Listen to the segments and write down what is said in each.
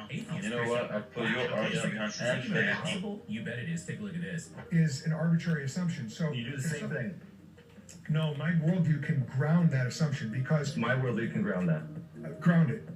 Atheist You know what? I'll put your argument on possible? You bet it is. Take a look at this. Is an arbitrary assumption. So You do the same thing. No, my worldview can ground that assumption because My worldview can ground that. Ground it.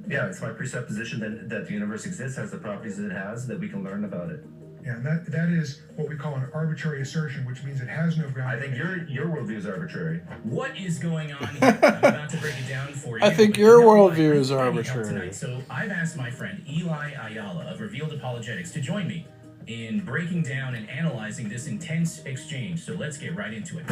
Yeah, it's my presupposition that the universe exists, has the properties that it has, that we can learn about it. Yeah, and that is what we call an arbitrary assertion, which means it has no ground. I think your worldview is arbitrary. What is going on here? I'm about to break it down for you. I think but your you know what? worldview is I need help arbitrary. tonight. So I've asked my friend Eli Ayala of Revealed Apologetics to join me in breaking down and analyzing this intense exchange. So let's get right into it.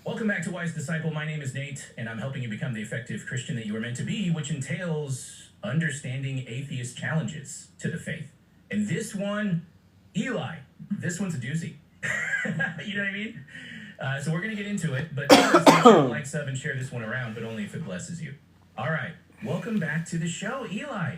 Welcome back to Wise Disciple. My name is Nate, and I'm helping you become the effective Christian that you were meant to be, which entails understanding atheist challenges to the faith. And this one, Eli, this one's a doozy. You know what I mean? So we're going to get into it, but first, make sure to like, sub, and share this one around, but only if it blesses you. All right. Welcome back to the show, Eli.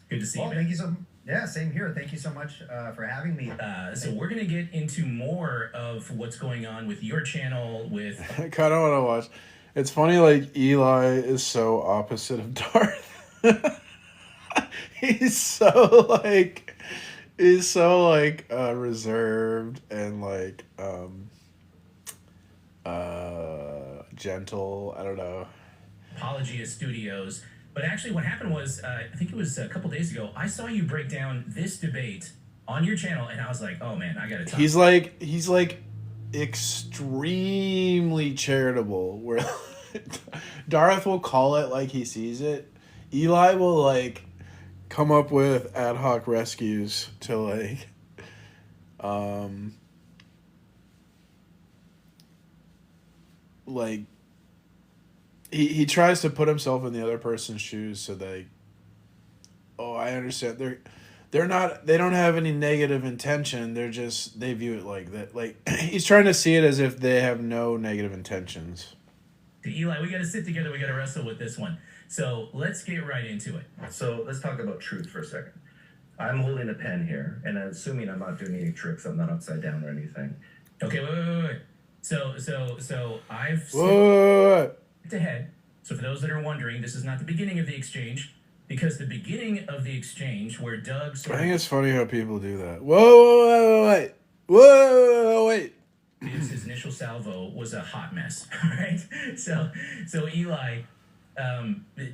Good to see you, man. Thank you so. Yeah, same here. Thank you so much for having me. So we're going to get into more of what's going on with your channel, with... I kind of want to watch. It's funny, like, Eli is so opposite of Darth. he's so reserved and gentle. I don't know. Apologia Studios. But actually what happened was, I think it was a couple days ago, I saw you break down this debate on your channel, and I was like, oh man, I gotta talk. He's like extremely charitable, where Darth will call it like he sees it. Eli will come up with ad hoc rescues to he tries to put himself in the other person's shoes, so I understand they don't have any negative intention, they view it like that, he's trying to see it as if they have no negative intentions. Eli, we gotta sit together, we gotta wrestle with this one. So let's get right into it. So let's talk about truth for a second. I'm holding a pen here, and I'm assuming I'm not doing any tricks. I'm not upside down or anything. Okay, wait. So I've What? ahead. So for those that are wondering, this is not the beginning of the exchange, because the beginning of the exchange where Doug I think it's funny how people do that. Wait. his initial salvo was a hot mess, right? So Eli,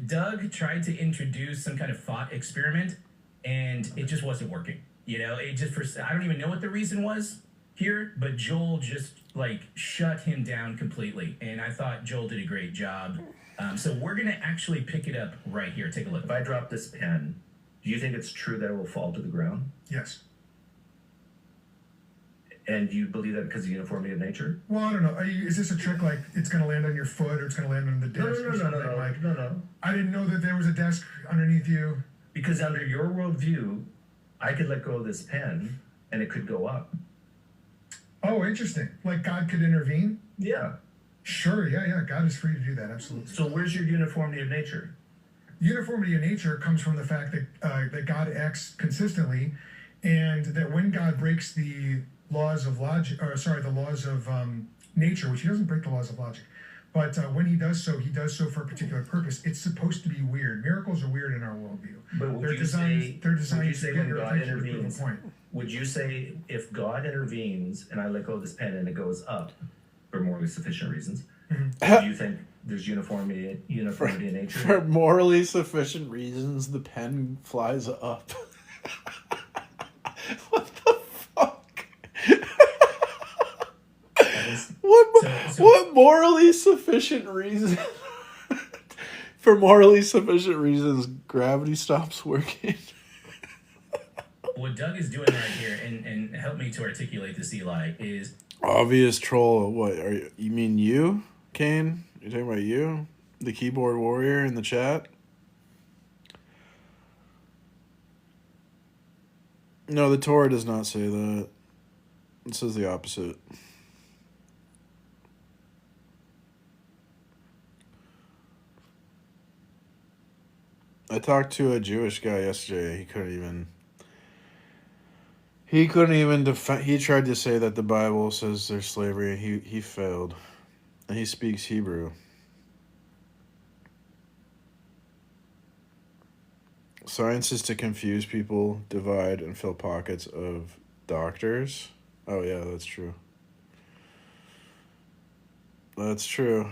Doug tried to introduce some kind of thought experiment, and it just wasn't working. You know, I don't even know what the reason was here, but Joel just shut him down completely, and I thought Joel did a great job. So we're gonna actually pick it up right here. Take a look. If I drop this pen, do you think it's true that it will fall to the ground? Yes. And do you believe that because of uniformity of nature? Well, I don't know. Is this a trick like it's going to land on your foot or it's going to land on the desk? No. I didn't know that there was a desk underneath you. Because under your worldview, I could let go of this pen and it could go up. Oh, interesting. Like God could intervene? Yeah. Sure, yeah. God is free to do that, absolutely. So where's your uniformity of nature? Uniformity of nature comes from the fact that God acts consistently, and that when God breaks the laws of logic, the laws of nature, which he doesn't break the laws of logic, but when he does so for a particular purpose. It's supposed to be weird. Miracles are weird in our worldview. But they're designed to get when your God attention to prove a intervenes, point. would you say if God intervenes and I let go of this pen and it goes up for morally sufficient reasons, do you think there's uniformity in nature? For morally sufficient reasons, the pen flies up. What the fuck? What morally sufficient reason? For morally sufficient reasons, gravity stops working. What Doug is doing right here, and help me to articulate this, Eli, is... Obvious troll. What, you mean you, Kane? You're talking about you? The keyboard warrior in the chat? No, the Torah does not say that. It says the opposite. I talked to a Jewish guy yesterday. He couldn't even defend. He tried to say that the Bible says there's slavery. He failed, and he speaks Hebrew. Science is to confuse people, divide, and fill pockets of doctors. Oh, yeah, that's true. That's true.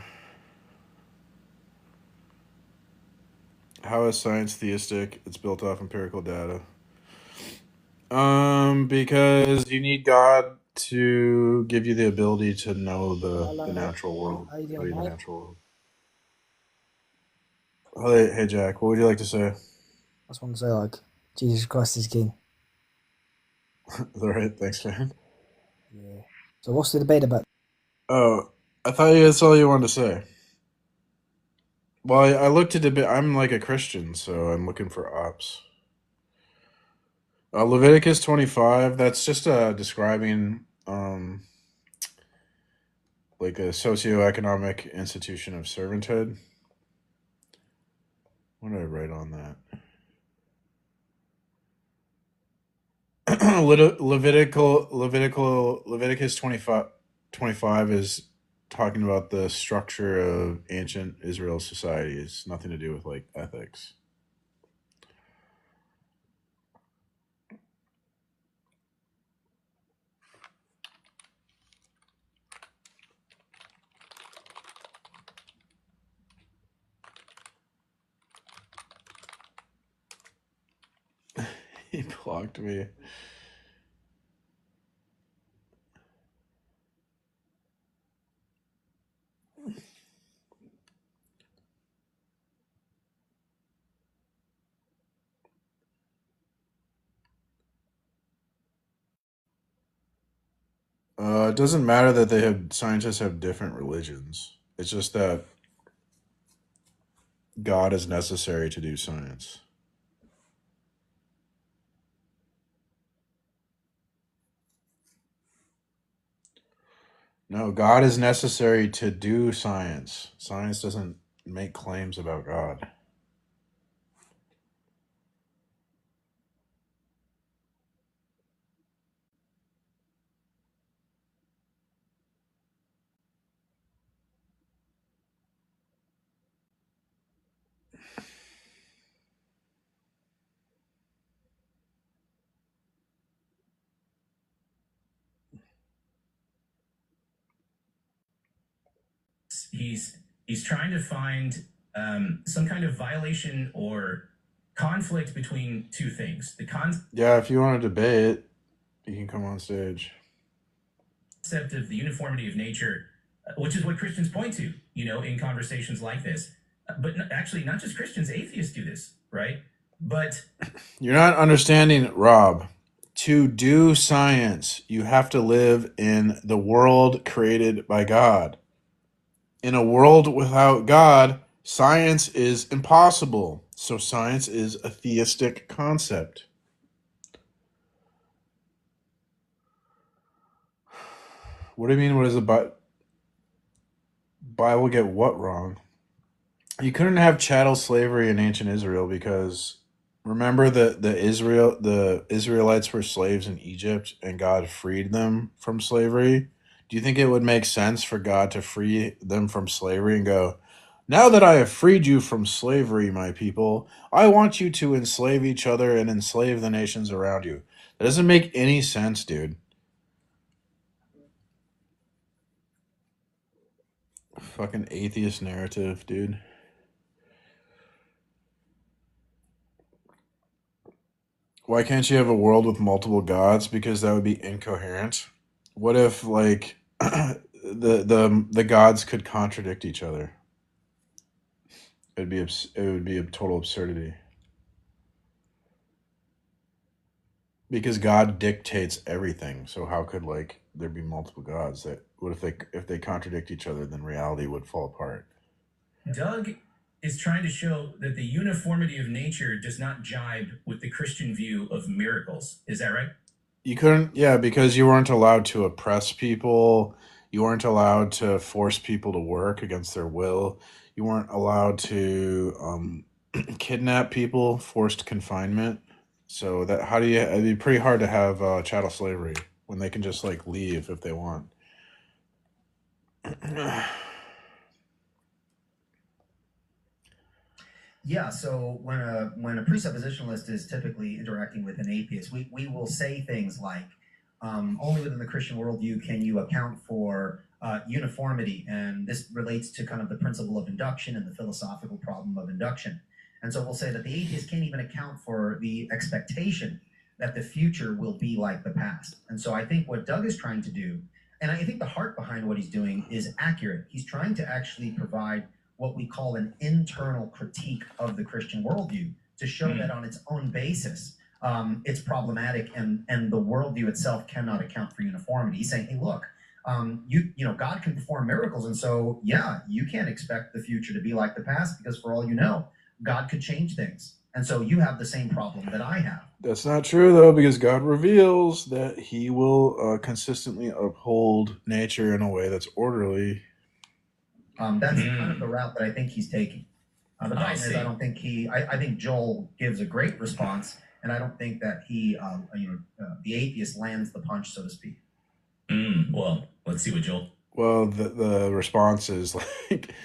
How is science theistic? It's built off empirical data. Because you need God to give you the ability to know the natural world. How you Study doing, the mate? natural world. Hey, Jack, what would you like to say? I just want to say, like, Jesus Christ is king. All right, thanks, man. Yeah. So what's the debate about? Oh, I thought that's all you wanted to say. Well, I looked at debate. I'm like a Christian, so I'm looking for ops. Leviticus 25. That's just describing like a socioeconomic institution of servanthood. What did I write on that? Leviticus 25 is talking about the structure of ancient Israel society. It's nothing to do with like ethics. He blocked me. It doesn't matter that scientists have different religions. It's just that God is necessary to do science. No, God is necessary to do science. Science doesn't make claims about God. He's trying to find some kind of violation or conflict between two things. Yeah, if you want to debate, you can come on stage. Concept of the uniformity of nature, which is what Christians point to, in conversations like this. But actually, not just Christians, atheists do this, right? But you're not understanding, Rob. To do science, you have to live in the world created by God. In a world without God, science is impossible. So science is a theistic concept. What do you mean? What does the Bible get what wrong? You couldn't have chattel slavery in ancient Israel because remember that the Israelites were slaves in Egypt and God freed them from slavery. Do you think it would make sense for God to free them from slavery and go, now that I have freed you from slavery, my people, I want you to enslave each other and enslave the nations around you? That doesn't make any sense, dude. Fucking atheist narrative, dude. Why can't you have a world with multiple gods? Because that would be incoherent. What if like the gods could contradict each other? It would be a total absurdity. Because God dictates everything. So how could like there be multiple gods? That what if they contradict each other, then reality would fall apart. Doug is trying to show that the uniformity of nature does not jibe with the Christian view of miracles. Is that right? You couldn't, yeah, because you weren't allowed to oppress people. You weren't allowed to force people to work against their will. You weren't allowed to kidnap people, forced confinement. So that it'd be pretty hard to have chattel slavery when they can just like leave if they want. Yeah, so when a presuppositionalist is typically interacting with an atheist, we will say things like, only within the Christian worldview can you account for uniformity, and this relates to kind of the principle of induction and the philosophical problem of induction. And so we'll say that the atheist can't even account for the expectation that the future will be like the past. And so I think what Doug is trying to do, and I think the heart behind what he's doing is accurate. He's trying to actually provide what we call an internal critique of the Christian worldview to show that on its own basis, it's problematic, and the worldview itself cannot account for uniformity. He's saying, hey, look, you know, God can perform miracles, and so yeah, you can't expect the future to be like the past, because for all you know, God could change things, and so you have the same problem that I have. That's not true, though, because God reveals that he will consistently uphold nature in a way that's orderly. That's kind of the route that I think he's taking. The problem is, I don't think I think Joel gives a great response, and I don't think that he, the atheist lands the punch, so to speak. Well, let's see what Joel. Well, the response is like,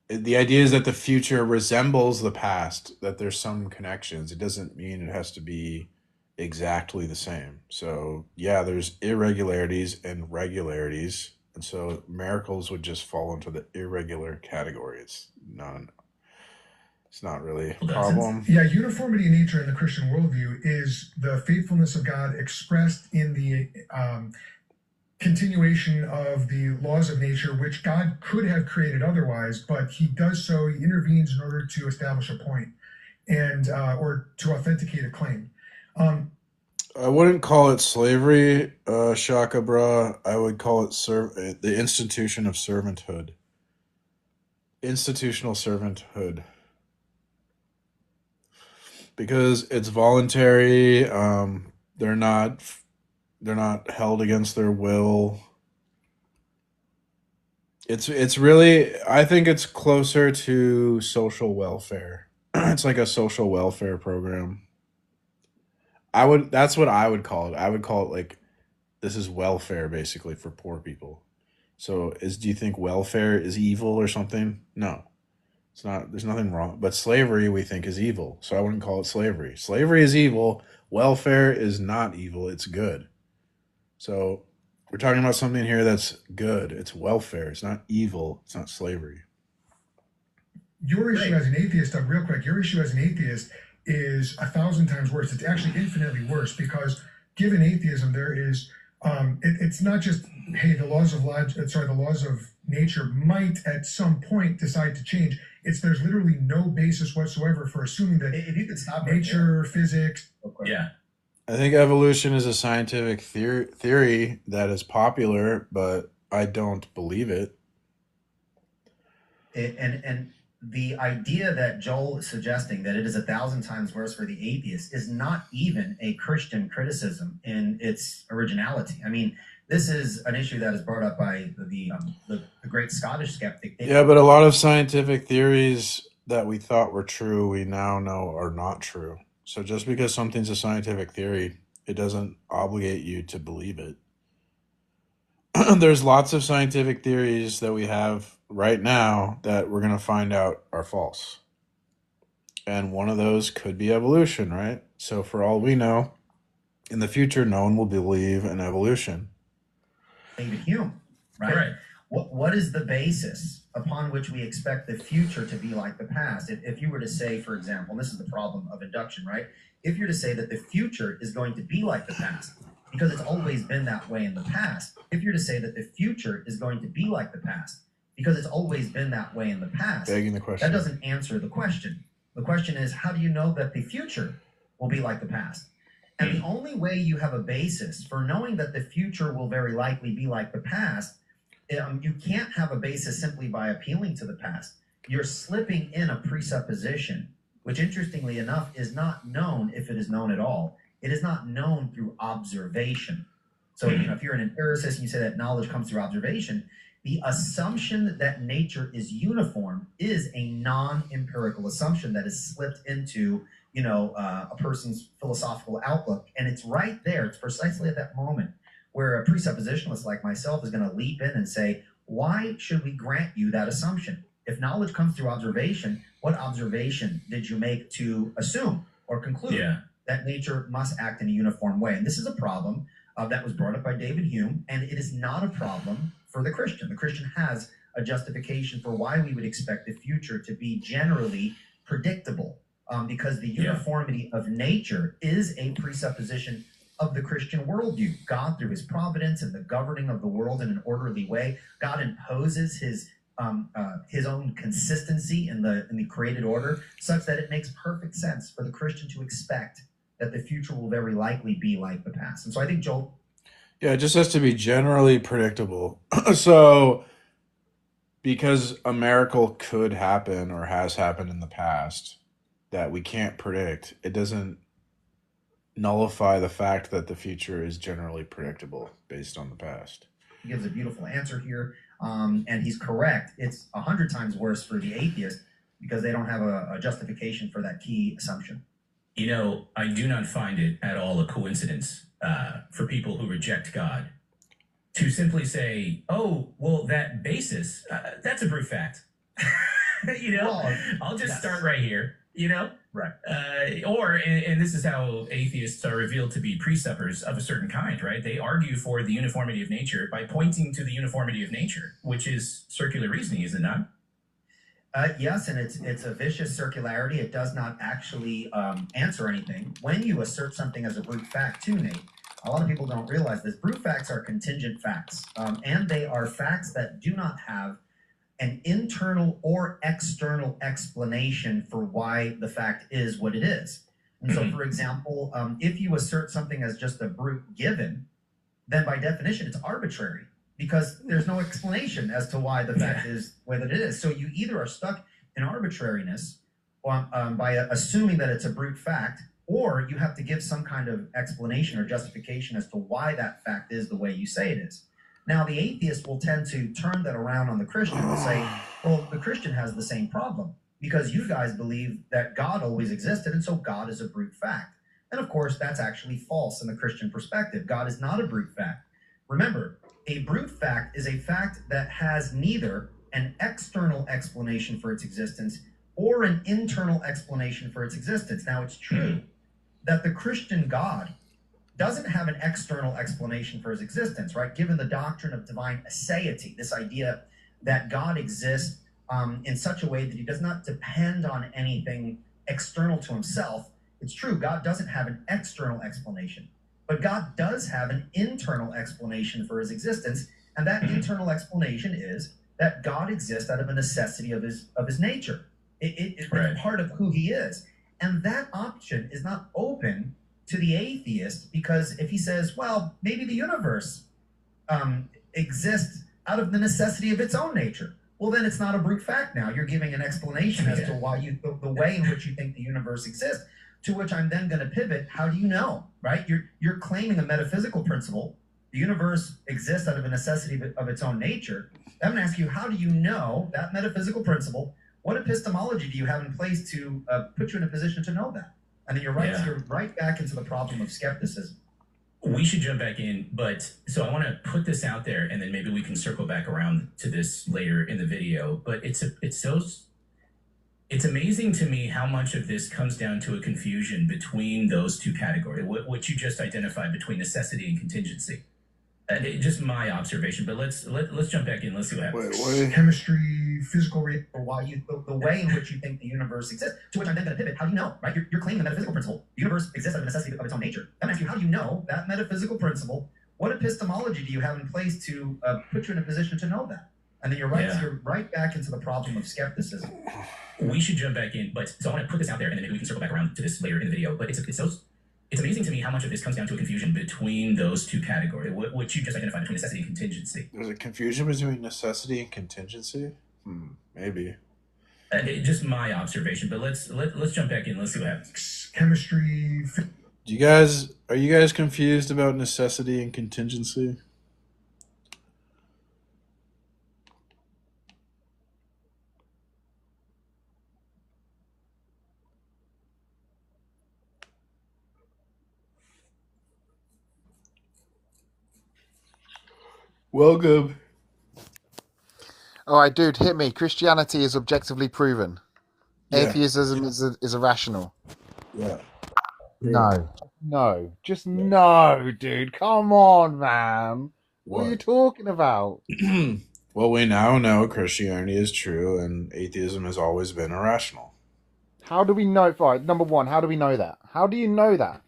the idea is that the future resembles the past, that there's some connections. It doesn't mean it has to be exactly the same. So yeah, there's irregularities and regularities. And so miracles would just fall into the irregular category. It's not really a problem. Yeah, uniformity in nature in the Christian worldview is the faithfulness of God expressed in the continuation of the laws of nature, which God could have created otherwise, but he does so, he intervenes in order to establish a point and or to authenticate a claim. I wouldn't call it slavery, Shaka Bra. I would call it the institution of servanthood. Institutional servanthood. Because it's voluntary, they're not held against their will. It's really, I think it's closer to social welfare. It's like a social welfare program. That's what I would call it. I would call it like, this is welfare basically for poor people. So do you think welfare is evil or something? No. It's not. There's nothing wrong. But slavery we think is evil. So I wouldn't call it slavery. Slavery is evil. Welfare is not evil. It's good. So we're talking about something here that's good. It's welfare. It's not evil. It's not slavery. Your issue as an atheist, Doug, real quick, your issue as an atheist is 1,000 times worse. It's actually infinitely worse, because given atheism, there is it's not just, hey, the laws of nature might at some point decide to change. There's literally no basis whatsoever for assuming that If you could stop nature, physics. Yeah. I think evolution is a scientific theory that is popular, but I don't believe it. And the idea that Joel is suggesting, that it is 1,000 times worse for the atheist, is not even a Christian criticism in its originality. I mean, this is an issue that is brought up by the great Scottish skeptic. Yeah, but a lot of scientific theories that we thought were true, we now know are not true. So just because something's a scientific theory, it doesn't obligate you to believe it. There's lots of scientific theories that we have right now that we're going to find out are false. And one of those could be evolution, right? So for all we know, in the future, no one will believe in evolution. David Hume, right? Right. What is the basis upon which we expect the future to be like the past? If you were to say, for example, and this is the problem of induction, right? If you're to say that the future is going to be like the past, because it's always been that way in the past. If you're to say that the future is going to be like the past, because it's always been that way in the past, Begging the question. that doesn't answer the question. The question is, how do you know that the future will be like the past? And the only way you have a basis for knowing that the future will very likely be like the past, you can't have a basis simply by appealing to the past. You're slipping in a presupposition, which interestingly enough is not known, if it is known at all. It is not known through observation. So, if you're an empiricist and you say that knowledge comes through observation, the assumption that nature is uniform is a non-empirical assumption that is slipped into, a person's philosophical outlook. And it's right there. It's precisely at that moment where a presuppositionalist like myself is going to leap in and say, why should we grant you that assumption? If knowledge comes through observation, what observation did you make to assume or conclude that nature must act in a uniform way? And this is a problem that was brought up by David Hume, and it is not a problem for the Christian. The Christian has a justification for why we would expect the future to be generally predictable, because the uniformity of nature is a presupposition of the Christian worldview. God, through his providence and the governing of the world in an orderly way, God imposes his own consistency in the created order, such that it makes perfect sense for the Christian to expect that the future will very likely be like the past. And so I think Joel. Yeah, it just has to be generally predictable. So, because a miracle could happen or has happened in the past that we can't predict, it doesn't nullify the fact that the future is generally predictable based on the past. He gives a beautiful answer here, and he's correct. It's 100 times worse for the atheist because they don't have a justification for that key assumption. You know, I do not find it at all a coincidence for people who reject God to simply say, oh, well, that basis, that's a brute fact. I'll just start right here, Right. And this is how atheists are revealed to be presuppers of a certain kind, right? They argue for the uniformity of nature by pointing to the uniformity of nature, which is circular reasoning, is it not? Yes, and it's a vicious circularity. It does not actually answer anything. When you assert something as a brute fact too, Nate, a lot of people don't realize this. Brute facts are contingent facts, and they are facts that do not have an internal or external explanation for why the fact is what it is. And so, for example, if you assert something as just a brute given, then by definition, it's arbitrary because there's no explanation as to why the fact is what it is. So you either are stuck in arbitrariness by assuming that it's a brute fact, or you have to give some kind of explanation or justification as to why that fact is the way you say it is. Now, the atheist will tend to turn that around on the Christian and say, well, the Christian has the same problem because you guys believe that God always existed, and so God is a brute fact. And of course, that's actually false in the Christian perspective. God is not a brute fact. Remember, a brute fact is a fact that has neither an external explanation for its existence or an internal explanation for its existence. Now, it's true that the Christian God doesn't have an external explanation for his existence, right? Given the doctrine of divine aseity, this idea that God exists in such a way that he does not depend on anything external to himself. It's true, God doesn't have an external explanation, but God does have an internal explanation for his existence, and that internal explanation is that God exists out of a necessity of his nature. It's part of who he is. And that option is not open to the atheist, because if he says, well, maybe the universe exists out of the necessity of its own nature, well, then it's not a brute fact now. You're giving an explanation as to why the way in which you think the universe exists, to which I'm then going to pivot. How do you know, right? You're claiming a metaphysical principle. The universe exists out of a necessity of its own nature. I'm going to ask you, how do you know that metaphysical principle? What epistemology do you have in place to put you in a position to know that? And then you're right back into the problem of skepticism. We should jump back in, but so I want to put this out there, and then maybe we can circle back around to this later in the video. But it's amazing to me how much of this comes down to a confusion between those two categories, what you just identified between necessity and contingency. Just my observation, but let's jump back in. Let's see what happens. Wait. Chemistry, physical rate. Or why the way in which you think the universe exists, to which I'm then going to pivot. How do you know, right? You're claiming the metaphysical principle. The universe exists out of a necessity of its own nature. I'm going to ask you, how do you know that metaphysical principle? What epistemology do you have in place to put you in a position to know that? And then you're right back into the problem of skepticism. We should jump back in, but so I want to put this out there, and then maybe we can circle back around to this later in the video. But it's amazing to me how much of this comes down to a confusion between those two categories, what you just identified between necessity and contingency. There's a confusion between necessity and contingency? Maybe. Just my observation, but let's jump back in. Let's see what happens. Chemistry. Are you guys confused about necessity and contingency? Welcome. All right, dude, hit me. Christianity is objectively proven. Yeah. Atheism is irrational. Yeah. No, just no, dude. Come on, man. What are you talking about? Well, we now know Christianity is true and atheism has always been irrational. How do we know? Right, number one, how do we know that? How do you know that?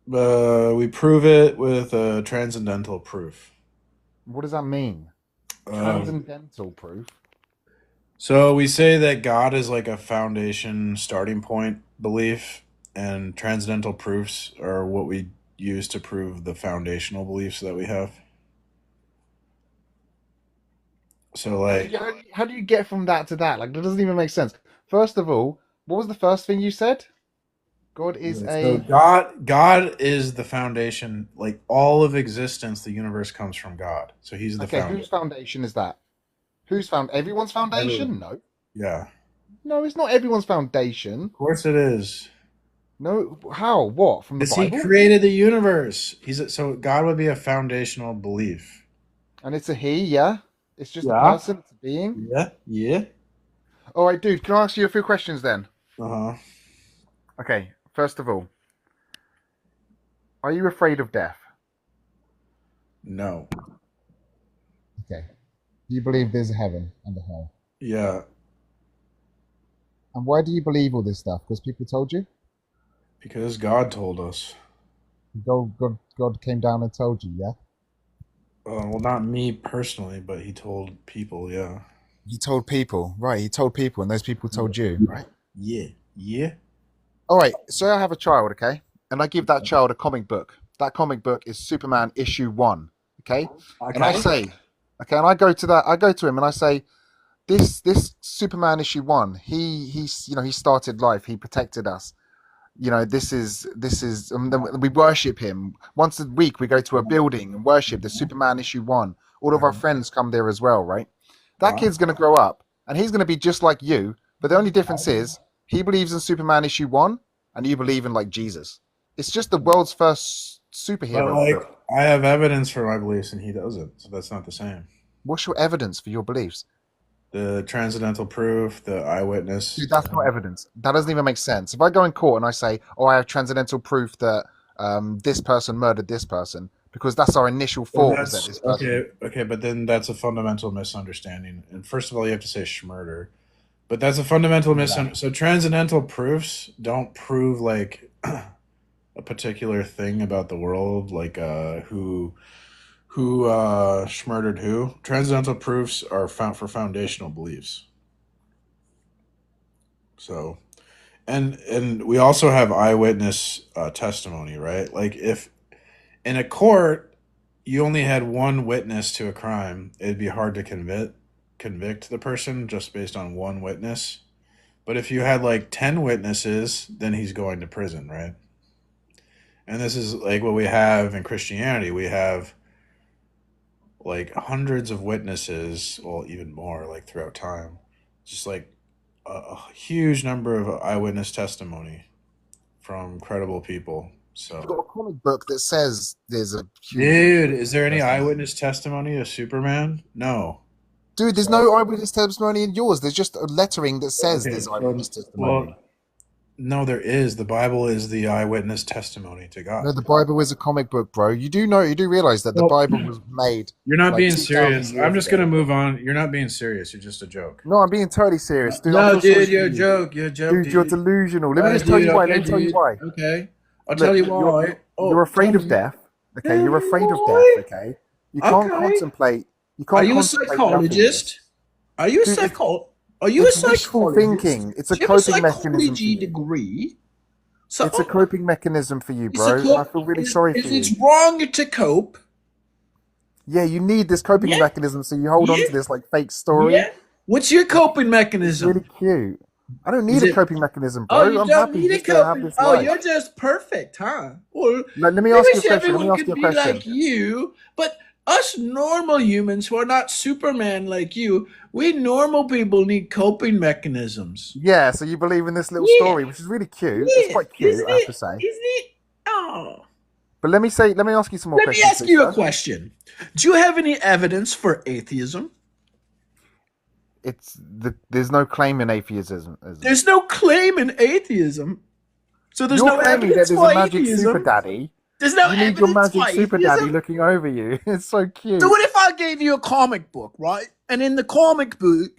We prove it with a transcendental proof. What does that mean? Transcendental proof. So we say that God is like a foundation starting point belief, and transcendental proofs are what we use to prove the foundational beliefs that we have. So, like, How do you get from that to that? Like, that doesn't even make sense. First of all, what was the first thing you said? God is so God is the foundation. Like all of existence, the universe comes from God. So He's the okay. foundation. Whose foundation is that? Who's found everyone's foundation? No, Yeah, no, it's not everyone's foundation. of course it is. No, how? What from the Because He Bible? created the universe. So God would be a foundational belief. And it's a he, yeah. It's just a Yeah. person, it's a being. Yeah. Yeah. All right, dude. Can I ask you a few questions then? Uh-huh. Okay. First of all, are you afraid of death? No. Okay. Do you believe there's a heaven and a hell? Yeah. And why do you believe all this stuff? Because people told you? Because God told us. God came down and told you, yeah? Well, not me personally, but He told people. Yeah. He told people, right? He told people, and those people told you, right? Yeah. Yeah. All right. So I have a child, okay, and I give that child a comic book. That comic book is Superman issue 1, okay? And I say, okay, and I go to him and I say, this Superman issue 1, he started life, he protected us. This is we worship him once a week. We go to a building and worship the Superman issue 1. All of our friends come there as well, right? That kid's going to grow up and he's going to be just like you, but the only difference is he believes in Superman issue 1 and you believe in like Jesus. It's just the world's first superhero book. I have evidence for my beliefs and he doesn't, so that's not the same. What's your evidence for your beliefs? The transcendental proof, the eyewitness. Dude, that's not evidence. That doesn't even make sense. If I go in court and I say, "Oh, I have transcendental proof that this person murdered this person," because that's our initial thought. Okay, but then that's a fundamental misunderstanding. And first of all, you have to say schmurder. But that's a fundamental misunderstanding. So transcendental proofs don't prove like a particular thing about the world, like who schmurdered who. Transcendental proofs are found for foundational beliefs. So, and we also have eyewitness testimony, right? Like if in a court you only had one witness to a crime, it'd be hard to convict the person just based on one witness. But if you had like 10 witnesses, then he's going to prison, right? And this is like what we have in Christianity. We have like hundreds of witnesses, well, even more, like throughout time. Just like a huge number of eyewitness testimony from credible people. So You've got a comic book that says there's a dude, is there any eyewitness testimony of Superman? No. Dude, there's no eyewitness testimony in yours. There's just a lettering that says there's eyewitness testimony. Well, no, there is. The Bible is the eyewitness testimony to God. No, the Bible is a comic book, bro. You do realize that the Bible was made. You're not like being 2,000 serious. years I'm just ago. gonna move on. You're not being serious. You're just a joke. No, I'm being totally serious, dude. No, I feel sorry dude, for you're a you. joke. You're a joke. Dude, you're delusional. Let me just tell you why. Let me tell you why. Okay. I'll Look, tell you why. You're afraid of death. Okay, you're afraid of death. Okay, you can't contemplate. You can't. Are you a contemplate psychologist? Are you a Dude, psychologist? Are you a It's wishful psychologist? thinking. It's a Do you have a coping mechanism. For psychology you. degree? It's a coping mechanism for you, bro. And I feel really sorry for you. It's wrong to cope. Yeah, you need this coping Yeah. mechanism, so you hold on Yeah. to this like fake story. Yeah. What's your coping It's mechanism? really cute. I don't need Is a it- coping mechanism, bro. Oh, you I'm don't happy need a just to have coping. this Oh, life. you're just perfect, huh? Well, Let me I ask you wish a question. Let me everyone ask could you a be question. like you, but us normal humans who are not Superman like you, we normal people need coping mechanisms. Yeah, so you believe in this little Yeah. story, which is really cute. It's quite cute, Isn't I have it? to say. Isn't it? Oh. But let me ask you some more Let me questions. ask you a Lisa. question. Do you have any evidence for atheism? there's no claim in atheism. There's no claim in atheism. So there's You're no claiming that evidence there's for a magic atheism. super daddy. There's no You need your evidence magic for super atheism. daddy looking over you. It's so cute. So what if I gave you a comic book, right? And in the comic book,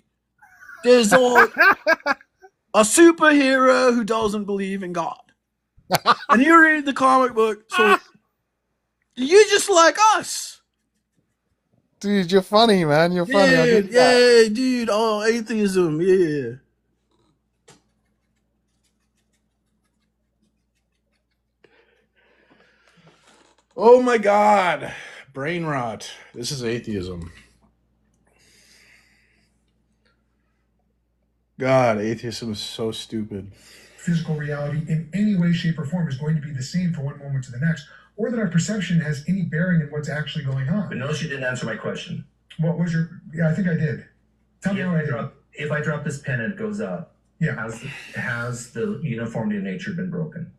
there's a superhero who doesn't believe in God. And you read the comic book, so you're just like us. Dude, you're funny, man. You're funny. Yeah, dude. Oh, atheism, yeah. Oh my God. Brain rot. This is atheism. God, atheism is so stupid. Physical reality in any way, shape, or form is going to be the same from one moment to the next, or that our perception has any bearing in what's actually going on. But notice you didn't answer my question. What was your? Yeah, I think I did. Tell me how I did. If I drop this pen and it goes up, Yeah. has the uniformity of nature been broken?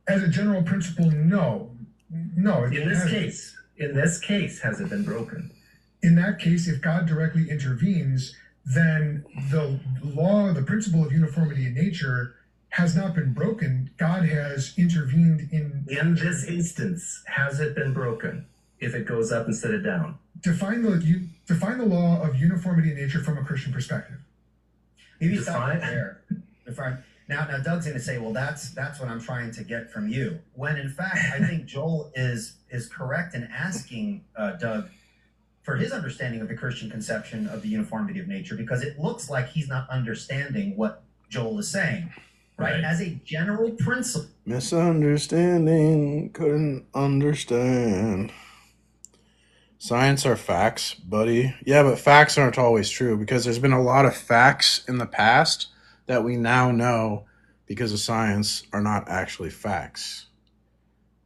As a general principle, no. No. In this case, has it been broken? In that case, if God directly intervenes, then the law, the principle of uniformity in nature has not been broken. God has intervened in this instance, has it been broken if it goes up instead of down? Define the law of uniformity in nature from a Christian perspective. Maybe stop right there. Now Doug's going to say, well, that's what I'm trying to get from you. When in fact, I think Joel is correct in asking Doug for his understanding of the Christian conception of the uniformity of nature, because it looks like he's not understanding what Joel is saying, right? As a general principle. Misunderstanding, couldn't understand. Science are facts, buddy. Yeah, but facts aren't always true, because there's been a lot of facts in the past that we now know because of science are not actually facts.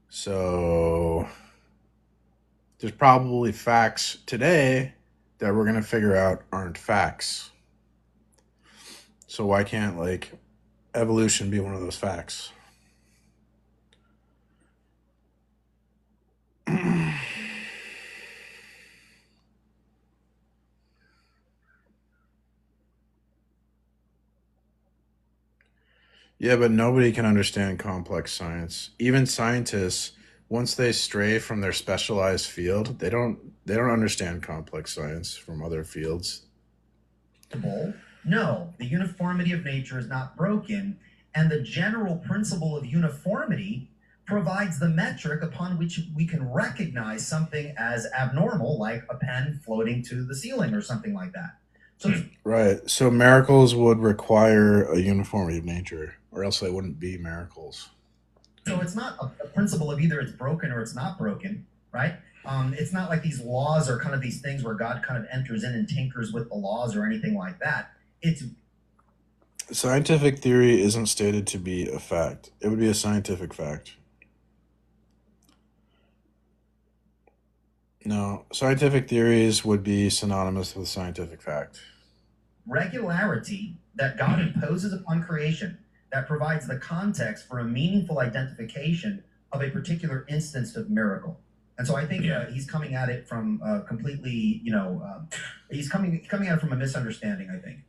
So there's probably facts today that we're going to figure out aren't facts. So why can't, like, evolution be one of those facts? Yeah, but nobody can understand complex science. Even scientists, once they stray from their specialized field, they don't understand complex science from other fields. No, the uniformity of nature is not broken, and the general principle of uniformity provides the metric upon which we can recognize something as abnormal, like a pen floating to the ceiling or something like that. So right. So miracles would require a uniformity of nature, or else they wouldn't be miracles. So it's not a principle of either it's broken or it's not broken, right? It's not like these laws are kind of these things where God kind of enters in and tinkers with the laws or anything like that. It's scientific theory isn't stated to be a fact. It would be a scientific fact. No, scientific theories would be synonymous with scientific fact. Regularity that God imposes upon creation that provides the context for a meaningful identification of a particular instance of miracle. And so I think he's coming at it from completely, he's coming at it from a misunderstanding, I think.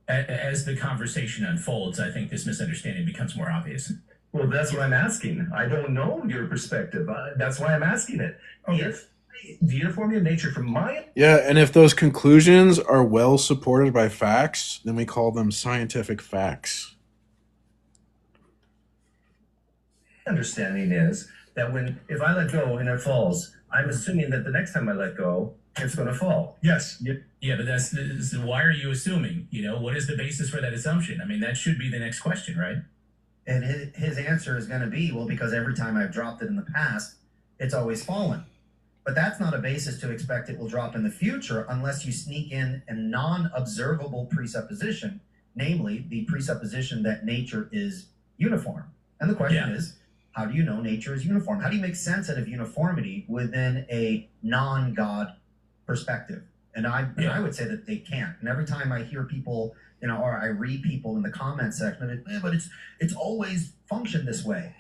As the conversation unfolds, I think this misunderstanding becomes more obvious. Well, that's what I'm asking. I don't know your perspective. That's why I'm asking it. Okay. If the uniformity of nature from my... Yeah, and if those conclusions are well supported by facts, then we call them scientific facts. Understanding is that if I let go and it falls, I'm assuming that the next time I let go, it's going to fall. Yes. Yeah, but that's why are you assuming? What is the basis for that assumption? I mean, that should be the next question, right? And his answer is going to be, well, because every time I've dropped it in the past, it's always fallen. But that's not a basis to expect it will drop in the future unless you sneak in a non-observable presupposition, namely the presupposition that nature is uniform. And the question is, how do you know nature is uniform? How do you make sense out of uniformity within a non-God perspective? And I would say that they can't. And every time I hear people, or I read people in the comment section, but it's always functioned this way.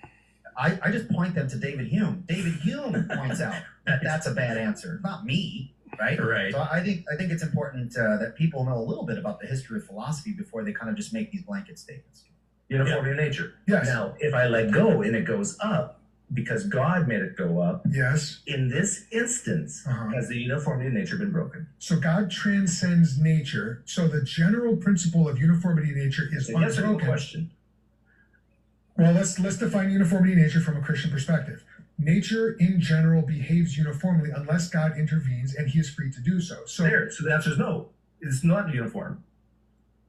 I just point them to David Hume. David Hume points out that that's a bad answer, not me. right? Right. So I think it's important that people know a little bit about the history of philosophy before they kind of just make these blanket statements. Uniformity of nature. Yes. Now, if I let go and it goes up because God made it go up, Yes. in this instance, has the uniformity of nature been broken? So God transcends nature. So the general principle of uniformity of nature is Yes or no unbroken. question. Well, let's define uniformity of nature from a Christian perspective. Nature in general behaves uniformly unless God intervenes, and he is free to do so. So the answer is no. It's not uniform.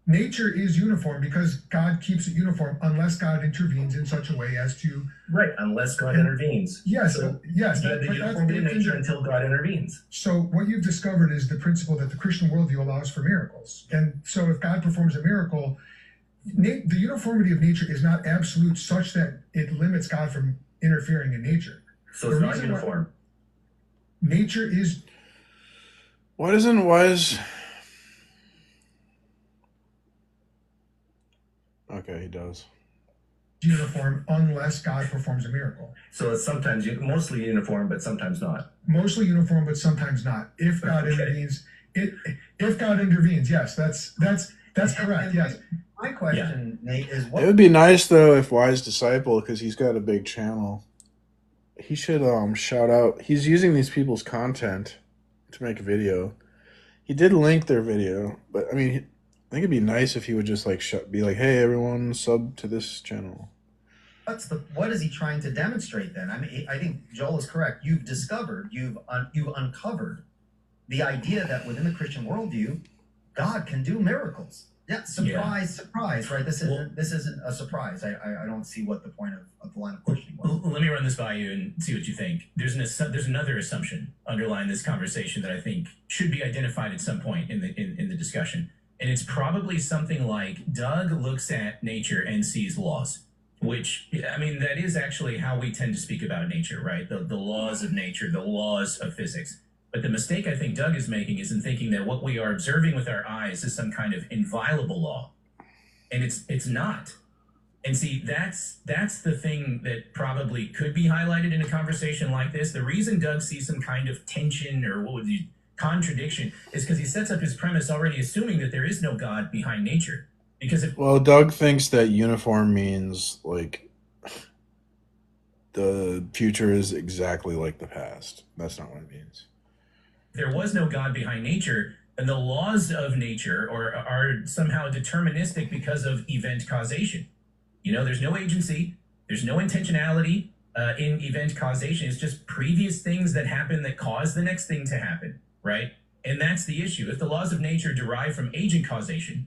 nature is uniform because God keeps it uniform unless God intervenes in such a way as to... Right, unless God intervenes. Yes, So yes. you have the uniformity of nature until God intervenes. So what you've discovered is the principle that the Christian worldview allows for miracles. And so if God performs a miracle, the uniformity of nature is not absolute such that it limits God from interfering in nature. So it's not uniform. Nature is... Why is... Okay, he does. Uniform unless God performs a miracle. So it's sometimes mostly uniform, but sometimes not. Mostly uniform, but sometimes not. If God intervenes, if God intervenes, yes, that's correct. Yes. My question, Nate, is what It would be nice though if Wise Disciple, because he's got a big channel, he should shout out. He's using these people's content to make a video. He did link their video, but I mean, I think it'd be nice if he would just like be like, "Hey, everyone, sub to this channel." what is he trying to demonstrate then? I mean, I think Joel is correct. You've uncovered the idea that within the Christian worldview, God can do miracles. Yeah, surprise, right? This isn't a surprise. I don't see what the point of the line of questioning was. Let me run this by you and see what you think. There's another assumption underlying this conversation that I think should be identified at some point in the discussion. And it's probably something like Doug looks at nature and sees laws, which, I mean, that is actually how we tend to speak about nature, right? The laws of nature, the laws of physics. But the mistake I think Doug is making is in thinking that what we are observing with our eyes is some kind of inviolable law. And it's not. And see, that's the thing that probably could be highlighted in a conversation like this. The reason Doug sees some kind of tension or contradiction is because he sets up his premise already assuming that there is no God behind nature. Because well, Doug thinks that uniform means like the future is exactly like the past. That's not what it means. There was no God behind nature, and the laws of nature are somehow deterministic because of event causation. You know, there's no agency, there's no intentionality in event causation. It's just previous things that happen that cause the next thing to happen, right? And that's the issue. If the laws of nature derive from agent causation,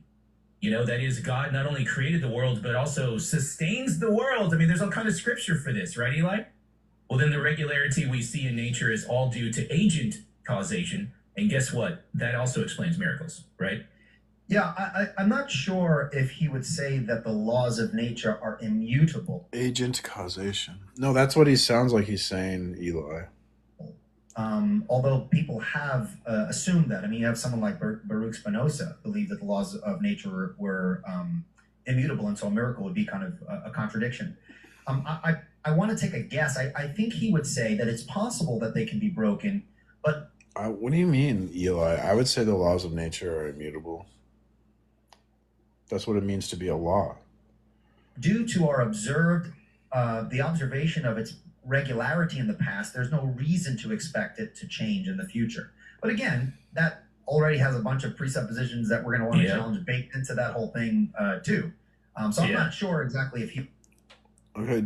you know, that is, God not only created the world, but also sustains the world. I mean, there's all kind of scripture for this, right, Eli? Well, then the regularity we see in nature is all due to agent causation. And guess what? That also explains miracles, right? Yeah, I'm not sure if he would say that the laws of nature are immutable. Agent causation. No, that's what he sounds like he's saying, Eli. Although people have assumed that. I mean, you have someone like Baruch Spinoza believe that the laws of nature were immutable, and so a miracle would be kind of a contradiction. I want to take a guess. I think he would say that it's possible that they can be broken, but... What do you mean, Eli? I would say the laws of nature are immutable. That's what it means to be a law. Due to our the observation of its regularity in the past, there's no reason to expect it to change in the future. But again, that already has a bunch of presuppositions that we're going to want to challenge baked into that whole thing too. So I'm not sure exactly if he... Okay,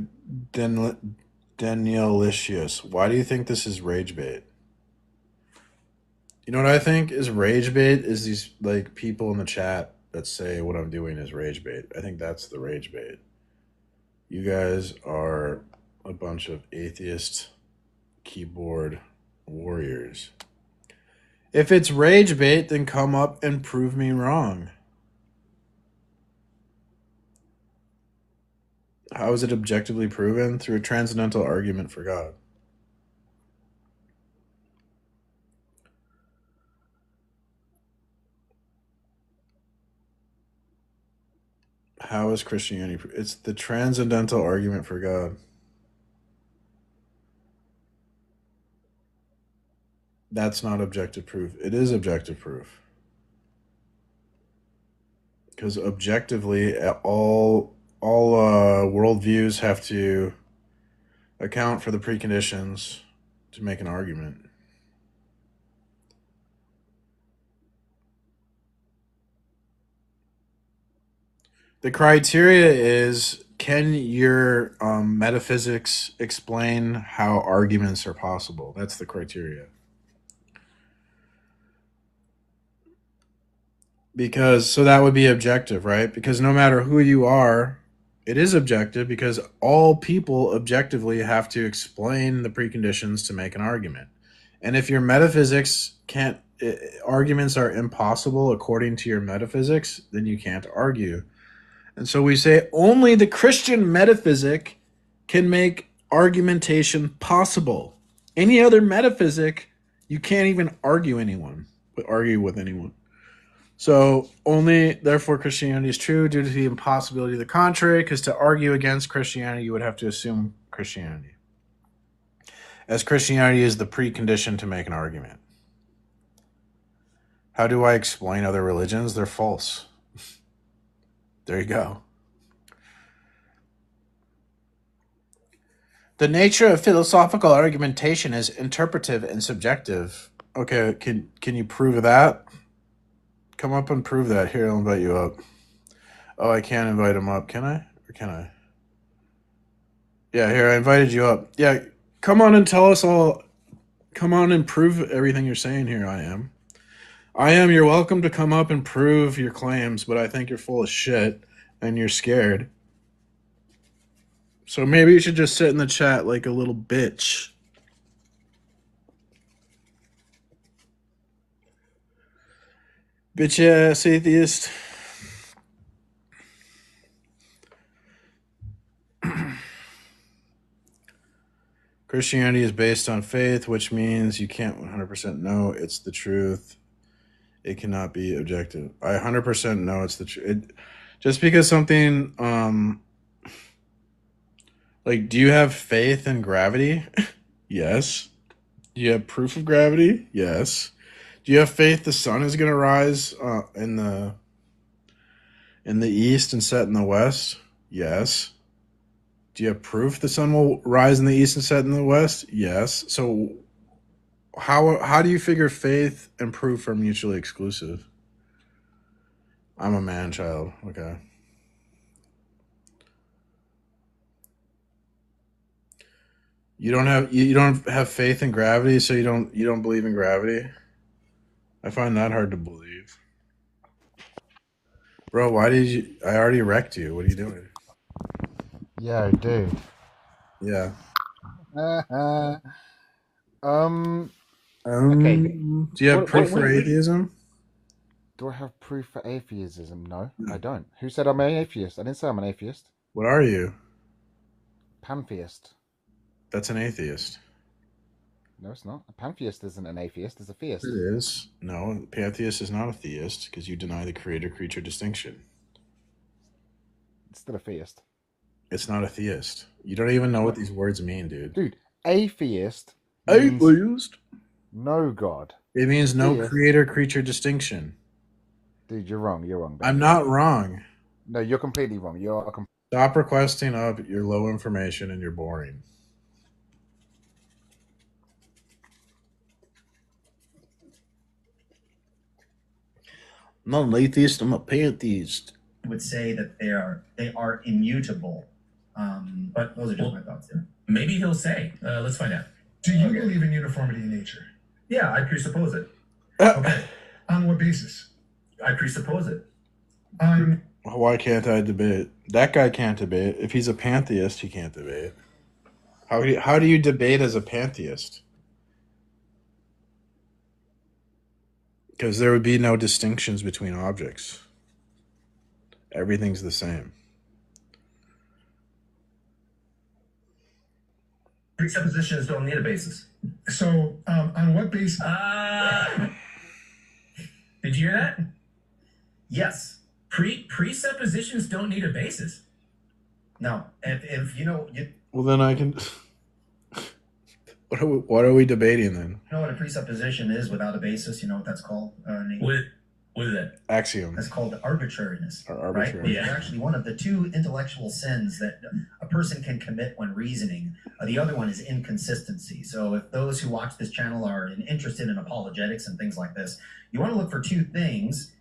Danielle Licious, why do you think this is rage bait? You know what I think is rage bait is these like people in the chat that say what I'm doing is rage bait. I think that's the rage bait. You guys are a bunch of atheist keyboard warriors. If it's rage bait, then come up and prove me wrong. How is it objectively proven? Through a transcendental argument for God. How is Christianity? It's the transcendental argument for God. That's not objective proof. It is objective proof. Because objectively, all worldviews have to account for the preconditions to make an argument. The criteria is, can your metaphysics explain how arguments are possible? That's the criteria. Because, so that would be objective, right? Because no matter who you are, it is objective because all people objectively have to explain the preconditions to make an argument. And if your metaphysics can't, arguments are impossible according to your metaphysics, then you can't argue. And so we say only the Christian metaphysic can make argumentation possible. Any other metaphysic, you can't even argue with anyone. So only, therefore, Christianity is true due to the impossibility of the contrary, because to argue against Christianity, you would have to assume Christianity, as Christianity is the precondition to make an argument. How do I explain other religions? They're false. There you go. The nature of philosophical argumentation is interpretive and subjective. Okay, can you prove that? Come up and prove that. Here, I'll invite you up. Oh, I can't invite him up. Can I? Or can I? Yeah, here, I invited you up. Yeah, come on and tell us all. Come on and prove everything you're saying here. I am. You're welcome to come up and prove your claims, but I think you're full of shit and you're scared. So maybe you should just sit in the chat like a little bitch. Bitch ass atheist. Christianity is based on faith, which means you can't 100% know it's the truth. It cannot be objective. I 100% know it's the truth. Just because something, like, do you have faith in gravity? Yes. Do you have proof of gravity? Yes. Do you have faith the sun is going to rise in the east and set in the west? Yes. Do you have proof the sun will rise in the east and set in the west? Yes. So how do you figure faith and proof are mutually exclusive? I'm a man child. Okay. You don't have faith in gravity, so you don't believe in gravity? I find that hard to believe. Bro, why did you... I already wrecked you. What are you doing? Yo, dude. Yeah. Okay. Do you have proof for atheism? Do I have proof for atheism? No, I don't. Who said I'm an atheist? I didn't say I'm an atheist. What are you? Pantheist. That's an atheist. No, it's not. A pantheist isn't an atheist. It's a theist. It is. No, pantheist is not a theist because you deny the creator-creature distinction. It's still a theist. It's not a theist. You don't even know what these words mean, dude. Dude, atheist. Atheist? No God. It means no creator-creature distinction. Dude, you're wrong. You're wrong. Baby. I'm not wrong. No, you're completely wrong. Stop requesting up. You're low information and you're boring. I'm not an atheist. I'm a pantheist. Would say that they are immutable, but those are just my thoughts there. Maybe he'll say. Let's find out. Do you believe in uniformity in nature? Yeah, I presuppose it. Okay. On what basis? I presuppose it. Why can't I debate? That guy can't debate. If he's a pantheist, he can't debate. How do you debate as a pantheist? Because there would be no distinctions between objects. Everything's the same. Presuppositions don't need a basis. So, on what basis? Did you hear that? Yes. Presuppositions don't need a basis. No. If you know... Well, then I can... What are we debating then? You know what a presupposition is without a basis? You know what that's called? Nate? What is that? Axiom. That's called arbitrariness, Or right? arbitrary. Which is actually one of the two intellectual sins that a person can commit when reasoning. The other one is inconsistency. So if those who watch this channel are interested in apologetics and things like this, you want to look for two things: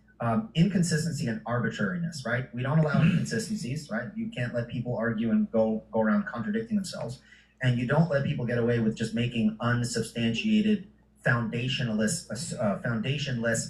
inconsistency and arbitrariness, right? We don't allow inconsistencies, right? You can't let people argue and go around contradicting themselves. And you don't let people get away with just making unsubstantiated, foundationless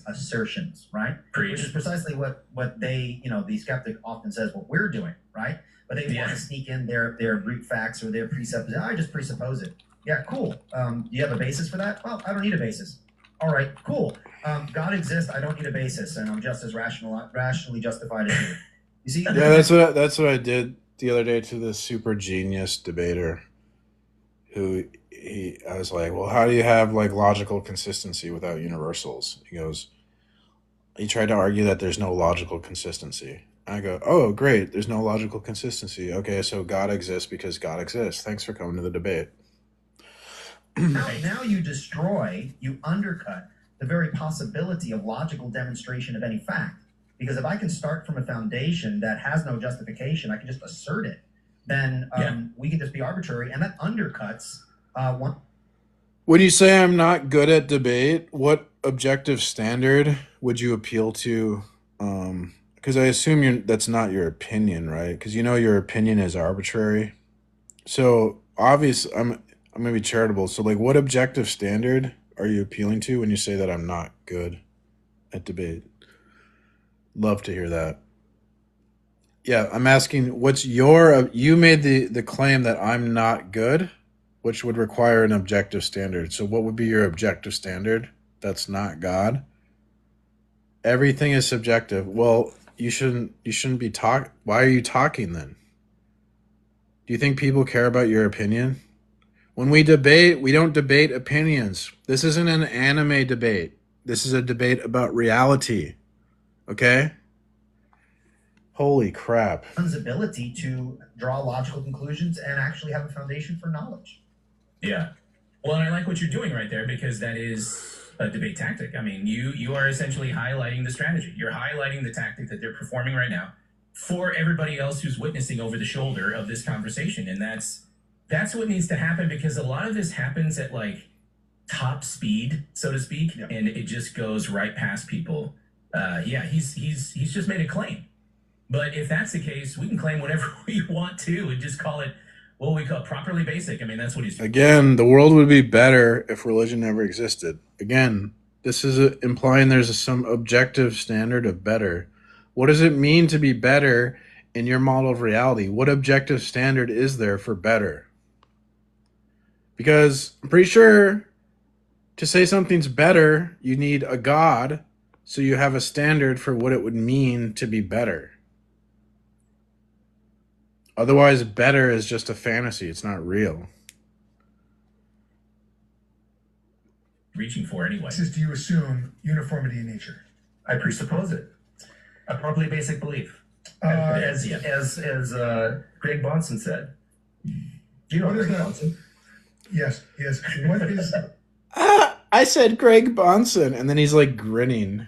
assertions, right? Which is precisely what they, the skeptic often says what we're doing, right? But they want to sneak in their brute facts or their presupposition. I just presuppose it. Yeah, cool. Do you have a basis for that? Well, I don't need a basis. All right, cool. God exists. I don't need a basis, and I'm just as rationally justified as you. You see? Yeah, that's what I did the other day to this super genius debater. I was like, well, how do you have like logical consistency without universals? He tried to argue that there's no logical consistency. I go, oh, great, there's no logical consistency. Okay, so God exists because God exists. Thanks for coming to the debate. Now you undercut the very possibility of logical demonstration of any fact. Because if I can start from a foundation that has no justification, I can just assert it. Then we can just be arbitrary, and that undercuts one. When you say I'm not good at debate, what objective standard would you appeal to? Because I assume that's not your opinion, right? Because your opinion is arbitrary. So obviously, I'm gonna be charitable. So like, what objective standard are you appealing to when you say that I'm not good at debate? Love to hear that. Yeah, I'm asking, you made the claim that I'm not good, which would require an objective standard. So what would be your objective standard? That's not God. Everything is subjective. Well, you shouldn't be talking. Why are you talking then? Do you think people care about your opinion? When we debate, we don't debate opinions. This isn't an anime debate. This is a debate about reality. Okay? Holy crap. One's ability to draw logical conclusions and actually have a foundation for knowledge. Yeah. Well, and I like what you're doing right there, because that is a debate tactic. I mean, you are essentially highlighting the strategy. You're highlighting the tactic that they're performing right now for everybody else who's witnessing over the shoulder of this conversation. And that's what needs to happen, because a lot of this happens at like top speed, so to speak, and it just goes right past people. He's just made a claim. But if that's the case, we can claim whatever we want to and just call it what we call properly basic. I mean, that's what he's doing. Again, the world would be better if religion never existed. Again, this is implying there's some objective standard of better. What does it mean to be better in your model of reality? What objective standard is there for better? Because I'm pretty sure to say something's better, you need a God, so you have a standard for what it would mean to be better. Otherwise, better is just a fantasy. It's not real. Reaching for anyway. Do you assume uniformity in nature? I presuppose it. A properly basic belief. As Greg Bonson said. Do you know Greg Bonson? Yes. What is... I said Greg Bonson, and then he's like grinning.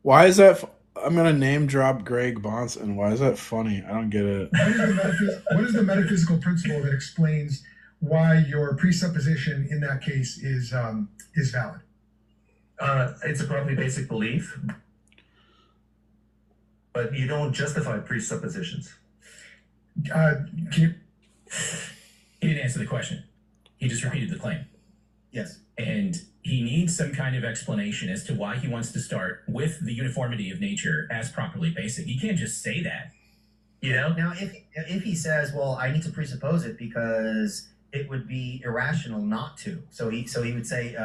Why is that... I'm going to name drop Greg Bonson. Why is that funny? I don't get it. What is the metaphysical principle that explains why your presupposition in that case is valid? It's a properly basic belief, but you don't justify presuppositions. He didn't answer the question. He just repeated the claim. Yes. And he needs some kind of explanation as to why he wants to start with the uniformity of nature as properly basic. He can't just say that, Now, if he says, well, I need to presuppose it because it would be irrational not to. So he would say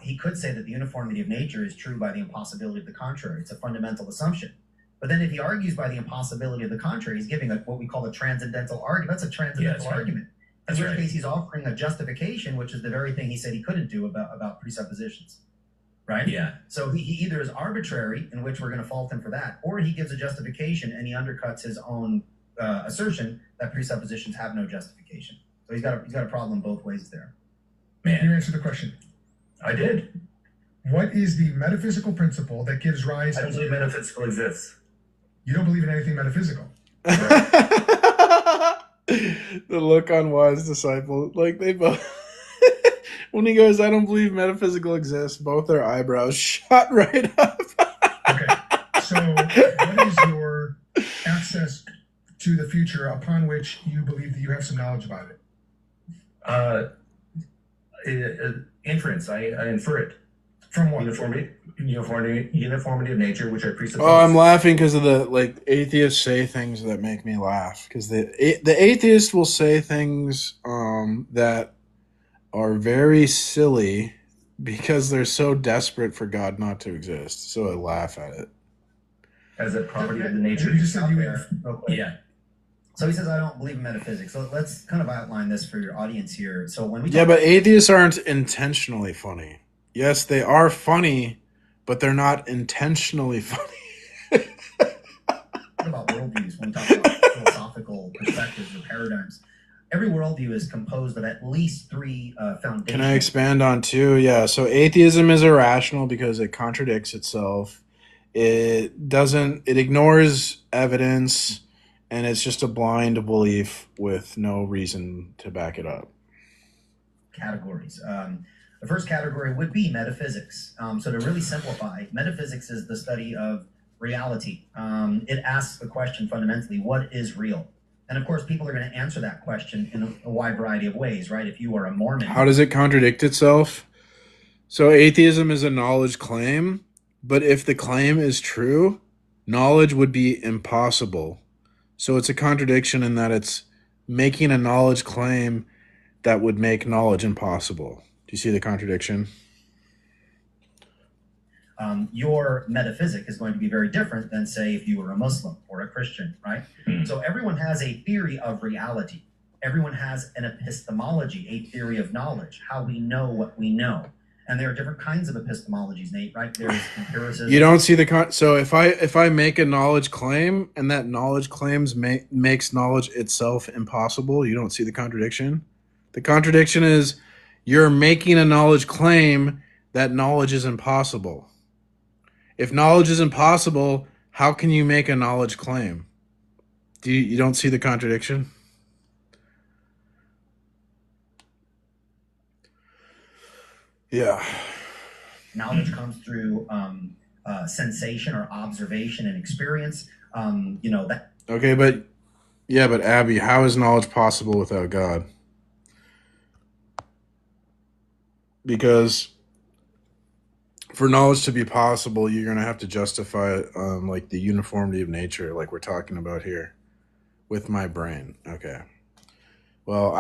he could say that the uniformity of nature is true by the impossibility of the contrary. It's a fundamental assumption. But then if he argues by the impossibility of the contrary, he's giving what we call a transcendental argument. That's a transcendental argument. In which case he's offering a justification, which is the very thing he said he couldn't do about presuppositions. Right? Yeah. So he either is arbitrary, in which we're going to fault him for that, or he gives a justification and he undercuts his own assertion that presuppositions have no justification. So he's got a problem both ways there. Can you answer the question? I did. What is the metaphysical principle that gives rise I don't believe metaphysical exists. You don't believe in anything metaphysical. The look on Wise Disciple, like they both. When he goes, I don't believe metaphysical exists, both their eyebrows shot right up. Okay. So, what is your access to the future upon which you believe that you have some knowledge about it? Inference. I infer it. From what? Uniformity of nature, which I presuppose. Oh, I'm laughing because of the atheists say things that make me laugh. Because the atheist will say things that are very silly because they're so desperate for God not to exist. So I laugh at it. As a property of the nature. You just said you there, real quick. Yeah. So he says, I don't believe in metaphysics. So let's kind of outline this for your audience here. So when we Yeah, but atheists aren't intentionally funny. Yes, they are funny, but they're not intentionally funny. about worldviews, when we talk about philosophical perspectives or paradigms, every worldview is composed of at least three foundations. Can I expand on two? Yeah, so atheism is irrational because it contradicts itself. It ignores evidence, and it's just a blind belief with no reason to back it up. Categories. The first category would be metaphysics. So to really simplify, metaphysics is the study of reality. It asks the question fundamentally, what is real? And of course, people are going to answer that question in a wide variety of ways, right? If you are a Mormon. How does it contradict itself? So atheism is a knowledge claim, but if the claim is true, knowledge would be impossible. So it's a contradiction in that it's making a knowledge claim that would make knowledge impossible. Do you see the contradiction? Your metaphysic is going to be very different than, say, if you were a Muslim or a Christian, right? Mm-hmm. So everyone has a theory of reality. Everyone has an epistemology, a theory of knowledge, how we know what we know. And there are different kinds of epistemologies, Nate, right? There's empiricism. You don't see so if I make a knowledge claim and that knowledge claims makes knowledge itself impossible, you don't see the contradiction? The contradiction is you're making a knowledge claim that knowledge is impossible. If knowledge is impossible, how can you make a knowledge claim? You don't see the contradiction? Yeah. Knowledge comes through sensation or observation and experience. That. Okay, but Abby, how is knowledge possible without God? Because for knowledge to be possible, you're going to have to justify it like the uniformity of nature, like we're talking about here, with my brain. Okay. Well,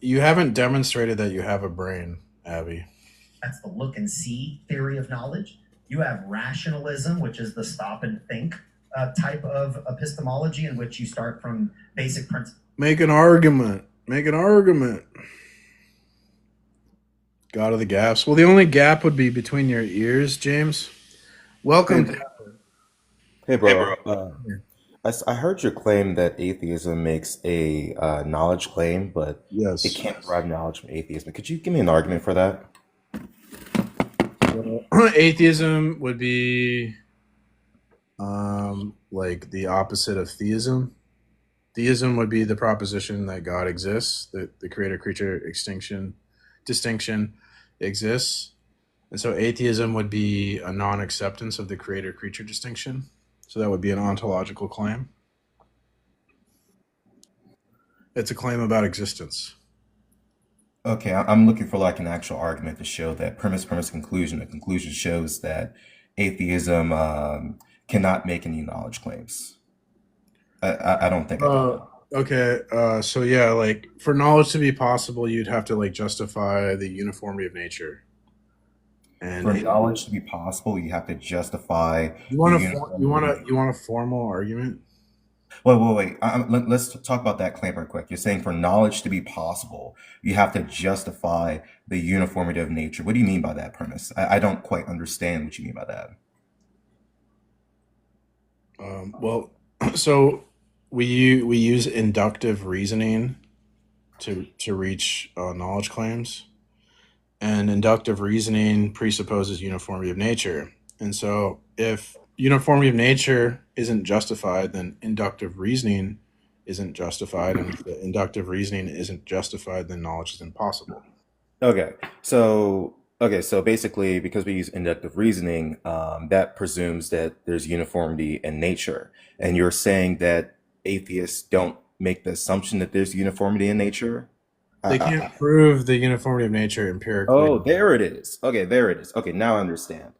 you haven't demonstrated that you have a brain, Abby. That's the look and see theory of knowledge. You have rationalism, which is the stop and think type of epistemology, in which you start from basic principles. Make an argument. God of the gaps. Well, the only gap would be between your ears, James. Welcome. Hey, bro. I heard your claim that atheism makes a knowledge claim, but yes, it can't derive knowledge from atheism. Could you give me an argument for that? Atheism would be like the opposite of theism. Theism would be the proposition that God exists, that the creator-creature distinction exists. And so atheism would be a non-acceptance of the creator-creature distinction. So that would be an ontological claim. It's a claim about existence. Okay, I'm looking for like an actual argument to show that premise, conclusion. The conclusion shows that atheism cannot make any knowledge claims. I don't think. Okay, so yeah, like for knowledge to be possible, you'd have to like justify the uniformity of nature. And for knowledge to be possible, you have to justify. You want a formal argument? Wait. Let's talk about that claim real quick. You're saying for knowledge to be possible, you have to justify the uniformity of nature. What do you mean by that premise? I don't quite understand what you mean by that. Well, so we use inductive reasoning to reach knowledge claims, and inductive reasoning presupposes uniformity of nature. And so, if uniformity of nature isn't justified, then inductive reasoning isn't justified, and if the inductive reasoning isn't justified, then knowledge is impossible. Okay, so basically, because we use inductive reasoning, that presumes that there's uniformity in nature, and you're saying that atheists don't make the assumption that there's uniformity in nature. They can't prove the uniformity of nature empirically. Oh, there it is. Okay, there it is. Okay, now I understand.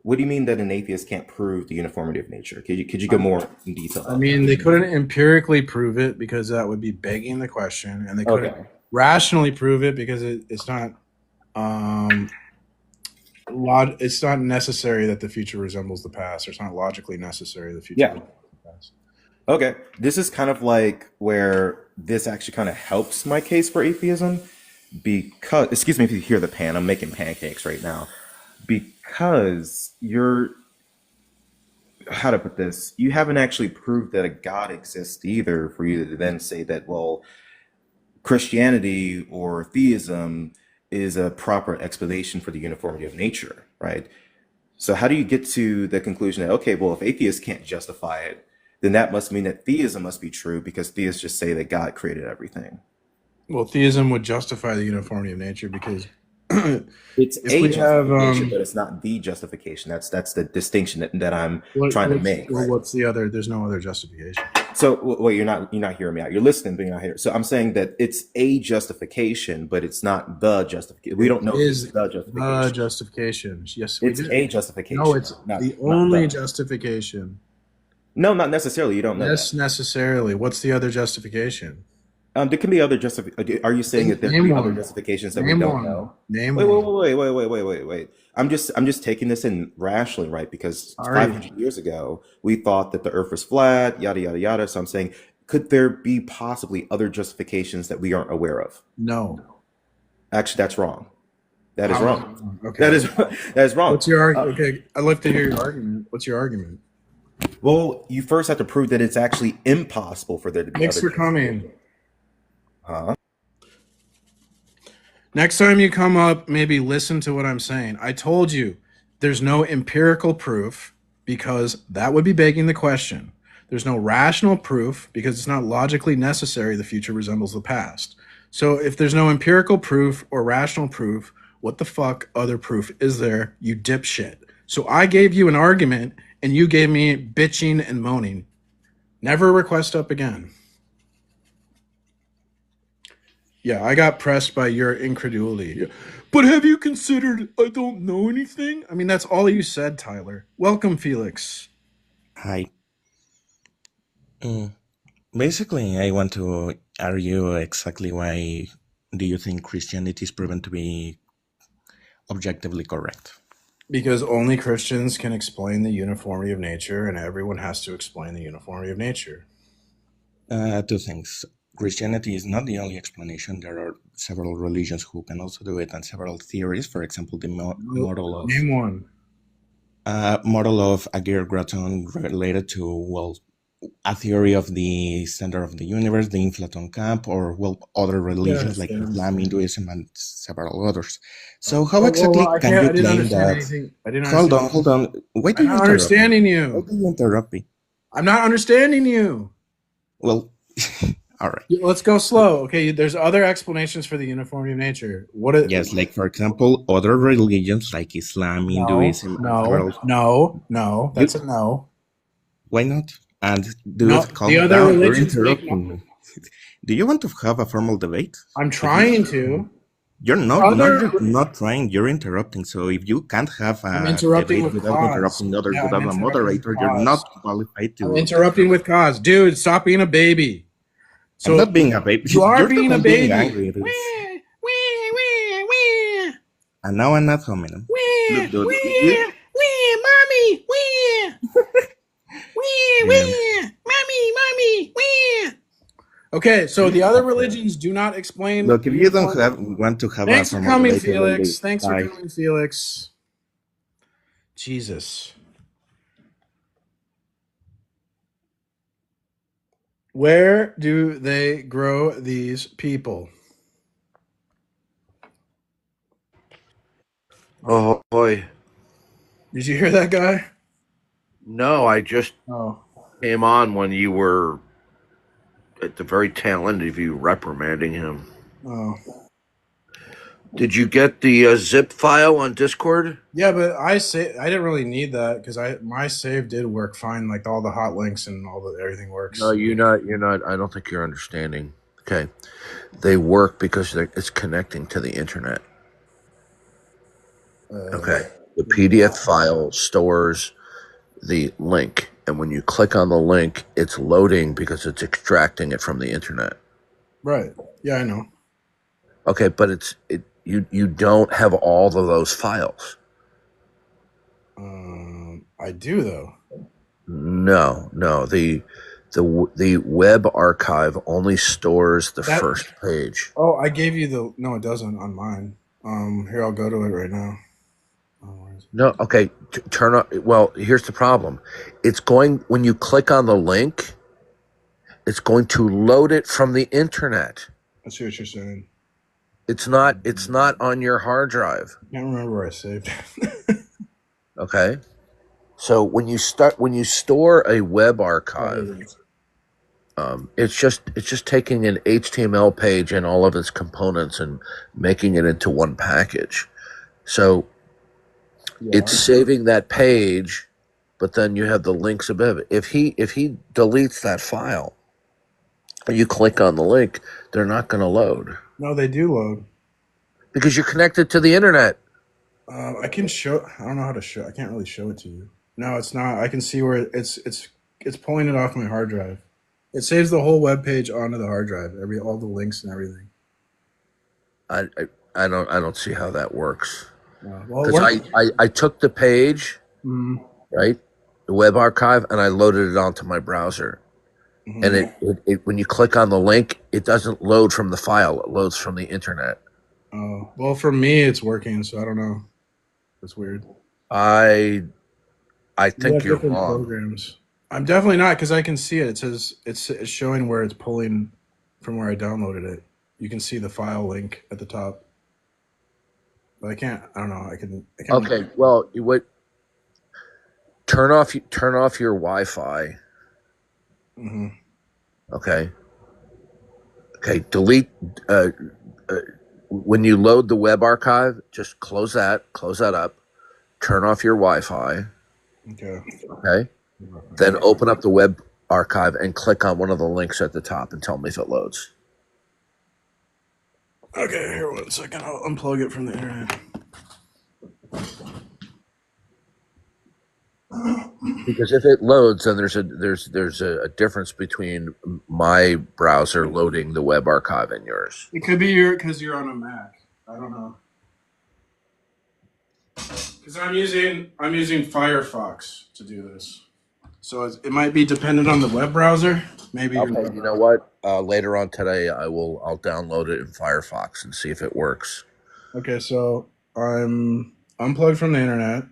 What do you mean that an atheist can't prove the uniformity of nature? Could you go more in detail? I mean, they couldn't empirically prove it because that would be begging the question, and they couldn't rationally prove it because it's not it's not necessary that the future resembles the past, or it's not logically necessary the future resembles the past. Okay, this is kind of like where this actually kind of helps my case for atheism, because, excuse me if you hear the pan, I'm making pancakes right now, because how to put this, you haven't actually proved that a God exists either for you to then say that, well, Christianity or theism is a proper explanation for the uniformity of nature, right? So how do you get to the conclusion that, okay, well, if atheists can't justify it, then that must mean that theism must be true because theists just say that God created everything? Well, theism would justify the uniformity of nature because it's a justification, but it's not the justification. That's the distinction that I'm trying to make. Well, what's the other? There's no other justification. So wait, you're not hearing me out. You're listening, but you're not here. So I'm saying that it's a justification, but it's not the justification. We don't know if it's the justification. The justification. Yes, it's a justification. No, it's the only justification. No, not necessarily. You don't know. Yes, necessarily. What's the other justification? There can be other justifications. Are you saying that there can be other justifications that we don't know? Wait. I'm just taking this in rationally, right? Because 500 years ago, we thought that the earth was flat, yada, yada, yada. So I'm saying, could there be possibly other justifications that we aren't aware of? No. Actually, that's wrong. That is wrong. Okay. That is wrong. What's your argument? Okay, I'd like to hear your argument. What's your argument? Well, you first have to prove that it's actually impossible for there to be Thanks for coming. Huh? Next time you come up, maybe listen to what I'm saying. I told you there's no empirical proof because that would be begging the question. There's no rational proof because it's not logically necessary the future resembles the past. So if there's no empirical proof or rational proof, what the fuck other proof is there, you dipshit? So I gave you an argument and you gave me bitching and moaning. Never request up again. Yeah, I got pressed by your incredulity. But have you considered I don't know anything? I mean, that's all you said, Tyler. Welcome, Felix. Hi. Basically, I want to argue exactly why do you think Christianity is proven to be objectively correct? Because only Christians can explain the uniformity of nature, and everyone has to explain the uniformity of nature. Two things. Christianity is not the only explanation. There are several religions who can also do it, and several theories. For example, the model of name one. Model of Aguirre-Graton related to a theory of the center of the universe, the Inflaton camp, or other religions like Islam, Hinduism, and several others. So how exactly can you claim that? Hold on. Why do you understanding you? Why do you interrupt me? I'm not understanding you. Well. All right. Let's go slow. Okay, there's other explanations for the uniformity of nature. Yes, like for example, other religions like Islam, Hinduism. No. That's a no. Why not? And the other religions interrupting me. Do you want to have a formal debate? I'm trying to. You're not trying. You're interrupting. So if you can't have a debate without interrupting others without a moderator, you're not qualified to. I'm interrupting with cause, dude. Stop being a baby. So I'm not being a baby. You are being a baby. Being angry, and now I'm not humming. Mommy. Mommy. Okay, so the other religions do not explain. Look, if you don't want to have Thanks for coming, Felix. Thanks for coming, Felix. Jesus. Where do they grow these people? Oh boy. Did you hear that guy? No, I just Oh. came on when you were at the very tail end of you reprimanding him. Oh. Did you get the zip file on Discord? Yeah, but I didn't really need that because my save did work fine. Like all the hot links and everything works. No, you're not. I don't think you're understanding. Okay, they work because it's connecting to the internet. Okay, the PDF file stores the link, and when you click on the link, it's loading because it's extracting it from the internet. Right. Yeah, I know. Okay, but you don't have all of those files. I do though. No. The web archive only stores the first page. Oh, I gave you no, it doesn't on mine. Here, I'll go to it right now. No, okay. Turn on. Well, here's the problem. It's going when you click on the link, it's going to load it from the internet. I see what you're saying. It's not on your hard drive. I can't remember where I saved it. Okay. So when you store a web archive, it's just taking an HTML page and all of its components and making it into one package. So it's saving that page, but then you have the links above it. If he deletes that file, or you click on the link, they're not going to load. No, they do load because you're connected to the internet. I can show. I don't know how to show. I can't really show it to you. No, it's not. I can see where it's pulling it off my hard drive. It saves the whole web page onto the hard drive. All the links and everything. I don't see how that works. Well, because I took the page, right, the web archive, and I loaded it onto my browser. Mm-hmm. And it when you click on the link, it doesn't load from the file; it loads from the internet. Oh, well, for me, it's working, so I don't know. That's weird. I think you're wrong. Programs. I'm definitely not because I can see it. It says it's showing where it's pulling from where I downloaded it. You can see the file link at the top. But I can't. I don't know. I can. Okay. Well, you would turn off your Wi-Fi. Mm-hmm. Okay. Okay. Delete. When you load the web archive, just close that up. Turn off your Wi-Fi. Okay. Okay. Then open up the web archive and click on one of the links at the top and tell me if it loads. Okay, here 1 second. I'll unplug it from the internet. Because if it loads, then there's a difference between my browser loading the web archive and yours. It could be because you're on a Mac. I don't know. Because I'm using Firefox to do this, so it might be dependent on the web browser. Maybe. Okay, you know what? Later on today, I'll download it in Firefox and see if it works. Okay, so I'm unplugged from the internet.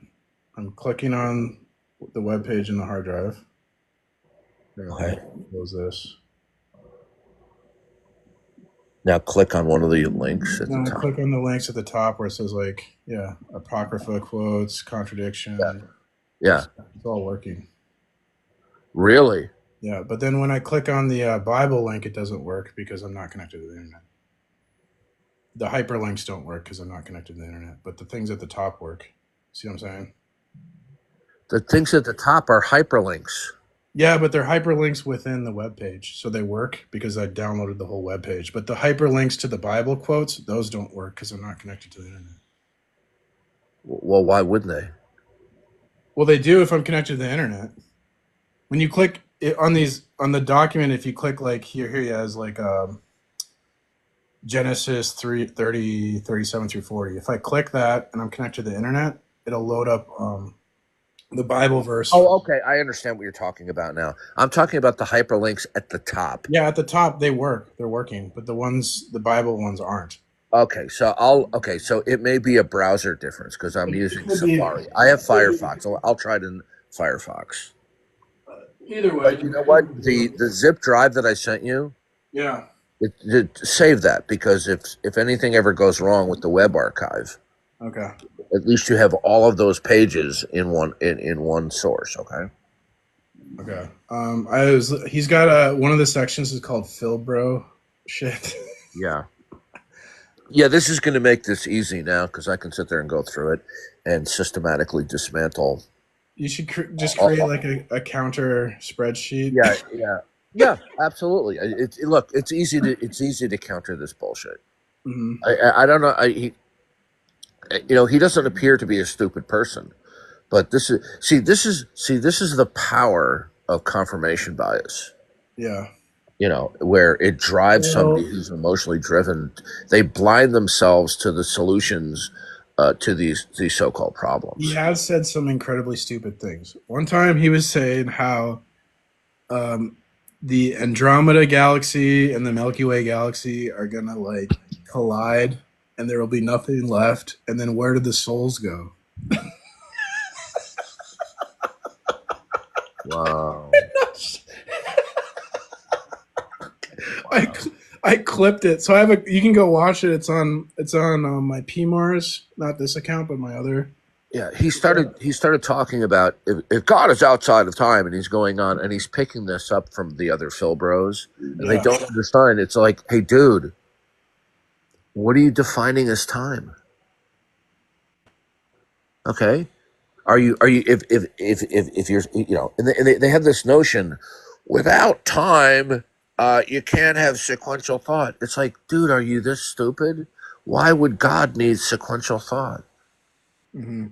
I'm clicking on the web page in the hard drive. Okay. Close this. Now click on one of the links at the top. Click on the links at the top where it says apocrypha quotes, contradiction. Yeah. It's all working. Really? Yeah, but then when I click on the Bible link, it doesn't work because I'm not connected to the internet. The hyperlinks don't work because I'm not connected to the internet, but the things at the top work. See what I'm saying? The things at the top are hyperlinks. Yeah, but they're hyperlinks within the web page, so they work because I downloaded the whole web page. But the hyperlinks to the Bible quotes, those don't work because I'm not connected to the internet. Well, why wouldn't they? Well, they do if I'm connected to the internet. When you click on the document, if you click here he has Genesis 30, 37 through 40. If I click that and I'm connected to the internet, it'll load up the Bible verse. Oh, okay. I understand what you're talking about now. I'm talking about the hyperlinks at the top. Yeah, at the top they work. They're working, but the Bible ones aren't. Okay, so it may be a browser difference because I'm using Safari. I have Firefox. I'll try it in Firefox. Either way. But you know what? The zip drive that I sent you, Yeah. save that, because if anything ever goes wrong with the web archive, Okay. at least you have all of those pages in one source. Okay. Okay. He's got one of the sections is called Philbro shit. Yeah. Yeah, this is going to make this easy now because I can sit there and go through it and systematically dismantle. You should just create like a counter spreadsheet. Yeah, absolutely. Look, it's easy to counter this bullshit. Mm-hmm. I don't know. He doesn't appear to be a stupid person, but this is the power of confirmation bias. Yeah. Where it drives somebody who's emotionally driven. They blind themselves to the solutions to these so-called problems. He has said some incredibly stupid things. One time he was saying how the Andromeda galaxy and the Milky Way galaxy are gonna like collide and there will be nothing left, and then where do the souls go? Wow. I clipped it, so you can go watch it. It's on my PMars, not this account, but my other. Yeah, he started talking about if God is outside of time, and he's going on and he's picking this up from the other Phil bros, and they don't understand. It's like, hey, dude, what are you defining as time? Okay, are you if you're and they have this notion without time, you can't have sequential thought. It's like, dude, are you this stupid? Why would God need sequential thought? Mm-hmm.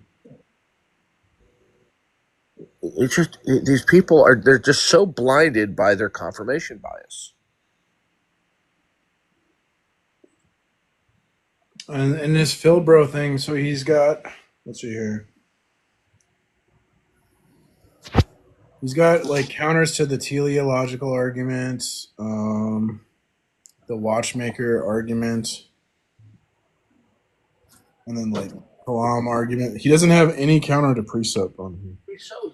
It's just these people they're just so blinded by their confirmation bias. And this Philbro thing, so he's got, let's see here. He's got like counters to the teleological argument, the watchmaker argument, and then like Kalam argument. He doesn't have any counter to precept on him.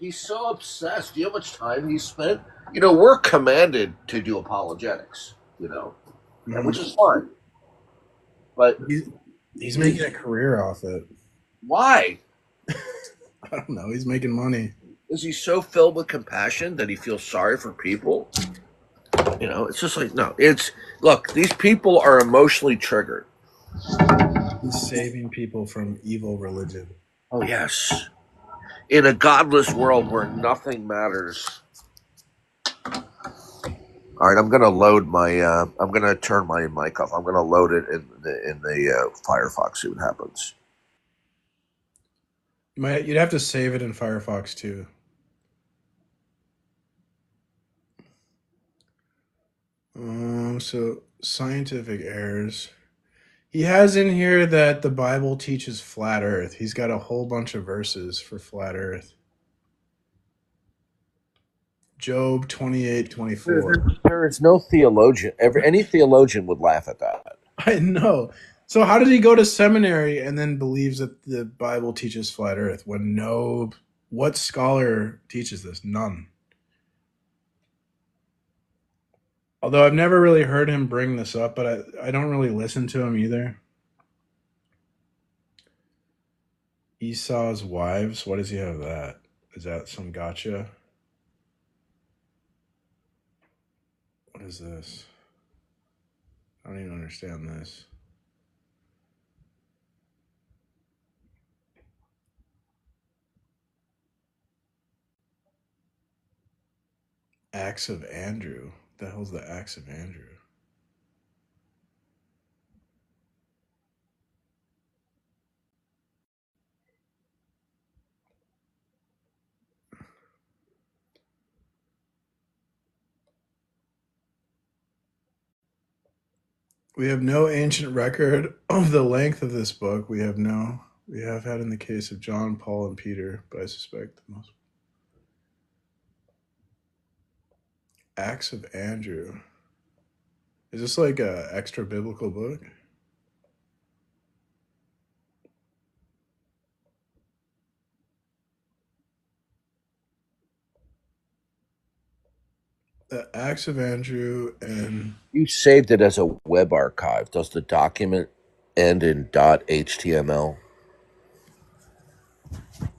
He's so obsessed. Do you know how much time he spent? We're commanded to do apologetics, which is fine. But he's making a career off it. Why? I don't know. He's making money. Is he so filled with compassion that he feels sorry for people? It's just like, no. Look, these people are emotionally triggered. He's saving people from evil religion. Oh, yes. In a godless world where nothing matters. All right, I'm going to load my. I'm going to turn my mic off. I'm going to load it in the Firefox. See what happens. You'd have to save it in Firefox too. So scientific errors. He has in here that the Bible teaches flat Earth. He's got a whole bunch of verses for flat Earth. Job 28:24. There is no theologian. Any theologian would laugh at that. I know. So how did he go to seminary and then believes that the Bible teaches flat Earth when what scholar teaches this? None. Although I've never really heard him bring this up, but I don't really listen to him either. Esau's wives. What does he have that? Is that some gotcha? What is this? I don't even understand this. Acts of Andrew. What the hell's the Acts of Andrew? We have no ancient record of the length of this book. We have had in the case of John, Paul, and Peter, but I suspect the most. Acts of Andrew. Is this like a extra biblical book? The Acts of Andrew and You saved it as a web archive. Does the document end in .html?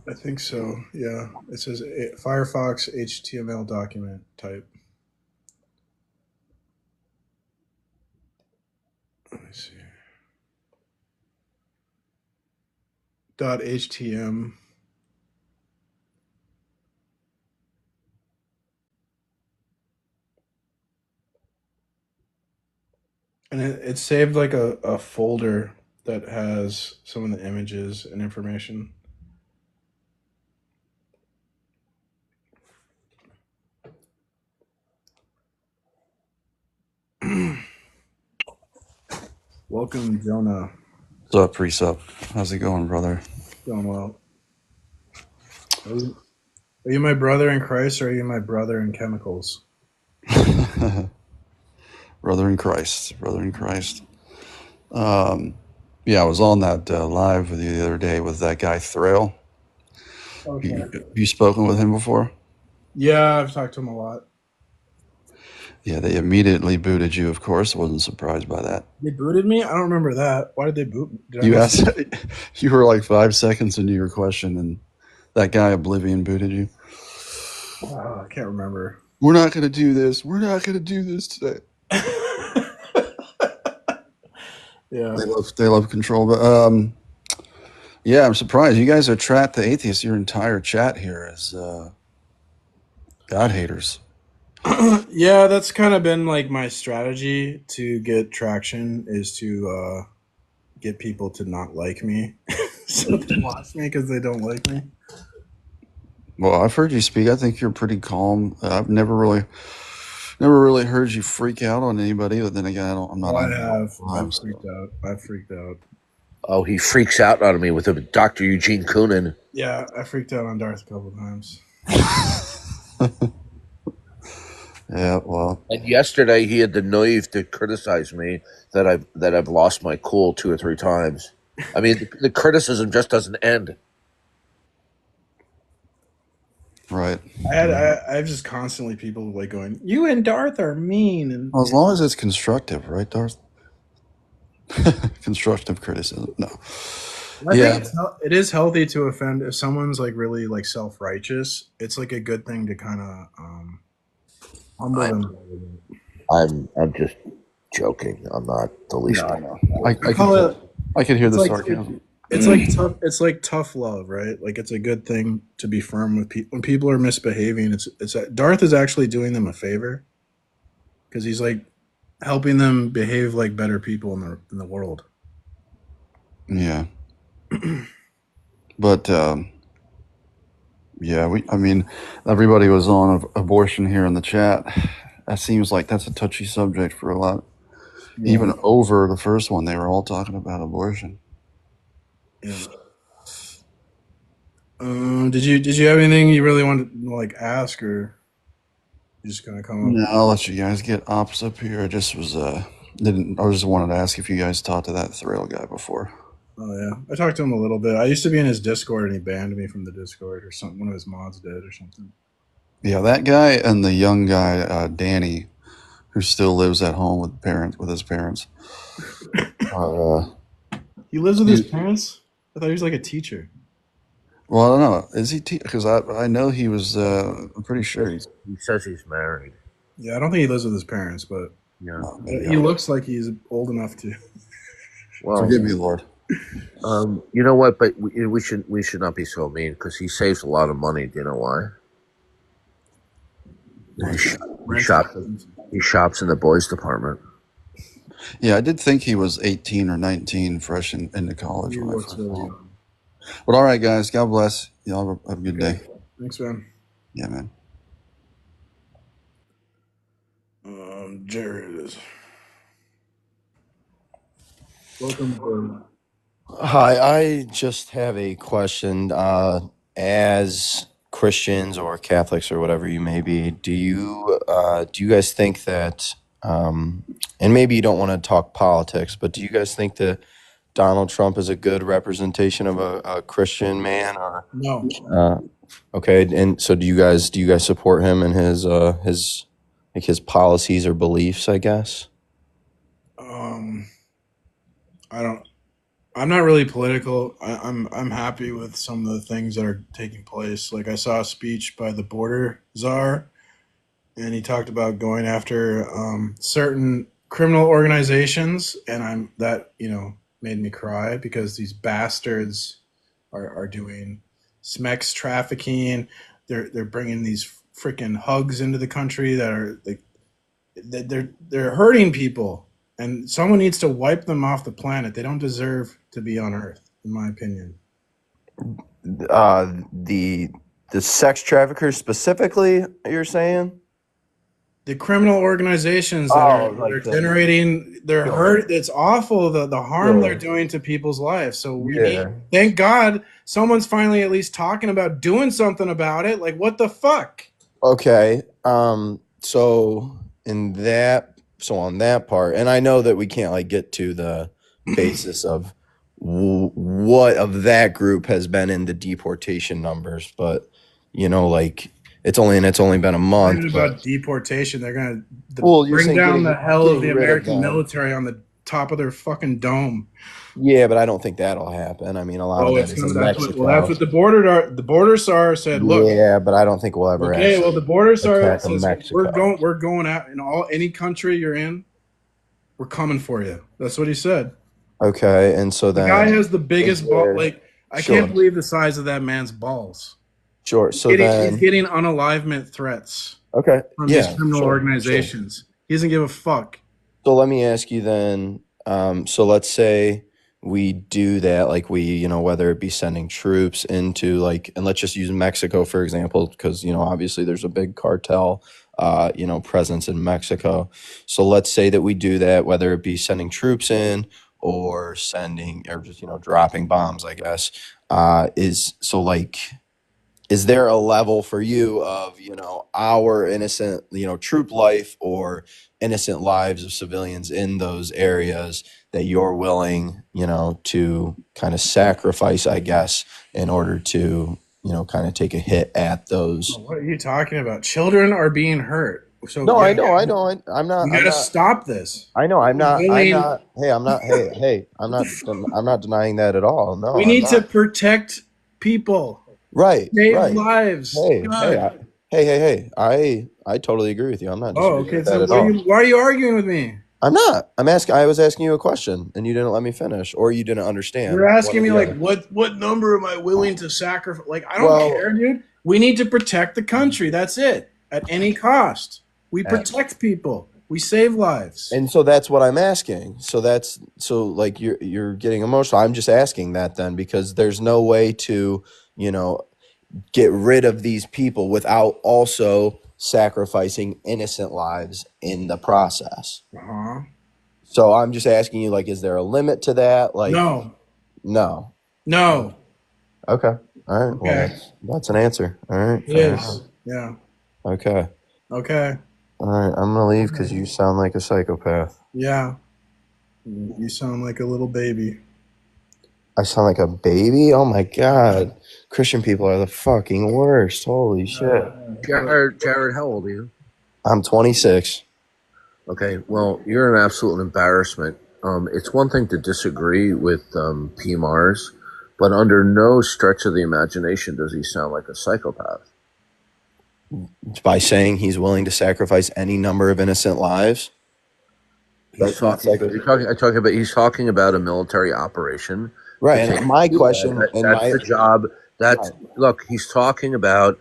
I think so. Yeah, it says Firefox HTML document type. Let me see. .htm. And it's saved like a folder that has some of the images and information. Welcome, Jonah. What's up, Precept? How's it going, brother? Going well. Are you my brother in Christ, or are you my brother in chemicals? Brother in Christ. Brother in Christ. Yeah, I was on that live with you the other day with that guy, Thrail. Okay. You spoken with him before? Yeah, I've talked to him a lot. Yeah, they immediately booted you, of course. Wasn't surprised by that. They booted me? I don't remember that. Why did they boot me? You asked, you were like 5 seconds into your question, and that guy Oblivion booted you. I can't remember. We're not going to do this. We're not going to do this today. Yeah, they love control, but yeah, I'm surprised you guys are Trat the Atheist. Your entire chat here is God haters. Yeah, that's kind of been like my strategy to get traction, is to get people to not like me, so they watch me because they don't like me. Well, I've heard you speak. I think you're pretty calm. I've never really heard you freak out on anybody. But then again, I'm not. I've freaked out. Oh, he freaks out on me with Dr. Eugene Koonin. Yeah, I freaked out on Darth a couple times. Yeah, well. And yesterday he had the nerve to criticize me that I've lost my cool 2 or 3 times. I mean, the criticism just doesn't end. Right. I have just constantly people like going, "You and Darth are mean." And well, as long as it's constructive, right, Darth? Constructive criticism. No. I think it is healthy to offend if someone's like really like self-righteous. It's like a good thing to kind of humble them. I'm just joking. I'm not the least. No. I could hear the sarcasm. It's like tough love, right? Like it's a good thing to be firm with people when people are misbehaving. It's Darth is actually doing them a favor because he's like helping them behave like better people in the world. Yeah. But yeah, I mean, everybody was on abortion here in the chat. That seems like that's a touchy subject for a lot. Yeah. Even over the first one, they were all talking about abortion. Yeah. Did you have anything you really wanted to like ask, or you just gonna come up? No, I'll let you guys get ops up here. I just was I just wanted to ask if you guys talked to that Thrail guy before. Oh yeah, I talked to him a little bit. I used to be in his Discord, and he banned me from the Discord, or something. One of his mods did, or something. Yeah, that guy and the young guy, Danny, who still lives at home with his parents. He lives with his parents? I thought he was like a teacher. Well, I don't know. Is he? Because I know he was. I'm pretty sure he says he's married. Yeah, I don't think he lives with his parents, but yeah, he looks like he's old enough to. Well, forgive me, Lord. You know what? But we should not be so mean because he saves a lot of money. Do you know why? He shops in the boys department. Yeah, I did think he was 18 or 19, fresh into college. But all right, guys. God bless. Y'all have a good day. Thanks, man. Yeah, man. Jared is. Welcome. Hi, I just have a question. As Christians or Catholics or whatever you may be, do you guys think that, and maybe you don't want to talk politics, but do you guys think that Donald Trump is a good representation of a Christian man? Or no? Okay, and so do you guys support him in his like his policies or beliefs, I guess? I'm not really political. I'm happy with some of the things that are taking place. Like I saw a speech by the border czar, and he talked about going after certain criminal organizations, and made me cry because these bastards are doing sex trafficking. They're bringing these freaking hugs into the country that are like they're hurting people, and someone needs to wipe them off the planet. They don't deserve to be on Earth, in my opinion. The sex traffickers specifically, you're saying? The criminal organizations that are generating their hurt. It's awful the harm they're doing to people's lives. So we need, thank God someone's finally at least talking about doing something about it. Like what the fuck? Okay. So on that part, and I know that we can't like get to the basis of what of that group has been in the deportation numbers, but like it's only been a month. About deportation, they're gonna bring down the hell of the American military on the top of their fucking dome. Yeah, but I don't think that'll happen. I mean, a lot of that is in Mexico. That's what the border czar said. Look, yeah, but I don't think we'll ever. Okay, well, the border czar says we're going out in any country you're in. We're coming for you. That's what he said. Okay, and so then the guy has the biggest ball. Like I can't believe the size of that man's balls. Sure. So he's then getting unalivement threats. Okay. From these criminal organizations. Sure. He doesn't give a fuck. So let me ask you then. So let's say we do that, like we, whether it be sending troops into and let's just use Mexico for example, because obviously there's a big cartel, presence in Mexico. So let's say that we do that, whether it be sending troops in or just dropping bombs, I guess. Is there a level for you of, our innocent, troop life or innocent lives of civilians in those areas that you're willing, to kind of sacrifice, I guess, in order to, kind of take a hit at those? What are you talking about? Children are being hurt. So no, I know. I'm not. You gotta stop this. I know. I'm not. Hey, I'm not. Hey, I'm not denying that at all. No, we need to protect people. Right. Save lives. Hey. I totally agree with you. I'm not. Okay. So why are you arguing with me? I'm not. I was asking you a question, and you didn't let me finish, or you didn't understand. You're asking me what number am I willing to sacrifice? Like I don't care, dude. We need to protect the country. That's it. At any cost, we protect people. We save lives. And so that's what I'm asking. So you're getting emotional. I'm just asking that then because there's no way to get rid of these people without also sacrificing innocent lives in the process. So I'm just asking you, is there a limit to that? No. Okay. All right. Okay. Well, that's an answer. All right. Yes. Yeah. Okay. All right. I'm gonna leave because you sound like a psychopath. Yeah. You sound like a little baby. I sound like a baby? Oh my God. Christian people are the fucking worst. Holy shit. Jared, how old are you? I'm 26. Okay, well, you're an absolute embarrassment. It's one thing to disagree with P. Mars, but under no stretch of the imagination does he sound like a psychopath. By saying he's willing to sacrifice any number of innocent lives? He's talking about a military operation. Right, and my question... That's the job. Look, he's talking about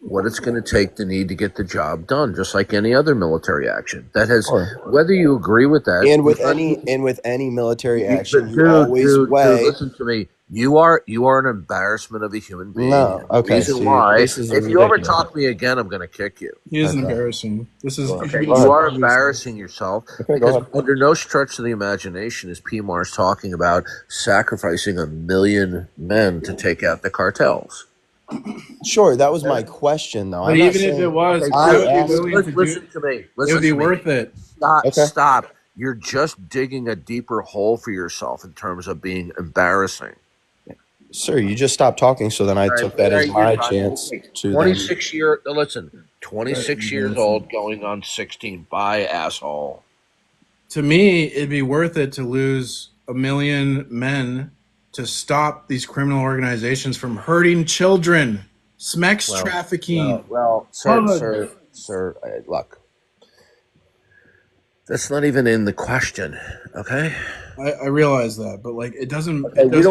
what it's going to take, the need to get the job done, just like any other military action. That has, whether you agree with that, and with any military action, you always weigh. Dude, listen to me. You are an embarrassment of a human being. No, okay. Reason why? If you ever talk to me again, I'm going to kick you. He is embarrassing. This is you are embarrassing yourself because under no stretch of the imagination is P. Mars talking about sacrificing 1 million men to take out the cartels. Sure, that was my question, though. But even if it was, listen to me. It would be worth it. Stop. You're just digging a deeper hole for yourself in terms of being embarrassing. Sir, you just stopped talking, so then I took that as my chance to then. 26 listen, 26 years old going on 16. Bye, asshole. To me, it'd be worth it to lose 1 million men to stop these criminal organizations from hurting children, sex trafficking. Well, sir, look, that's not even in the question, okay? I realize that, but like it doesn't. Okay, we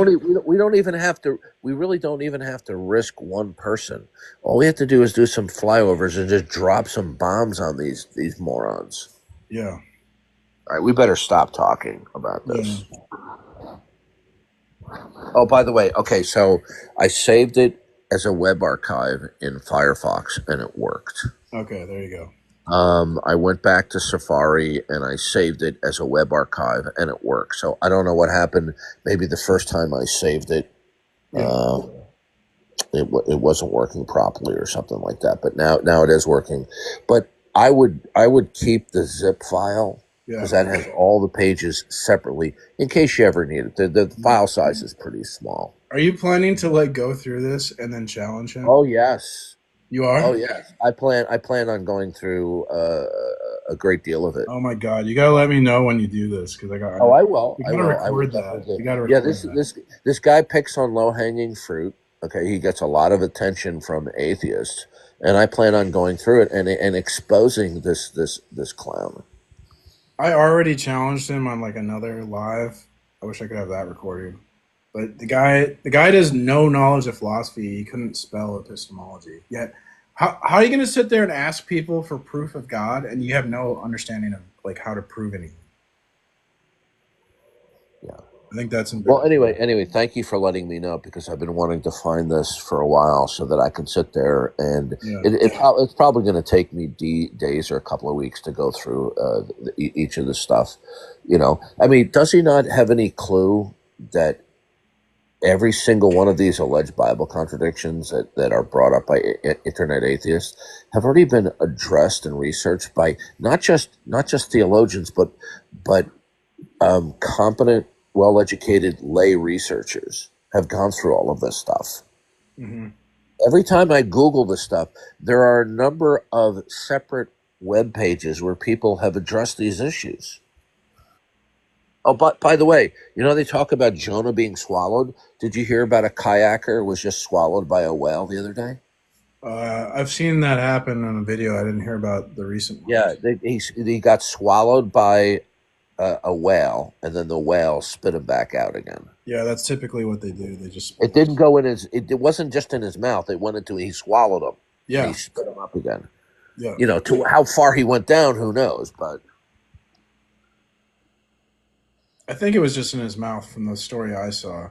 don't even have to. We really don't even have to risk one person. All we have to do is do some flyovers and just drop some bombs on these morons. Yeah. All right, we better stop talking about this. Yeah. Oh, by the way, okay, so I saved it as a web archive in Firefox, and it worked. Okay, there you go. I went back to Safari and I saved it as a web archive, and it worked. So I don't know what happened. Maybe the first time I saved it, it wasn't working properly or something like that. But now it is working. But I would keep the zip file because that has all the pages separately in case you ever need it. The file size is pretty small. Are you planning to like go through this and then challenge him? Oh yes. You are? Oh yes, I plan on going through a great deal of it. Oh my God, you gotta let me know when you do this because I got. Oh, I will. You gotta record that. You gotta record this guy picks on low hanging fruit. Okay, he gets a lot of attention from atheists, and I plan on going through it and exposing this clown. I already challenged him on like another live. I wish I could have that recorded. But the guy has no knowledge of philosophy. He couldn't spell epistemology. Yet, how are you going to sit there and ask people for proof of God and you have no understanding of like how to prove anything? Yeah, I think that's important. Well, anyway, thank you for letting me know because I've been wanting to find this for a while so that I can sit there and it's probably going to take me days or a couple of weeks to go through each of the stuff. You know, I mean, does he not have any clue that every single one of these alleged Bible contradictions that are brought up by internet atheists have already been addressed and researched by not just theologians, but competent, well-educated lay researchers have gone through all of this stuff. Mm-hmm. Every time I Google this stuff, there are a number of separate web pages where people have addressed these issues. Oh, but by the way, you know they talk about Jonah being swallowed. Did you hear about a kayaker who was just swallowed by a whale the other day? I've seen that happen in a video. I didn't hear about the recent one. Yeah, he got swallowed by a whale, and then the whale spit him back out again. Yeah, that's typically what they do. They just it didn't go in his. It wasn't just in his mouth. It went into. He swallowed him. Yeah, and he spit him up again. Yeah, you know, to how far he went down, who knows? But I think it was just in his mouth from the story I saw.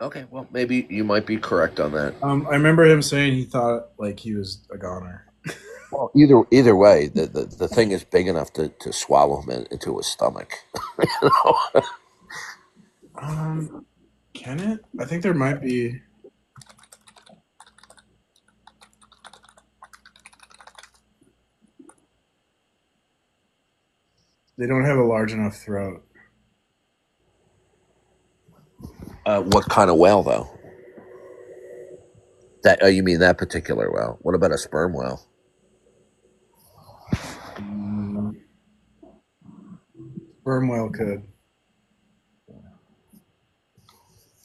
Okay, well, maybe you might be correct on that. I remember him saying he thought like he was a goner. Well, either way, the thing is big enough to swallow him into his stomach. You know? Can it? I think there might be. They don't have a large enough throat. What kind of whale, though? That you mean that particular whale? What about a sperm whale? Sperm whale could.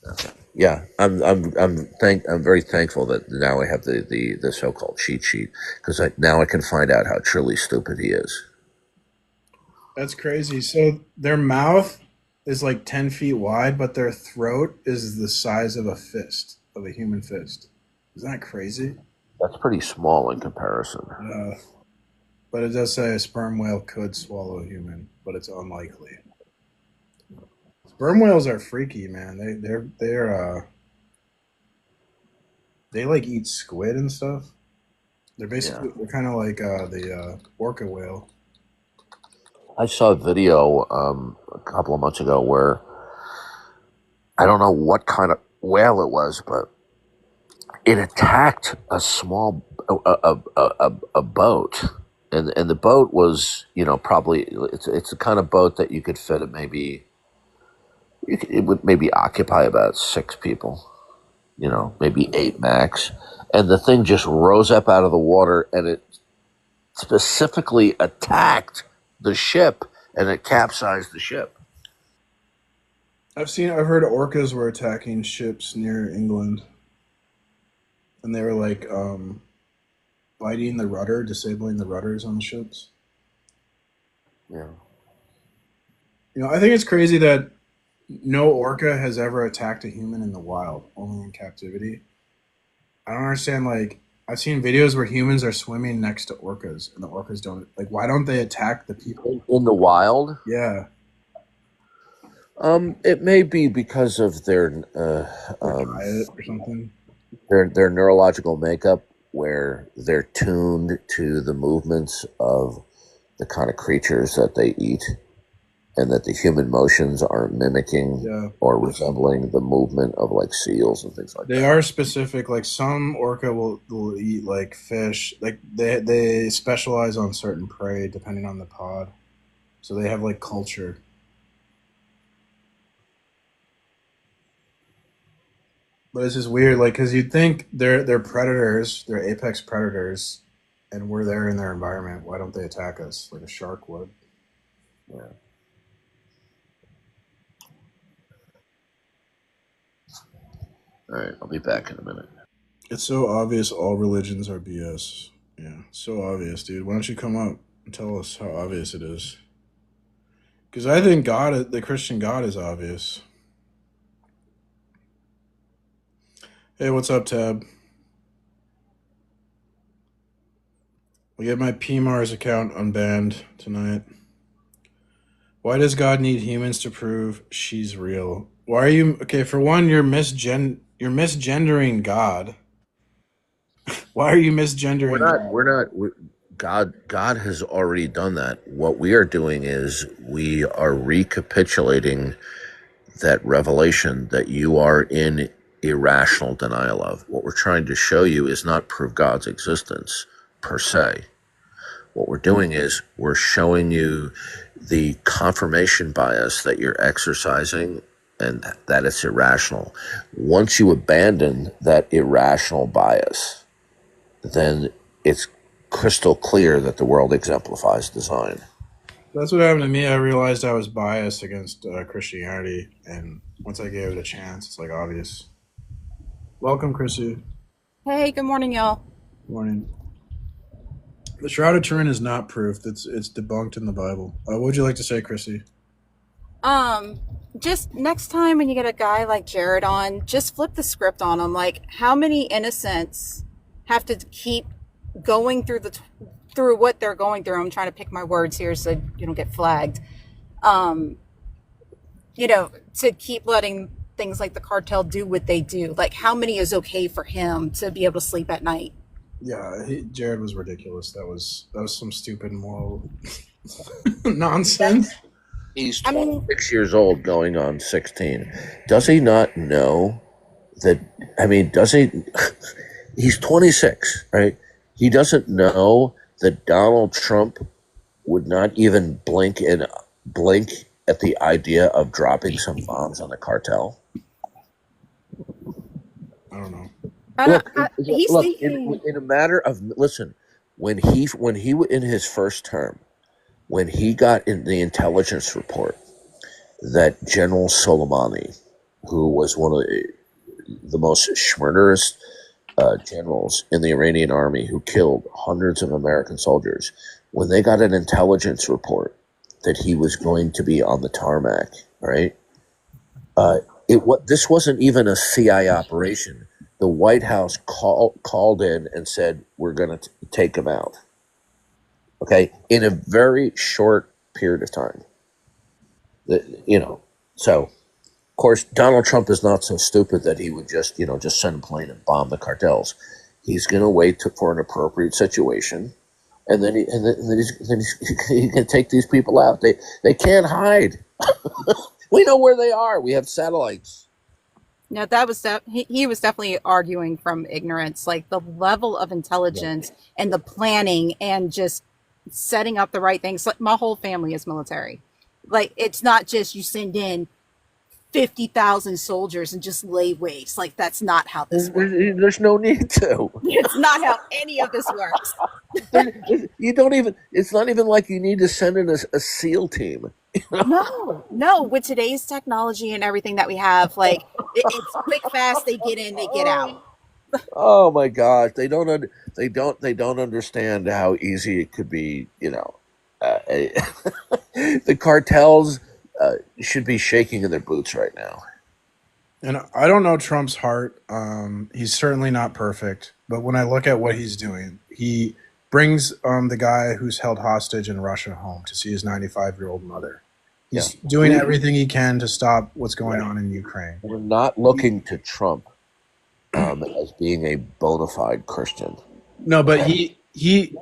Okay. Yeah, I'm very thankful that now I have the so-called cheat sheet because now I can find out how truly stupid he is. That's crazy. So their mouth is like 10 feet wide, but their throat is the size of a fist, of a human fist. Isn't that crazy? That's pretty small in comparison. But it does say a sperm whale could swallow a human, but it's unlikely. Sperm whales are freaky, man. They like eat squid and stuff. They're basically they're kind of like the orca whale. I saw a video a couple of months ago where I don't know what kind of whale it was, but it attacked a small a boat, and the boat was probably it's the kind of boat that you could fit at maybe it would maybe occupy about 6 people, maybe 8 max. And the thing just rose up out of the water, and it specifically attacked the ship, and it capsized the ship. I've heard orcas were attacking ships near England, and they were like biting the rudder, disabling the rudders on the ships. Yeah. I think it's crazy that no orca has ever attacked a human in the wild, only in captivity. I don't understand. Like, I've seen videos where humans are swimming next to orcas, and the orcas don't. Like, why don't they attack the people in the wild? Yeah. It may be because of their diet or something. Their neurological makeup, where they're tuned to the movements of the kind of creatures that they eat, and that the human motions are mimicking or resembling the movement of like seals and things like that. They are specific. Like, some orca will eat like fish. Like, they specialize on certain prey depending on the pod, so they have like culture. But it's just weird, like, because you'd think they're predators, they're apex predators, and we're there in their environment. Why don't they attack us like a shark would? Yeah. All right, I'll be back in a minute. It's so obvious all religions are BS. Yeah, so obvious, dude. Why don't you come up and tell us how obvious it is? Because I think the Christian God is obvious. Hey, what's up, Tab? We get my PMARS account unbanned tonight. Why does God need humans to prove she's real? Why are you... Okay, for one, you're misgendering God. Why are you misgendering God? God has already done that. What we are doing is we are recapitulating that revelation that you are in irrational denial of. What we're trying to show you is not prove God's existence per se. What we're doing is we're showing you the confirmation bias that you're exercising and that it's irrational. Once you abandon that irrational bias, then it's crystal clear that the world exemplifies design. That's what happened to me. I realized I was biased against Christianity, and once I gave it a chance, it's like obvious. Welcome, Chrissy. Hey, good morning, y'all. Morning. The Shroud of Turin is not proof. It's debunked in the Bible. What would you like to say, Chrissy? Just next time when you get a guy like Jared on, just flip the script on him. Like, how many innocents have to keep going through through what they're going through? I'm trying to pick my words here so you don't get flagged. To keep letting things like the cartel do what they do. Like, how many is okay for him to be able to sleep at night? Yeah, Jared was ridiculous. That was some stupid moral nonsense. He's 26 years old, going on 16. Does he not know that? I mean, does he? He's 26, right? He doesn't know that Donald Trump would not even blink at the idea of dropping some bombs on the cartel. I don't know. Look, in a matter of when he in his first term, when he got in the intelligence report that General Soleimani, who was one of the most murderous generals in the Iranian army, who killed hundreds of American soldiers, when they got an intelligence report that he was going to be on the tarmac, right? This wasn't even a CIA operation. The White House called in and said, we're going to take him out. Okay? In a very short period of time. So, of course, Donald Trump is not so stupid that he would just send a plane and bomb the cartels. He's going to wait for an appropriate situation, and then he's he can take these people out. They can't hide. We know where they are. We have satellites. No, that was he was definitely arguing from ignorance. Like, the level of intelligence and the planning and just setting up the right things. Like, my whole family is military. Like, it's not just you send in 50,000 soldiers and just lay waste. Like, that's not how this works. There's no need to. It's not how any of this works. You don't even. It's not even like you need to send in a SEAL team. No. With today's technology and everything that we have, like, it's quick, fast. They get in, they get out. Oh my gosh, they don't understand how easy it could be. The cartels should be shaking in their boots right now. And I don't know Trump's heart. He's certainly not perfect, but when I look at what he's doing, he brings the guy who's held hostage in Russia home to see his 95-year-old mother. He's doing everything he can to stop what's going on in Ukraine. We're not looking to Trump as being a bona fide Christian. No, but he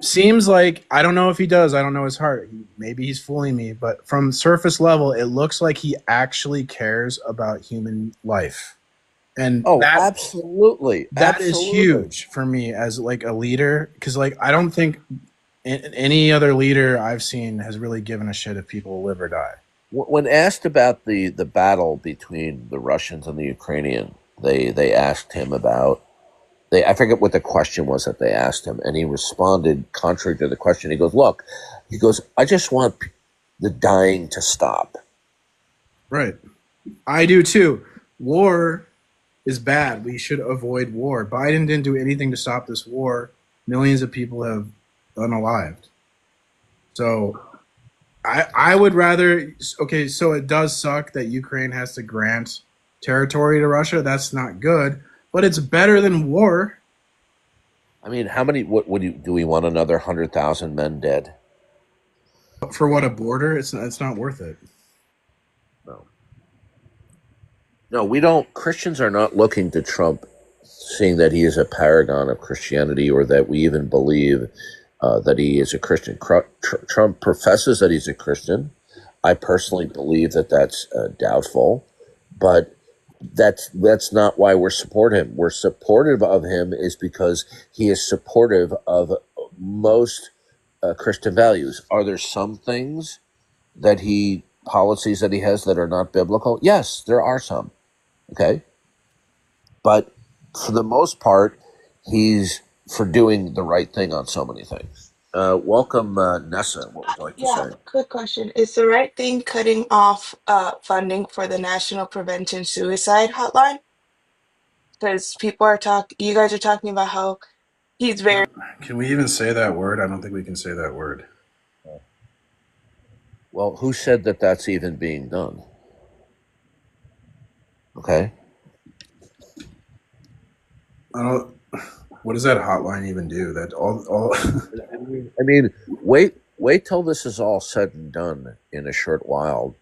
seems like, I don't know if he does. I don't know his heart. Maybe he's fooling me, but from surface level, it looks like he actually cares about human life. And absolutely. That is huge for me as like a leader, because like I don't think any other leader I've seen has really given a shit if people live or die. When asked about the battle between the Russians and the Ukrainian, they asked him about. I forget what the question was that they asked him, and he responded contrary to the question. He goes, "Look," he goes, "I just want the dying to stop." Right. I do too. War is bad. We should avoid war. Biden didn't do anything to stop this war. Millions of people have unalived. So I would rather, okay, so it does suck that Ukraine has to grant territory to Russia. That's not good, but it's better than war. I mean, how many, what do we want another 100,000 men dead? For what, a border? It's not worth it. No, we don't. Christians are not looking to Trump, seeing that he is a paragon of Christianity, or that we even believe that he is a Christian. Trump professes that he's a Christian. I personally believe that that's doubtful, but that's not why we're supporting him. We're supportive of him is because he is supportive of most Christian values. Are there some things policies that he has that are not biblical? Yes, there are some. Okay. But for the most part, he's for doing the right thing on so many things. Welcome, Nessa. What would you like to say? Quick question. Is the right thing cutting off funding for the National Prevention Suicide Hotline? Because you guys are talking about how he's very. Can we even say that word? I don't think we can say that word. Well, who said that that's even being done? Okay. What does that hotline even do? That all I mean, wait till this is all said and done in a short while,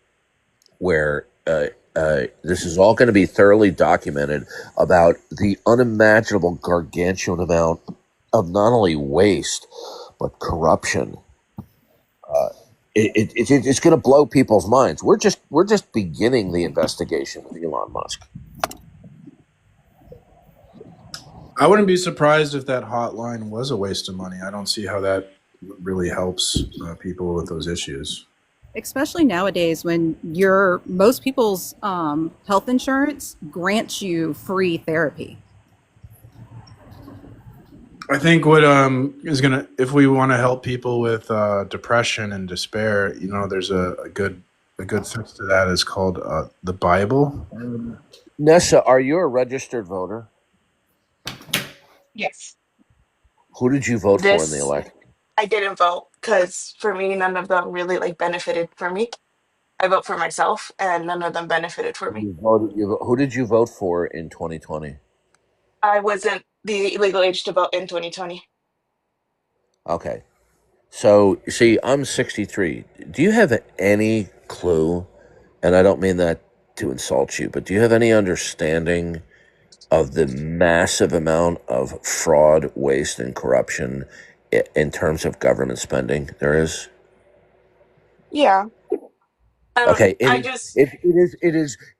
where this is all going to be thoroughly documented about the unimaginable gargantuan amount of not only waste but corruption. It's going to blow people's minds. We're just beginning the investigation of Elon Musk. I wouldn't be surprised if that hotline was a waste of money. I don't see how that really helps people with those issues. Especially nowadays when most people's health insurance grants you free therapy. I think what is gonna, if we want to help people with depression and despair, there's a good fix to that is called the Bible. Nessa, are you a registered voter? Yes. Who did you vote for in the election? I didn't vote because for me, none of them really benefited for me. I vote for myself, and none of them benefited for me. Who did you vote for in 2020? I wasn't the legal age to vote in 2020. Okay. So, see, I'm 63. Do you have any clue, and I don't mean that to insult you, but do you have any understanding of the massive amount of fraud, waste, and corruption in terms of government spending there is? Yeah. Okay, it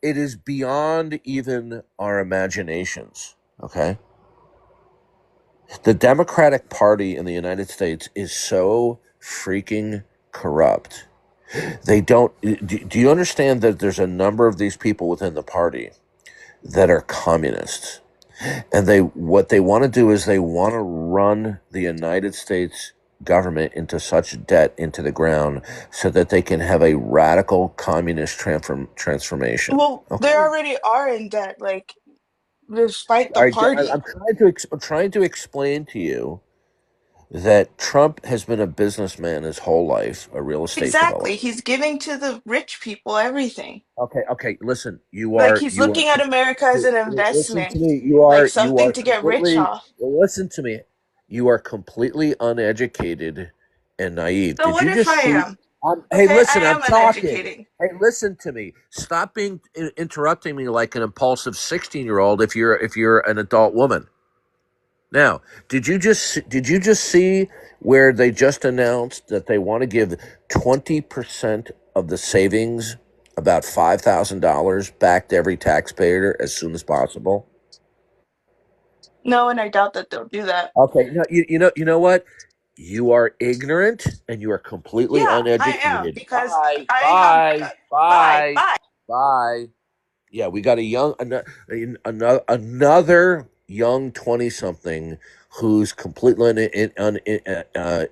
is beyond even our imaginations. Okay, the Democratic Party in the United States is so freaking corrupt They don't. Do you understand that there's a number of these people within the party that are communists, and what they want to do is they want to run the United States government into such debt into the ground so that they can have a radical communist transformation. Well, Okay. they already are in debt, like, despite the party. I'm trying to explain to you that Trump has been a businessman his whole life, a real estate Exactly. developer. He's giving to the rich people everything. Okay. Listen, Like, he's looking at America as an listen to investment, me. like You something are to get rich completely. off. Well, listen to me. You are completely uneducated and naive. So Did what you if just I see? am? Hey, Okay, I listen. I'm am talking. uneducated. Hey, listen to me. Stop being interrupting me like an impulsive 16-year-old. If you're an adult woman. Now, did you just see where they just announced that they want to give 20% of the savings, about $5,000, back to every taxpayer as soon as possible? No, and I doubt that they'll do that. Okay, no, you know what? You are ignorant and you are completely Yeah, I am, uneducated. because Bye, I have bye, bye, bye, bye. bye. Yeah, we got another young 20-something who's completely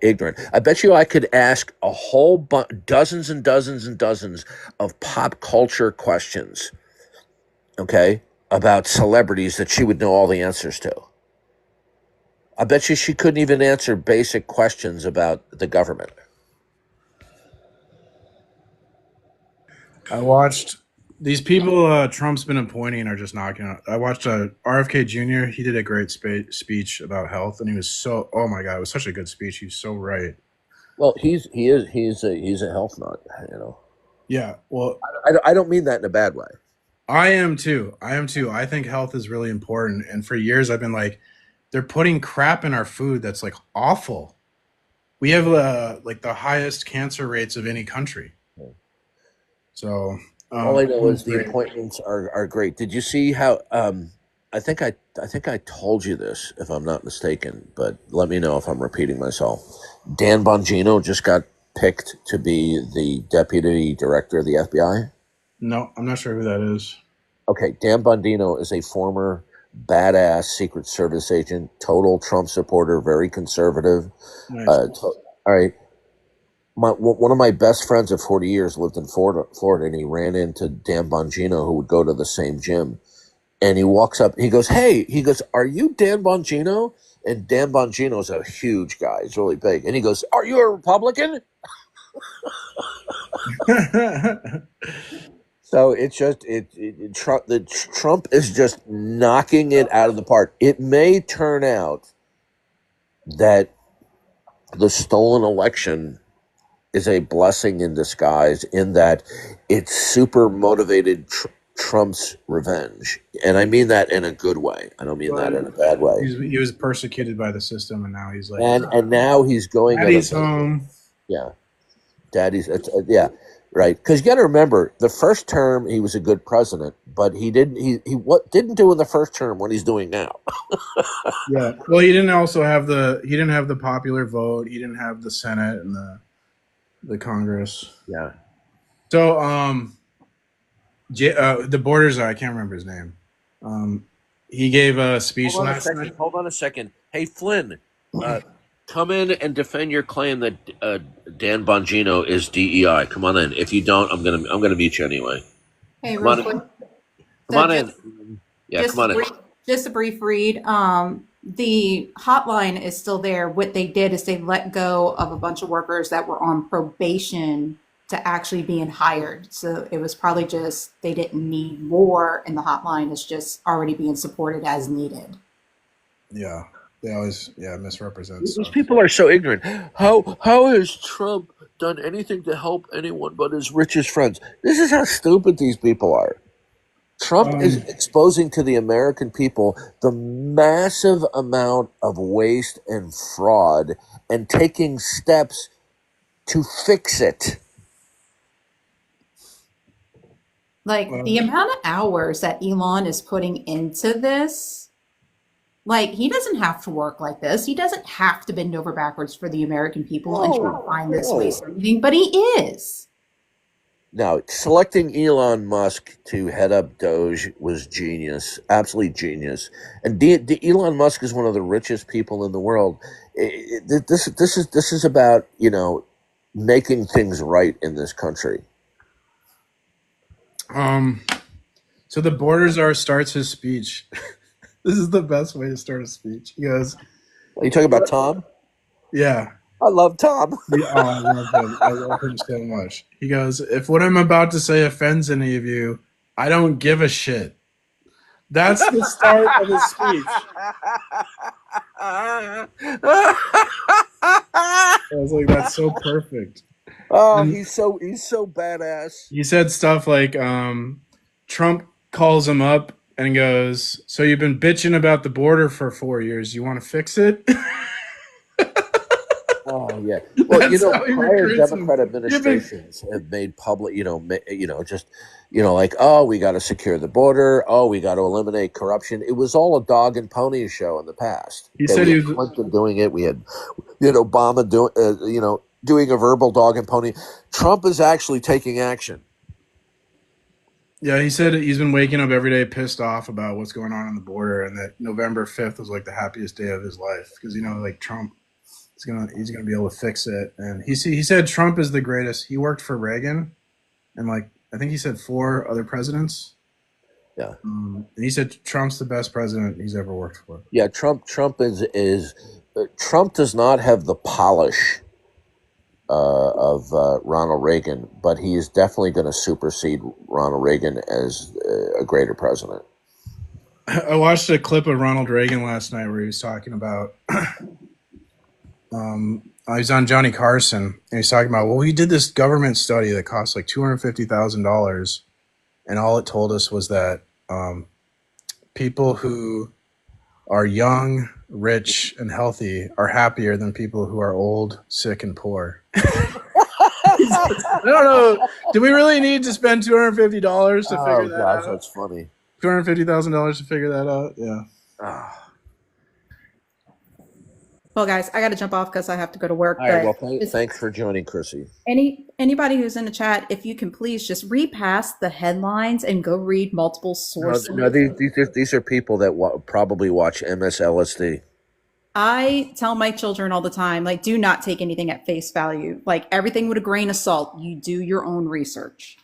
ignorant. I bet you I could ask a whole dozens and dozens and dozens of pop culture questions, okay, about celebrities that she would know all the answers to. I bet you she couldn't even answer basic questions about the government. I watched these people Trump's been appointing are just knocking out. I watched RFK Jr. He did a great speech about health, and he was so, oh my God, it was such a good speech. He was so right. Well, he's a health nut, you know. Yeah, well, I don't mean that in a bad way. I am too. I think health is really important, and for years I've been like, they're putting crap in our food that's like awful. We have like the highest cancer rates of any country. So all I know is the great. appointments are great. Did you see how? I think I told you this, if I'm not mistaken, but let me know if I'm repeating myself. Dan Bongino just got picked to be the deputy director of the FBI. No, I'm not sure who that is. Okay, Dan Bongino is a former badass Secret Service agent, total Trump supporter, very conservative. Nice. All right. One of my best friends of 40 years lived in Florida, and he ran into Dan Bongino, who would go to the same gym. And he walks up, he goes, "Hey," he goes, "Are you Dan Bongino?" And Dan Bongino's a huge guy, he's really big. And he goes, "Are you a Republican?" So it's just Trump is just knocking it out of the park. It may turn out that the stolen election is a blessing in disguise, in that it's super motivated Trump's revenge. And I mean that in a good way. I don't mean that in a bad way. He was persecuted by the system, and now he's like, and now he's going. Daddy's home. Yeah, Daddy's. Yeah, right. Because you got to remember, the first term he was a good president, but he didn't. He what didn't do in the first term what he's doing now. Yeah. Well, he didn't have the popular vote. He didn't have the Senate and the Congress. Yeah. So the Borders, I can't remember his name. He gave a speech last night. Hold on a second. Hey, Flynn, come in and defend your claim that Dan Bongino is DEI. Come on in. If you don't, I'm gonna mute you anyway. Hey, Come real on quick. in. Come on in. Yeah, Just come on in. Just a brief read. The hotline is still there. What they did is they let go of a bunch of workers that were on probation to actually being hired. So it was probably just they didn't need more, and the hotline is just already being supported as needed. Yeah, they always misrepresent These stuff. people are so ignorant. How has Trump done anything to help anyone but his richest friends? This is how stupid these people are. Trump is exposing to the American people the massive amount of waste and fraud and taking steps to fix it. Like the amount of hours that Elon is putting into this, like he doesn't have to work like this. He doesn't have to bend over backwards for the American people and try to find this waste or anything, but he is. Now, selecting Elon Musk to head up Doge was genius, absolutely genius. And Elon Musk is one of the richest people in the world. This is about making things right in this country. So the border czar starts his speech. This is the best way to start a speech. He goes, Are you talking about Tom? Yeah. I love Tom. I love him. I love him so much. He goes, if what I'm about to say offends any of you, I don't give a shit. That's the start of his speech. I was like, that's so perfect. Oh, he's so badass. He said stuff like, Trump calls him up and goes, so you've been bitching about the border for 4 years. You want to fix it? Oh yeah. Well, prior Democrat him. administrations have made public, like, oh, we got to secure the border. Oh, we got to eliminate corruption. It was all a dog and pony show in the past. He said he was Clinton doing it. We had, Obama doing a verbal dog and pony. Trump is actually taking action. Yeah, he said he's been waking up every day pissed off about what's going on the border, and that November 5th was like the happiest day of his life because like Trump. He's gonna be able to fix it, and he said Trump is the greatest. He worked for Reagan, and I think he said 4 other presidents. Yeah, and he said Trump's the best president he's ever worked for. Yeah, Trump is Trump does not have the polish of Ronald Reagan, but he is definitely going to supersede Ronald Reagan as a greater president. I watched a clip of Ronald Reagan last night where he was talking about. He's on Johnny Carson, and he's talking about, well, we did this government study that cost like $250,000, and all it told us was that people who are young, rich, and healthy are happier than people who are old, sick, and poor. I don't know. Do we really need to spend $250 to figure that out? That's funny. $250,000 to figure that out? Yeah. Well, guys, I got to jump off because I have to go to work. All right. Well, thanks for joining, Chrissy. Anybody who's in the chat, if you can please just read past the headlines and go read multiple sources. No, these are people that probably watch MSLSD. I tell my children all the time, like, do not take anything at face value. Like, everything with a grain of salt. You do your own research.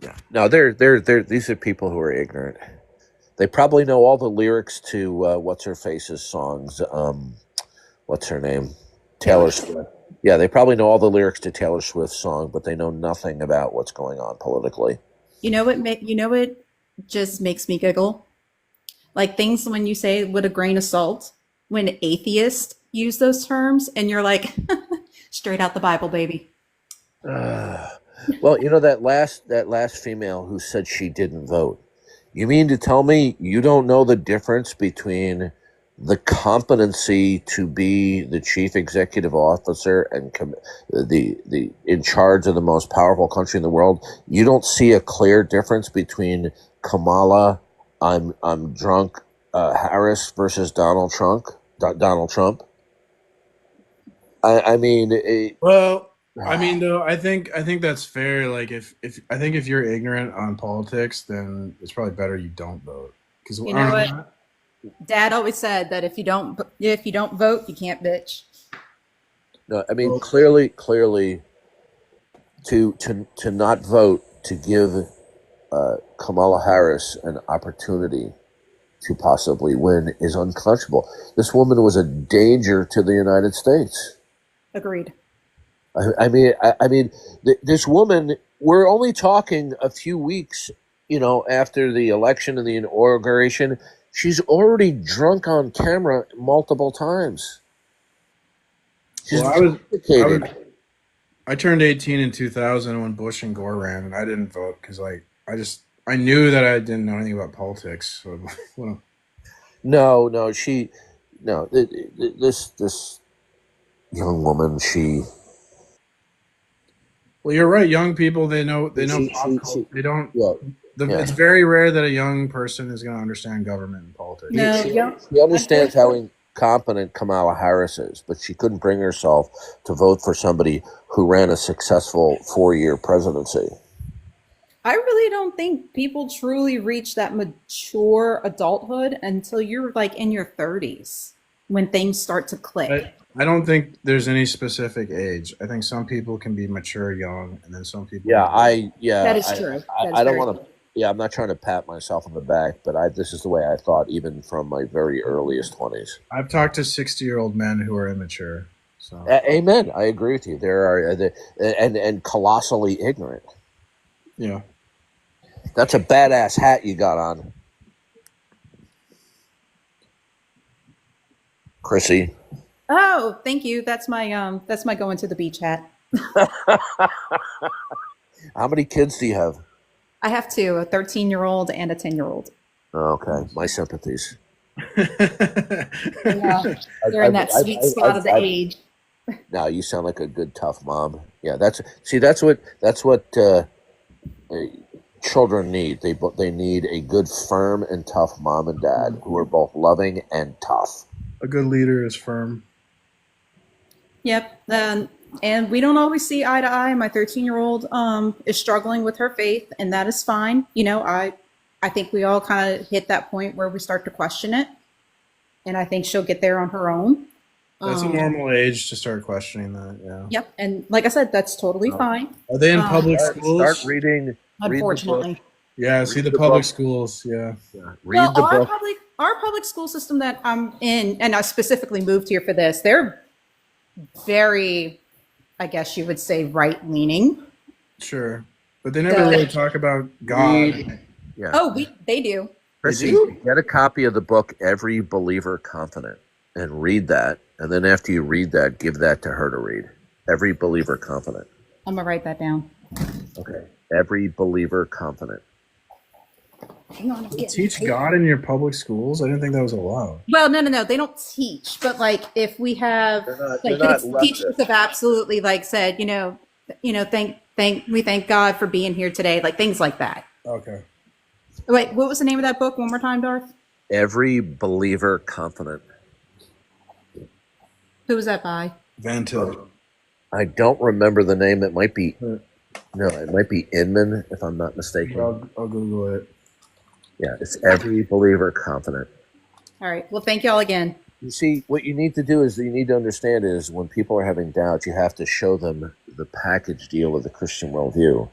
Yeah. No, these are people who are ignorant. They probably know all the lyrics to what's her face's songs. What's her name? Taylor Swift. Yeah, they probably know all the lyrics to Taylor Swift's song, but they know nothing about what's going on politically. You know what just makes me giggle? Like things when you say with a grain of salt, when atheists use those terms, and you're like, straight out the Bible, baby. Well, that last female who said she didn't vote. You mean to tell me you don't know the difference between the competency to be the chief executive officer and the in charge of the most powerful country in the world? You don't see a clear difference between Kamala, I'm drunk, Harris versus Donald Trump. I mean, though, I think that's fair. Like, if you're ignorant on politics, then it's probably better you don't vote. Because you know what, Dad always said that if you don't vote, you can't bitch. No, I mean clearly, to not vote to give Kamala Harris an opportunity to possibly win is unconscionable. This woman was a danger to the United States. Agreed. I mean, this woman. We're only talking a few weeks, after the election and the inauguration. She's already drunk on camera multiple times. I turned 18 in 2000 when Bush and Gore ran, and I didn't vote because I knew that I didn't know anything about politics. So, this young woman, she. Well, you're right. Young people, they know pop culture. They don't. It's very rare that a young person is going to understand government and politics. She understands how competent Kamala Harris is, but she couldn't bring herself to vote for somebody who ran a successful 4-year presidency. I really don't think people truly reach that mature adulthood until you're like in your 30s when things start to click. I don't think there's any specific age. I think some people can be mature young, and then some people. That is true. I don't want to. Yeah, I'm not trying to pat myself on the back, but this is the way I thought, even from my very earliest 20s. I've talked to 60-year-old men who are immature. So. Amen. I agree with you. There are and colossally ignorant. Yeah. That's a badass hat you got on, Chrissy. Oh, thank you. That's my going to the beach hat. How many kids do you have? I have two, a 13-year-old and a 10-year-old. Okay, my sympathies. Yeah, they're in that sweet spot of the age. No, you sound like a good, tough mom. Yeah, that's what children need. They need a good, firm and tough mom and dad who are both loving and tough. A good leader is firm. Yep. And we don't always see eye to eye. My 13-year-old is struggling with her faith, and that is fine. You know, I think we all kind of hit that point where we start to question it, and I think she'll get there on her own. That's a normal age to start questioning that. Yeah. Yep. And like I said, that's totally fine. Are they in public schools? Start reading. Unfortunately. Yeah. See the public schools. Yeah. Read the book. Our public school system that I'm in, and I specifically moved here for this, they're very, I guess you would say, right-leaning. Sure. But they never really talk about God. Yeah. Oh, they do. Chrissy, get a copy of the book Every Believer Confident and read that. And then after you read that, give that to her to read. Every Believer Confident. I'm going to write that down. Okay. Every Believer Confident. Hang on. Teach God in your public schools? I didn't think that was allowed. Well, no. They don't teach. But like if we have teachers have absolutely like said, we thank God for being here today. Like things like that. Okay. Wait, what was the name of that book one more time, Darth? Every Believer Confident. Who was that by? Van Til. I don't remember the name. It might be Inman, if I'm not mistaken. I'll Google it. Yeah, it's Every Believer Confident. All right. Well, thank you all again. You see, what you need to do is you need to understand is when people are having doubts, you have to show them the package deal of the Christian worldview.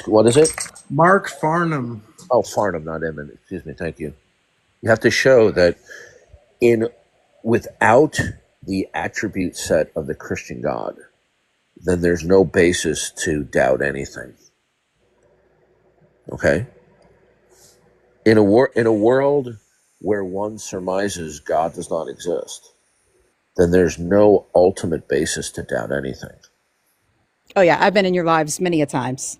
What is it? Mark Farnham. Oh, Farnham, not Inman. Excuse me. Thank you. You have to show that without the attribute set of the Christian God, then there's no basis to doubt anything. Okay? In a world where one surmises God does not exist, then there's no ultimate basis to doubt anything. Oh yeah, I've been in your lives many a times.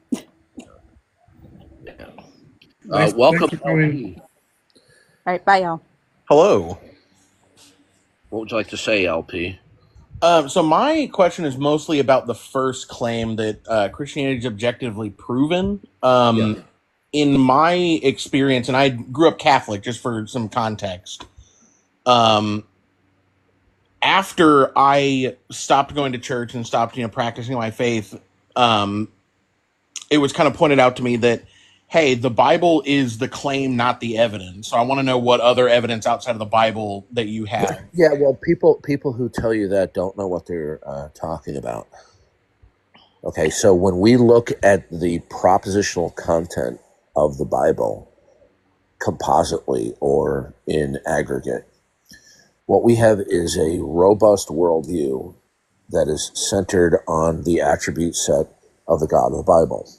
Welcome. All right, bye y'all. Hello. What would you like to say, LP? So my question is mostly about the first claim that Christianity is objectively proven. In my experience, and I grew up Catholic, just for some context, after I stopped going to church and stopped, practicing my faith, it was kind of pointed out to me that, hey, the Bible is the claim, not the evidence. So I want to know what other evidence outside of the Bible that you have. Yeah, well, people who tell you that don't know what they're talking about. Okay, so when we look at the propositional content of the Bible, compositely or in aggregate, what we have is a robust worldview that is centered on the attribute set of the God of the Bible.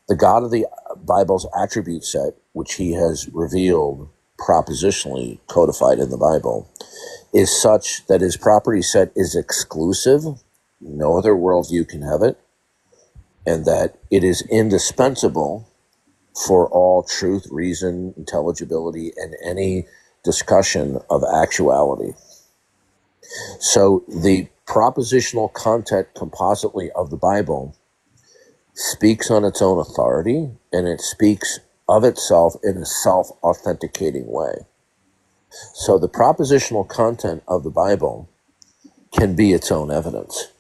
The God of the Bible's attribute set, which he has revealed propositionally codified in the Bible, is such that his property set is exclusive, no other worldview can have it, and that it is indispensable for all truth, reason, intelligibility, and any discussion of actuality. So the propositional content compositely of the Bible speaks on its own authority, and it speaks of itself in a self-authenticating way. So the propositional content of the Bible can be its own evidence.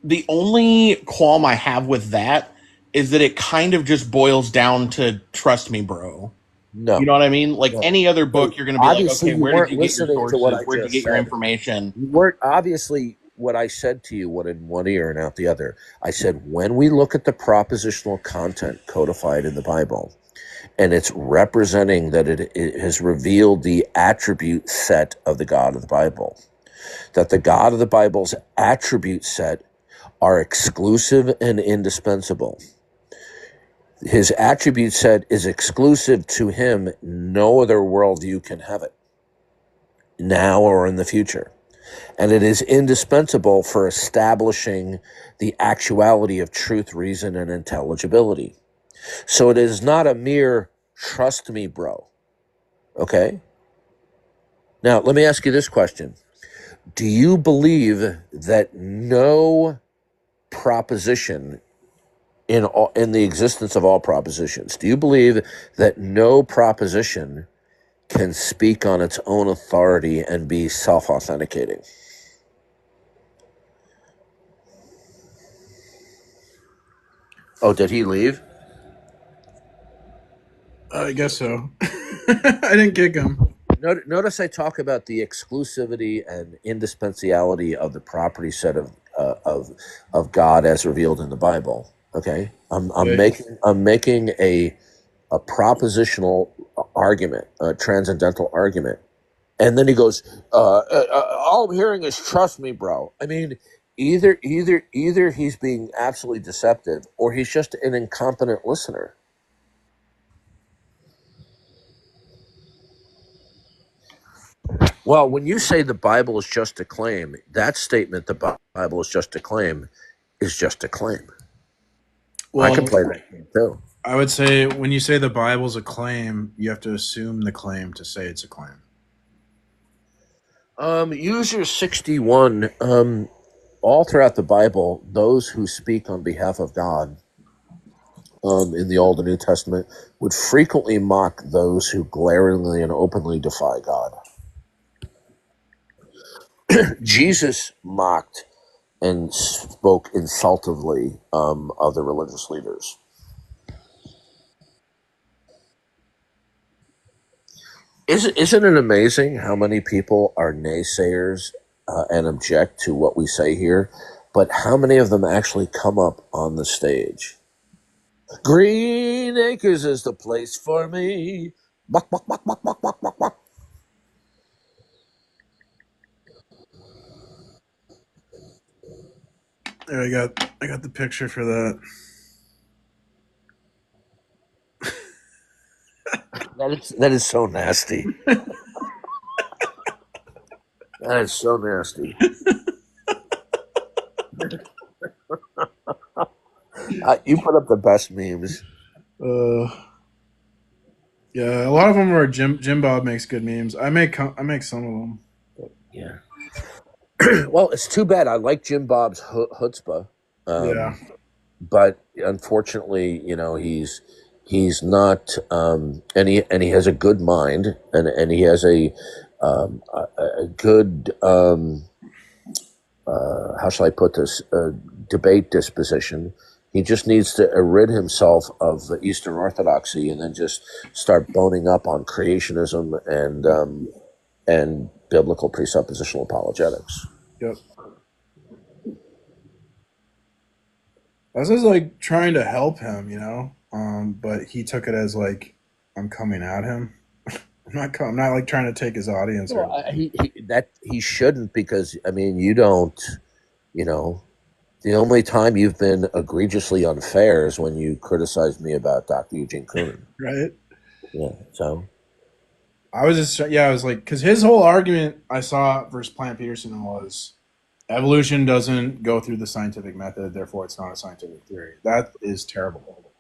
The only qualm I have with that is that it kind of just boils down to trust me, bro. No. You know what I mean? Like any other book, you're going to be like, Obviously, okay, you where did weren't you get your listening to what sources? I Where'd you just get your said. information? You weren't obviously what I said to you went in one ear and out the other. I said, when we look at the propositional content codified in the Bible, and it's representing that it has revealed the attribute set of the God of the Bible, that the God of the Bible's attribute set are exclusive and indispensable. His attribute set is exclusive to him. No other worldview can have it, now or in the future. And it is indispensable for establishing the actuality of truth, reason, and intelligibility. So it is not a mere trust me, bro. Okay? Now, let me ask you this question. Do you believe that no proposition in the existence of all propositions, do you believe that no proposition can speak on its own authority and be self-authenticating? Oh, did he leave? I guess so. I didn't kick him. Notice I talk about the exclusivity and indispensability of the property set of God as revealed in the Bible. Okay, I'm making a propositional argument, a transcendental argument, and then he goes, "All I'm hearing is trust me, bro." I mean, either he's being absolutely deceptive, or he's just an incompetent listener. Well, when you say the Bible is just a claim, that statement, the Bible is just a claim, is just a claim. Well, I can play that game too. I would say when you say the Bible's a claim, you have to assume the claim to say it's a claim. User 61, all throughout the Bible, those who speak on behalf of God in the Old and New Testament would frequently mock those who glaringly and openly defy God. Jesus mocked and spoke insultively of the religious leaders. Isn't it amazing how many people are naysayers and object to what we say here, but how many of them actually come up on the stage? Green Acres is the place for me. Buck, buck, buck, buck, buck, buck, buck, buck. There, I got the picture for that. That is so nasty. That is so nasty. You put up the best memes. Yeah, a lot of them are Jim Bob makes good memes. I make some of them. But. Yeah. Well, it's too bad. I like Jim Bob's chutzpah. Yeah. But unfortunately, he's not, and he has a good mind, and he has a good how shall I put this, debate disposition. He just needs to rid himself of the Eastern Orthodoxy and then just start boning up on creationism and biblical presuppositional apologetics. Yep. I was just like trying to help him, but he took it as like I'm coming at him. I'm not like trying to take his audience. Well, he shouldn't, because you don't. The only time you've been egregiously unfair is when you criticized me about Dr. Eugene Koonin. Right. Yeah. So. I was like, because his whole argument I saw versus Plant Peterson was evolution doesn't go through the scientific method, therefore it's not a scientific theory. That is terrible.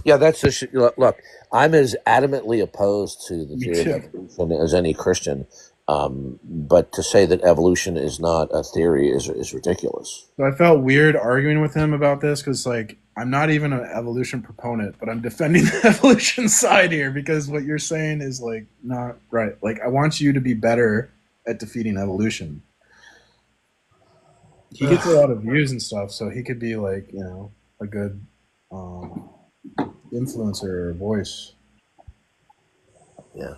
Yeah, that's just look. I'm as adamantly opposed to the theory of evolution as any Christian, but to say that evolution is not a theory is ridiculous. So I felt weird arguing with him about this because, like, I'm not even an evolution proponent, but I'm defending the evolution side here because what you're saying is like not right. Like I want you to be better at defeating evolution. He gets a lot of views and stuff, so he could be like, you know, a good influencer or voice. Yeah.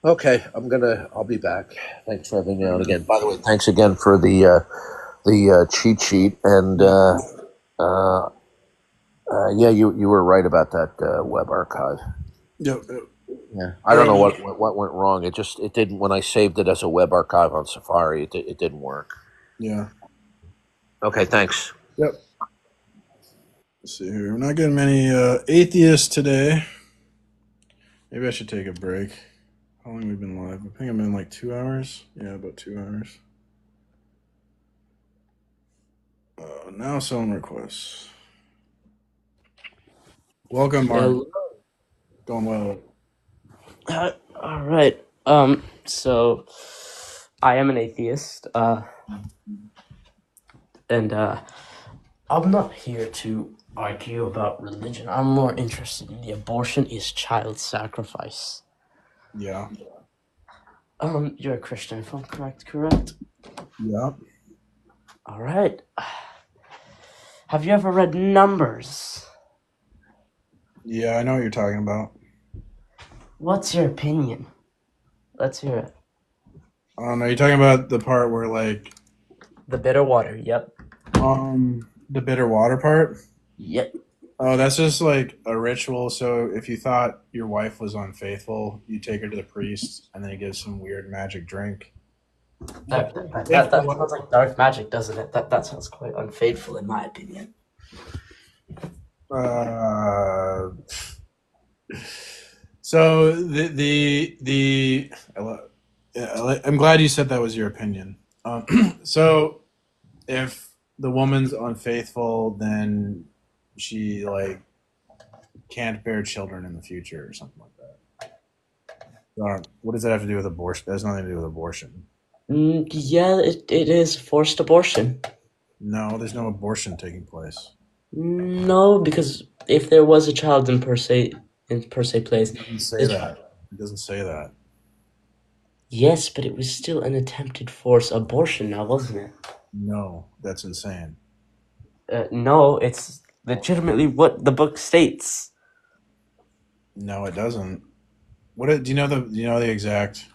Okay, I'll be back. Thanks for having me on again. By the way, thanks again for the cheat sheet. And yeah, you were right about that web archive. Yep. Yeah, I don't know what went wrong. It didn't, when I saved it as a web archive on Safari. It didn't work. Yeah. Okay, thanks. Yep. Let's see here. We're not getting many atheists today. Maybe I should take a break. How long have we been live? I think I've been like 2 hours. Yeah, about 2 hours. Now someone requests. Welcome, Mark. Hello. Going well. All right. So I am an atheist. And I'm not here to argue about religion. I'm more interested in the abortion is child sacrifice. Yeah. You're a Christian, if I'm correct? Yeah. All right. Have you ever read Numbers? Yeah, I know what you're talking about. What's your opinion? Let's hear it. Are you talking about the part where like the bitter water? Yep. The bitter water part? Yep. Oh, that's just like a ritual. So if you thought your wife was unfaithful, you take her to the priest and then he gives some weird magic drink. That sounds like dark magic, doesn't it? That sounds quite unfaithful in my opinion. So I'm glad you said that was your opinion. So if the woman's unfaithful, then she like can't bear children in the future or something like that. What does that have to do with abortion? That has nothing to do with abortion. Yeah, it is forced abortion. No, there's no abortion taking place. No, because if there was a child in per se place, it doesn't say that. It doesn't say that. Yes, but it was still an attempted forced abortion now, wasn't it? No, that's insane. No, it's legitimately what the book states. No, it doesn't. Do you know the exact?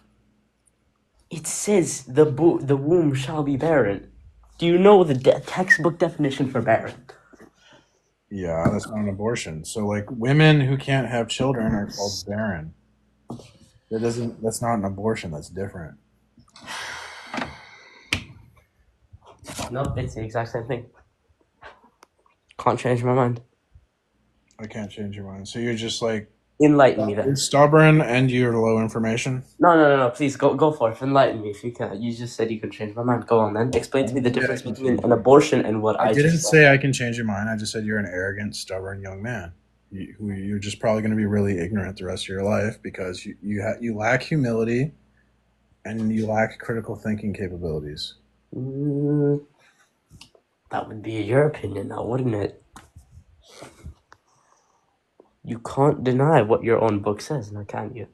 It says the womb shall be barren. Do you know the textbook definition for barren? Yeah, that's not an abortion. So like women who can't have children are called barren. That's not an abortion, that's different. Nope, it's the exact same thing. Can't change my mind. I can't change your mind. So you're just like enlighten me then. You're stubborn and you're low information. No. Please go for it. Enlighten me if you can. You just said you can change my mind. Go on then. Explain to me the difference between an abortion and what I didn't just say I can change your mind. I just said you're an arrogant, stubborn young man. You're just probably going to be really ignorant the rest of your life because you lack humility and you lack critical thinking capabilities. That would be your opinion now, wouldn't it? You can't deny what your own book says, now can you?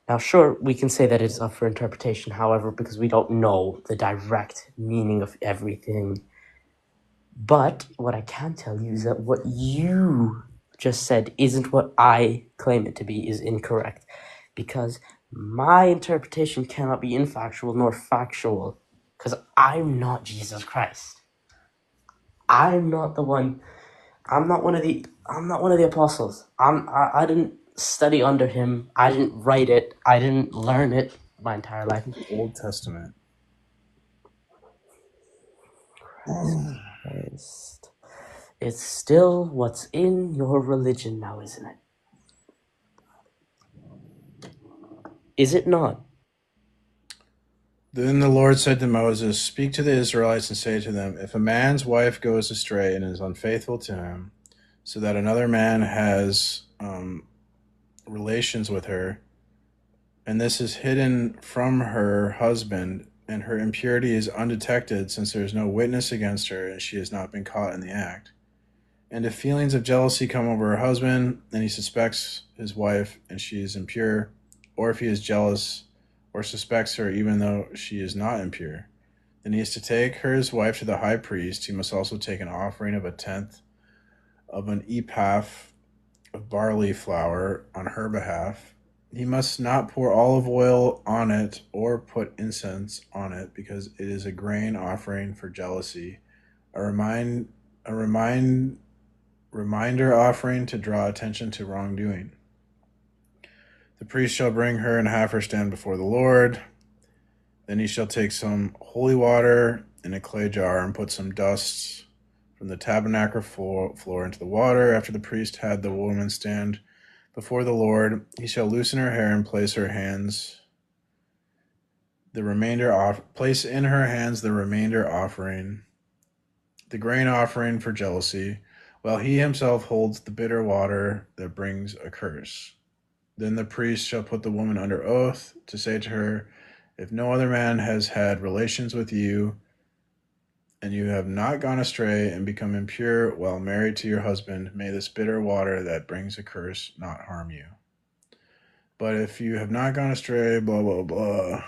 Now, sure, we can say that it's up for interpretation, however, because we don't know the direct meaning of everything. But what I can tell you is that what you just said isn't what I claim it to be, is incorrect. Because my interpretation cannot be infactual nor factual, because I'm not Jesus Christ. I'm not one of the apostles. I didn't study under him. I didn't write it. I didn't learn it my entire life. Old Testament. Christ. It's still what's in your religion now, isn't it? Is it not? Then the Lord said to Moses, "Speak to the Israelites and say to them, if a man's wife goes astray and is unfaithful to him, so that another man has relations with her, and this is hidden from her husband, and her impurity is undetected since there is no witness against her and she has not been caught in the act, And if feelings of jealousy come over her husband, and he suspects his wife and she is impure, or if he is jealous or suspects her even though she is not impure, then he is to take her his wife to the high priest. He must also take an offering of a tenth of an ephah of barley flour on her behalf. He must not pour olive oil on it or put incense on it, because it is a grain offering for jealousy, a reminder offering to draw attention to wrongdoing. The priest shall bring her and have her stand before the Lord. Then he shall take some holy water in a clay jar and put some dust from the tabernacle floor into the water. After the priest had the woman stand before the Lord, he shall loosen her hair and place in her hands the remainder offering, the grain offering for jealousy, while he himself holds the bitter water that brings a curse. Then the priest shall put the woman under oath to say to her, if no other man has had relations with you, and you have not gone astray and become impure while married to your husband, may this bitter water that brings a curse not harm you. But if you have not gone astray, blah, blah, blah.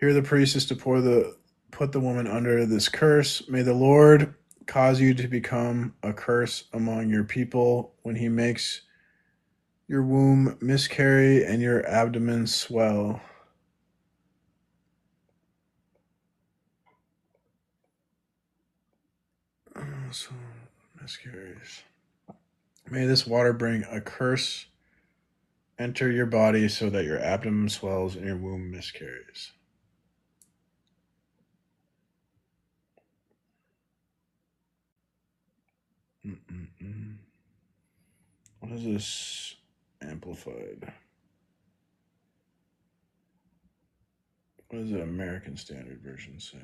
Here the priest is to put the woman under this curse. May the Lord cause you to become a curse among your people when he makes your womb miscarry and your abdomen swell. So miscarries. May this water bring a curse enter your body so that your abdomen swells and your womb miscarries. What is this amplified? What does the American Standard Version say?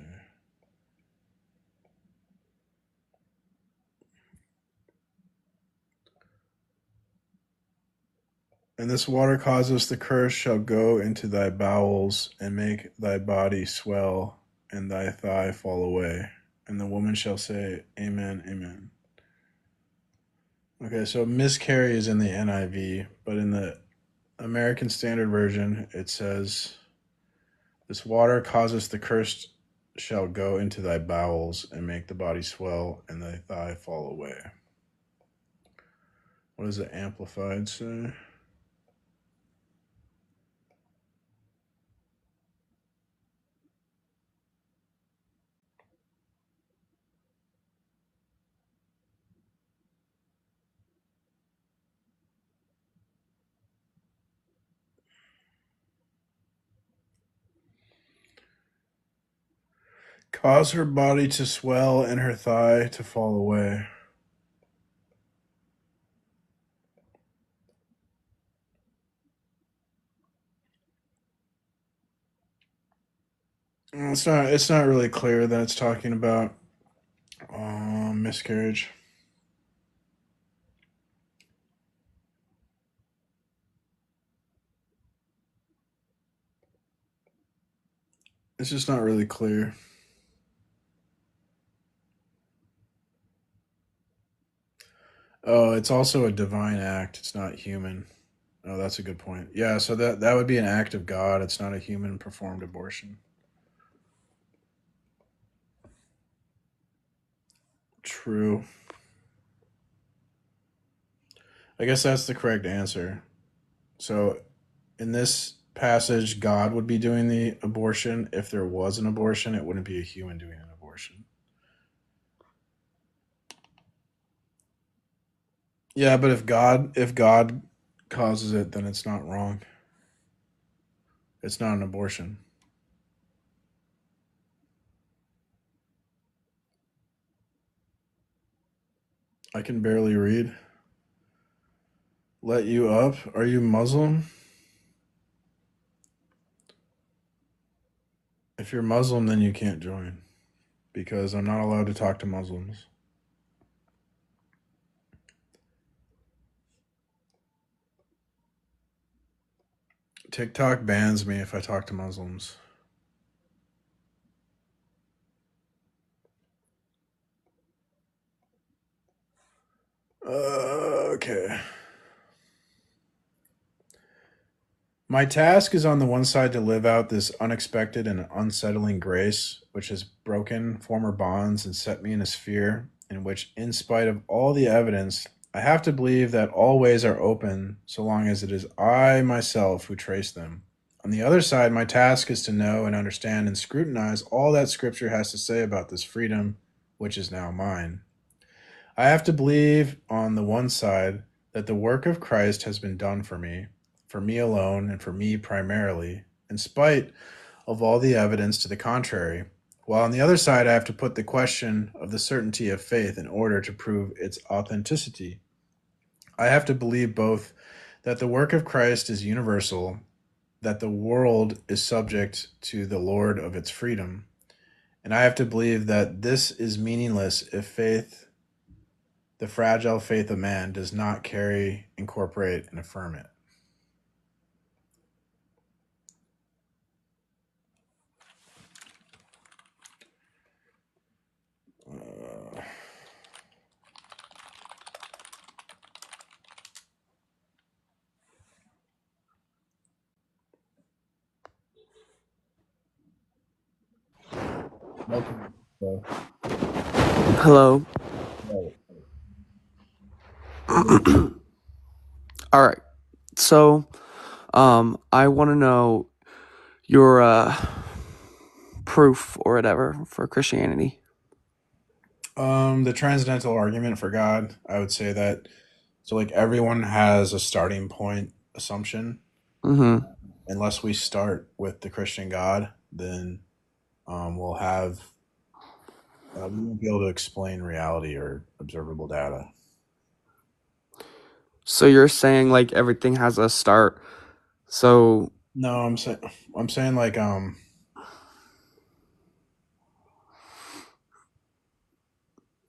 And this water causes the curse shall go into thy bowels and make thy body swell and thy thigh fall away. And the woman shall say, Amen, amen. Okay, so miscarry is in the NIV, but in the American Standard Version, it says, this water causes the curse shall go into thy bowels and make the body swell and thy thigh fall away. What does the Amplified say? Cause her body to swell and her thigh to fall away. It's not really clear that it's talking about miscarriage. It's just not really clear. Oh, it's also a divine act. It's not human. Oh, that's a good point. Yeah, so that would be an act of God. It's not a human performed abortion. True. I guess that's the correct answer. So in this passage, God would be doing the abortion. If there was an abortion, it wouldn't be a human doing an abortion. Yeah, but if God causes it, then it's not wrong. It's not an abortion. I can barely read. Let you up? Are you Muslim? If you're Muslim, then you can't join, because I'm not allowed to talk to Muslims. TikTok bans me if I talk to Muslims. My task is on the one side to live out this unexpected and unsettling grace, which has broken former bonds and set me in a sphere in which, in spite of all the evidence, I have to believe that all ways are open so long as it is I myself who trace them. On the other side, my task is to know and understand and scrutinize all that Scripture has to say about this freedom, which is now mine. I have to believe, on the one side, that the work of Christ has been done for me alone, and for me primarily, in spite of all the evidence to the contrary, while on the other side I have to put the question of the certainty of faith in order to prove its authenticity. I have to believe both that the work of Christ is universal, that the world is subject to the Lord of its freedom, and I have to believe that this is meaningless if faith, the fragile faith of man, does not carry, incorporate, and affirm it. Hello. All right. So, I want to know your proof or whatever for Christianity. The transcendental argument for God, I would say that, so like everyone has a starting point assumption. Mm-hmm. Unless we start with the Christian God, then we'll have, we won't be able to explain reality or observable data. So you're saying like everything has a start. So No, I'm saying like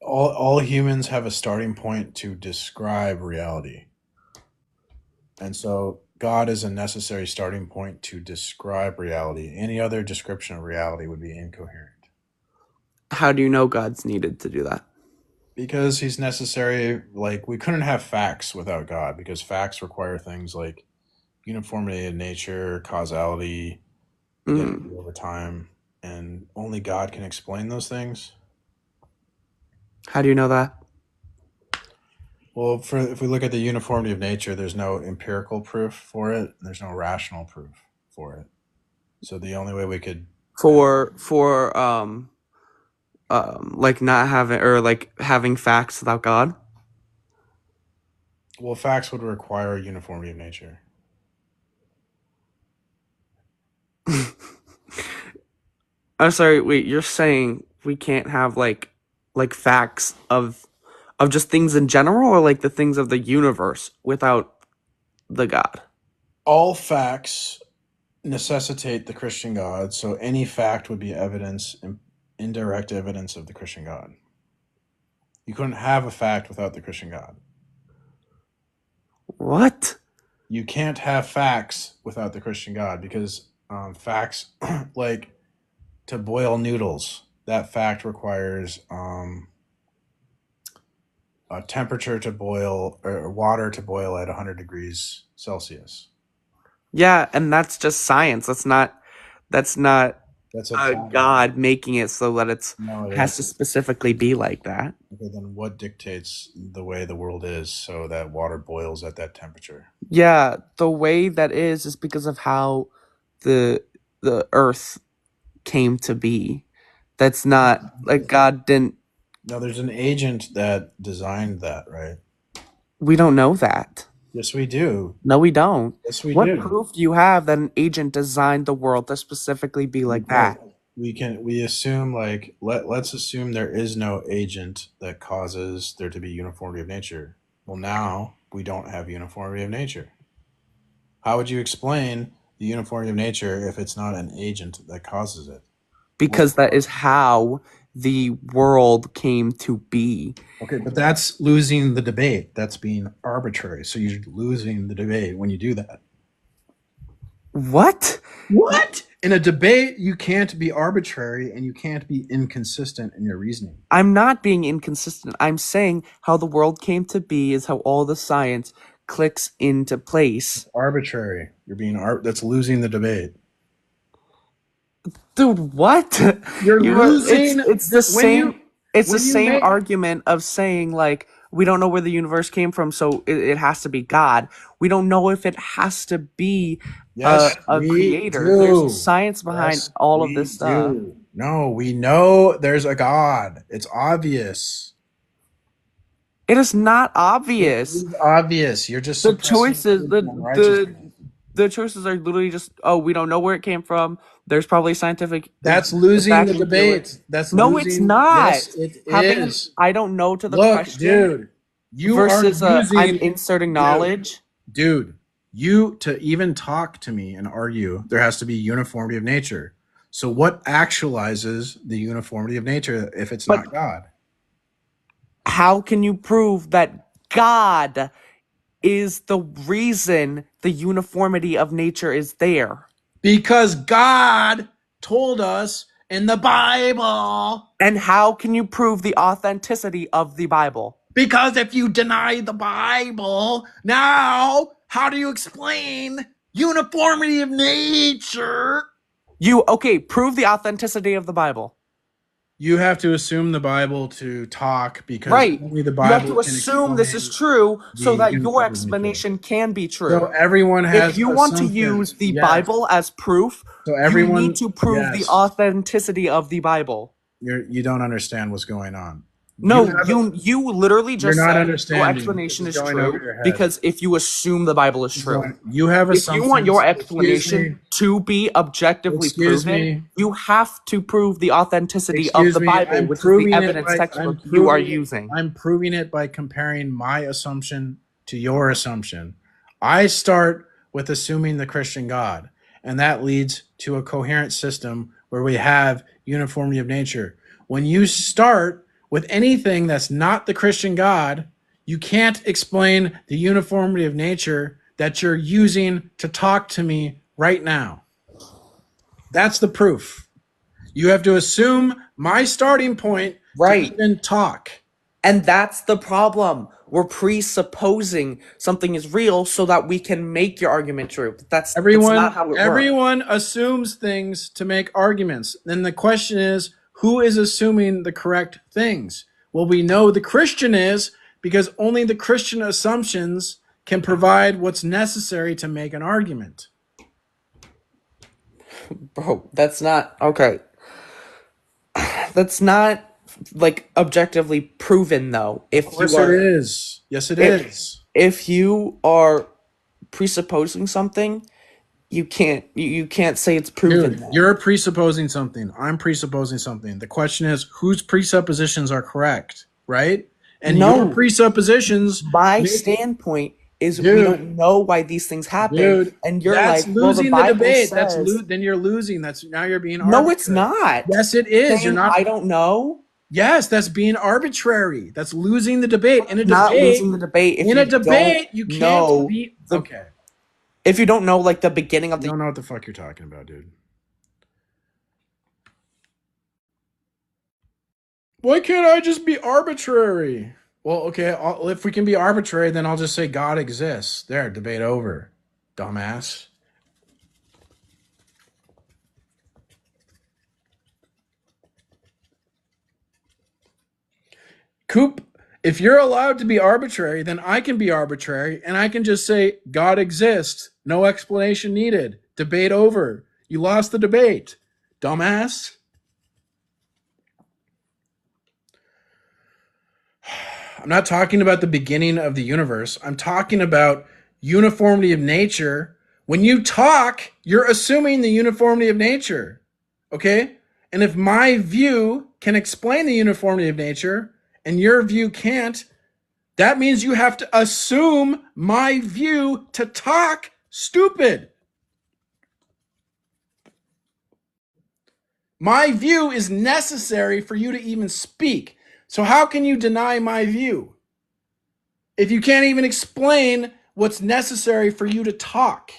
all humans have a starting point to describe reality. And so God is a necessary starting point to describe reality. Any other description of reality would be incoherent. how do you know God's needed to do that? Because he's necessary. Like, we couldn't have facts without God, because facts require things like uniformity in nature, causality, identity over time, and only God can explain those things. How do you know that? Well, if we look at the uniformity of nature, there's no empirical proof for it. There's no rational proof for it. So the only way we could For like not having or like having facts without God? Well, facts would require uniformity of nature. I'm sorry, wait, you're saying we can't have like facts of just things in general, or like the things of the universe without the God? All facts necessitate the Christian God, so any fact would be evidence, indirect evidence of the Christian God. You couldn't have a fact without the Christian God. What? You can't have facts without the Christian God, because facts, like to boil noodles, that fact requires a temperature to boil, or water to boil at 100 degrees Celsius. Yeah, and that's just science. That's not That's God making it so that it has to is. specifically be like that. Okay, then what dictates the way the world is so that water boils at that temperature? Yeah, the way that is because of how the earth came to be. That's not like God didn't. No, there's an agent that designed that, right? We don't know that. Yes, we do. No, we don't. Yes, we What do. proof do you have that an agent designed the world to specifically be like that? We assume, like, let's assume there is no agent that causes there to be uniformity of nature. Well, now we don't have uniformity of nature. How would you explain the uniformity of nature if it's not an agent that causes it? Because that is how the world came to be. Okay, but that's losing the debate. That's being arbitrary. So you're losing the debate when you do that. What? What? In a debate, you can't be arbitrary and you can't be inconsistent in your reasoning. I'm not being inconsistent. I'm saying how the world came to be is how all the science clicks into place. Arbitrary. You're being that's losing the debate. Dude, what? You're losing. It's the same. It's the when you same make argument of saying like we don't know where the universe came from, so it has to be God. We don't know if it has to be Yes, a we creator. do. There's science behind Yes, all of we this stuff. do. No, we know there's a God. It's obvious. It is not obvious. It is obvious. You're just The suppressing choices, unrighteousness. the choices are literally just, oh, we don't know where it came from. There's probably scientific. That's losing the backing to it. debate. That's No, losing. it's not. Yes, it Having is. I don't know to the Look, question, dude, you versus are using. I'm inserting knowledge. Dude, you to even talk to me and argue, there has to be uniformity of nature. So what actualizes the uniformity of nature if it's not God? How can you prove that God is the reason the uniformity of nature is there? Because God told us in the Bible. And how can you prove the authenticity of the Bible? Because if you deny the Bible, now how do you explain uniformity of nature? Prove the authenticity of the Bible. You have to assume the Bible to talk because only the You Bible have to can assume this is explain true so the that your uniformity of nature. explanation can be true. So everyone has If you want to assumptions. use the Yes. Bible as proof, So everyone, you need to prove the authenticity of the Bible. You don't understand what's going on. No, you literally just You're not said understanding. your explanation is This is going over true your head. because if you assume the Bible is true. You have If you want your explanation to be objectively Excuse proven, me. you have to prove the authenticity of Excuse the me, Bible, I'm which is proving the it evidence by- textbook I'm you are proving it- using. I'm proving it by comparing my assumption to your assumption. I start with assuming the Christian God, and that leads to a coherent system where we have uniformity of nature. When you start with anything that's not the Christian God, you can't explain the uniformity of nature that you're using to talk to me right now. That's the proof. You have to assume my starting point to even talk. And that's the problem. We're presupposing something is real so that we can make your argument true. That's not how it works. Everyone assumes things to make arguments. Then the question is, who is assuming the correct things? Well, we know the Christian is because only the Christian assumptions can provide what's necessary to make an argument. Bro, that's not okay. That's not like objectively proven though. Of course it is. Yes, it is. If you are presupposing something, you can't say it's proven. Dude, you're presupposing something. I'm presupposing something. The question is, whose presuppositions are correct, right? And your presuppositions. My standpoint is we don't know why these things happen, and you're that's like, well, losing the Bible debate. says. Then you're losing. Now you're being No, arbitrary. it's not. Yes, it is. Saying You're not. I don't know. Yes, that's being arbitrary. That's losing the debate. In a Not debate, losing the debate. If in you a debate, don't you can't know be the- okay. If you don't know, like the beginning of the. I don't know what the fuck you're talking about, dude. Why can't I just be arbitrary? Well, okay, if we can be arbitrary, then I'll just say God exists. There, debate over, dumbass. Coop, if you're allowed to be arbitrary, then I can be arbitrary, and I can just say God exists. No explanation needed. Debate over. You lost the debate, dumbass. I'm not talking about the beginning of the universe. I'm talking about uniformity of nature. When you talk, you're assuming the uniformity of nature. Okay? And if my view can explain the uniformity of nature and your view can't, that means you have to assume my view to talk, stupid. My view is necessary for you to even speak. So how can you deny my view if you can't even explain what's necessary for you to talk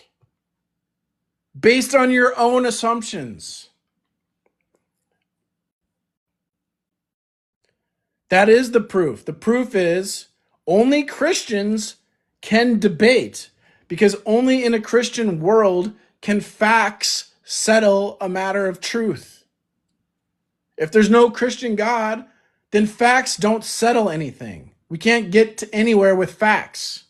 based on your own assumptions? That is the proof. The proof is only Christians can debate, because only in a Christian world can facts settle a matter of truth. If there's no Christian God, then facts don't settle anything. We can't get to anywhere with facts.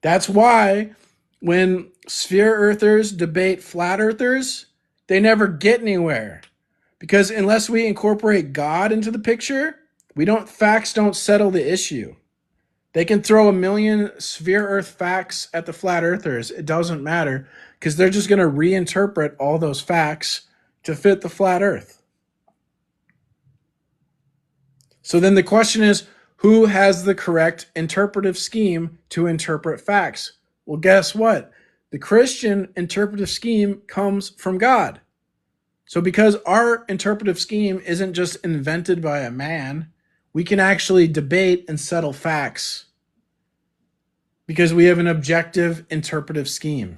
That's why when sphere earthers debate flat earthers, they never get anywhere. Because unless we incorporate God into the picture, facts don't settle the issue. They can throw a million sphere earth facts at the flat earthers. It doesn't matter, because they're just going to reinterpret all those facts to fit the flat earth. So then the question is, who has the correct interpretive scheme to interpret facts? Well, guess what? The Christian interpretive scheme comes from God. So because our interpretive scheme isn't just invented by a man, we can actually debate and settle facts because we have an objective interpretive scheme.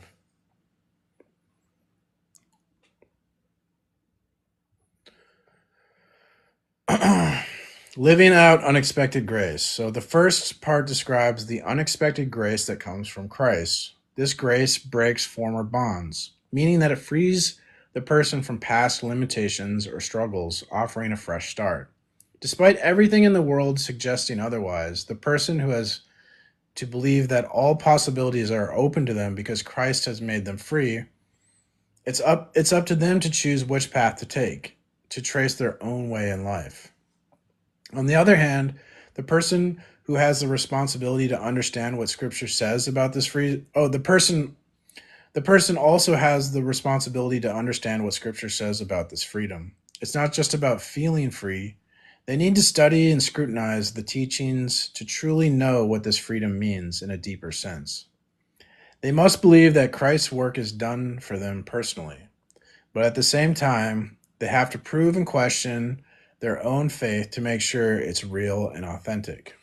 Living out unexpected grace. So the first part describes the unexpected grace that comes from Christ. This grace breaks former bonds, meaning that it frees the person from past limitations or struggles, offering a fresh start. Despite everything in the world suggesting otherwise, the person who has to believe that all possibilities are open to them because Christ has made them free, it's up to them to choose which path to take, to trace their own way in life. On the other hand, the person who has the responsibility to understand what Scripture says about this the person also has the responsibility to understand what Scripture says about this freedom. It's not just about feeling free. They need to study and scrutinize the teachings to truly know what this freedom means in a deeper sense. They must believe that Christ's work is done for them personally, but at the same time, they have to prove and question their own faith to make sure it's real and authentic.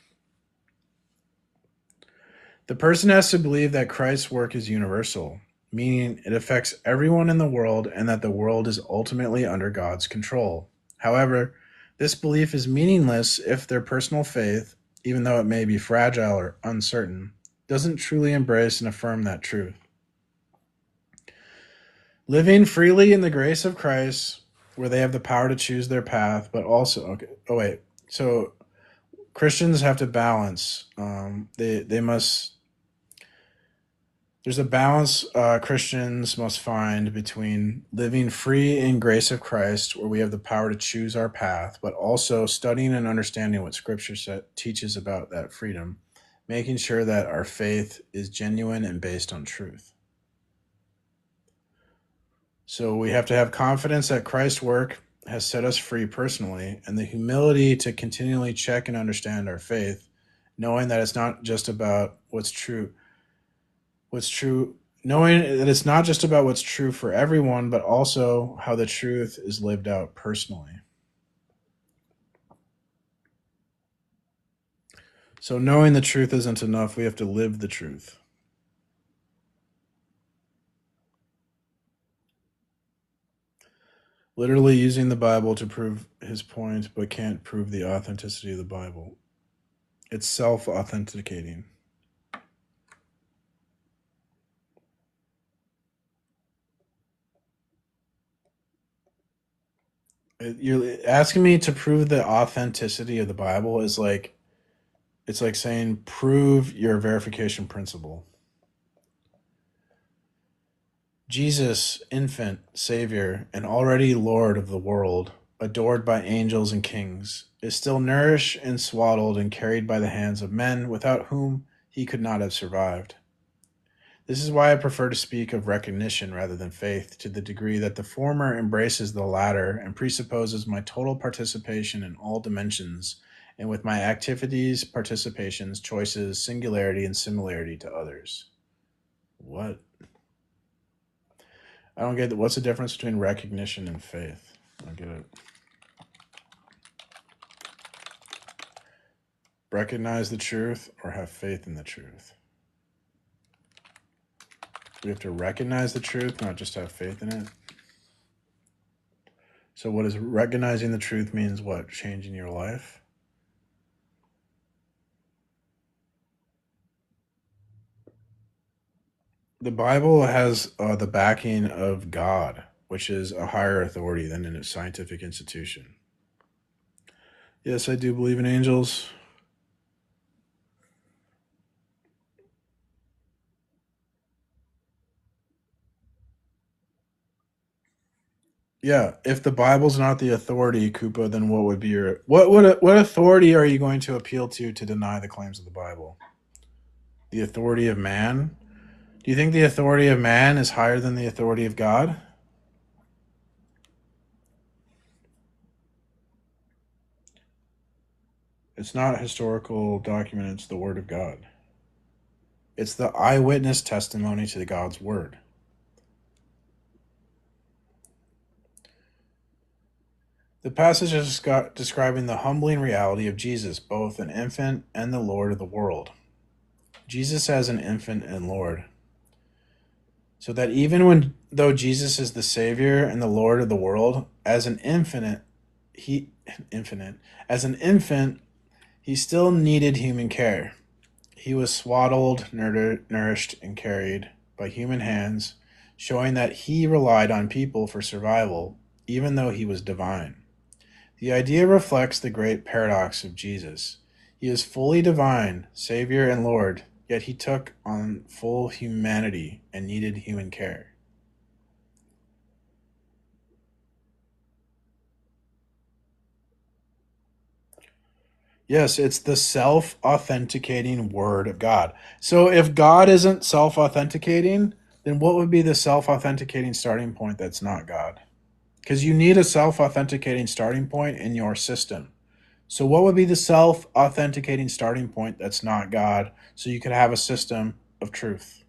The person has to believe that Christ's work is universal, meaning it affects everyone in the world and that the world is ultimately under God's control. However, this belief is meaningless if their personal faith, even though it may be fragile or uncertain, doesn't truly embrace and affirm that truth. Living freely in the grace of Christ, where they have the power to choose their path, but also, so Christians have to balance. They must. There's a balance Christians must find between living free in grace of Christ, where we have the power to choose our path, but also studying and understanding what Scripture teaches about that freedom, making sure that our faith is genuine and based on truth. So we have to have confidence that Christ's work has set us free personally, and the humility to continually check and understand our faith, knowing that it's not just about what's true, knowing that it's not just about what's true for everyone, but also how the truth is lived out personally. So knowing the truth isn't enough, we have to live the truth. Literally using the Bible to prove his point, but can't prove the authenticity of the Bible. It's self-authenticating. You're asking me to prove the authenticity of the Bible is like, it's like saying prove your verification principle. Jesus, infant, Savior, and already Lord of the world, adored by angels and kings, is still nourished and swaddled and carried by the hands of men without whom he could not have survived. This is why I prefer to speak of recognition rather than faith, to the degree that the former embraces the latter and presupposes my total participation in all dimensions, and with my activities, participations, choices, singularity, and similarity to others. What? I don't get it. What's the difference between recognition and faith? I don't get it. Recognize the truth or have faith in the truth? We have to recognize the truth, not just have faith in it. So what is recognizing the truth means what? Changing your life? The Bible has the backing of God, which is a higher authority than in a scientific institution. Yes, I do believe in angels. Yeah, if the Bible's not the authority, Koopa, then what would be your what authority are you going to appeal to deny the claims of the Bible? The authority of man? Do you think the authority of man is higher than the authority of God? It's not a historical document, it's the word of God. It's the eyewitness testimony to God's word. The passage is describing the humbling reality of Jesus, both an infant and the Lord of the world. Jesus as an infant and Lord. So that even though Jesus is the Savior and the Lord of the world, as an infant, he still needed human care. He was swaddled, nourished, and carried by human hands, showing that he relied on people for survival, even though he was divine. The idea reflects the great paradox of Jesus. He is fully divine, Savior and Lord, yet he took on full humanity and needed human care. Yes, it's the self-authenticating word of God. So if God isn't self-authenticating, then what would be the self-authenticating starting point that's not God? Because you need a self-authenticating starting point in your system. So what would be the self-authenticating starting point that's not God so you could have a system of truth?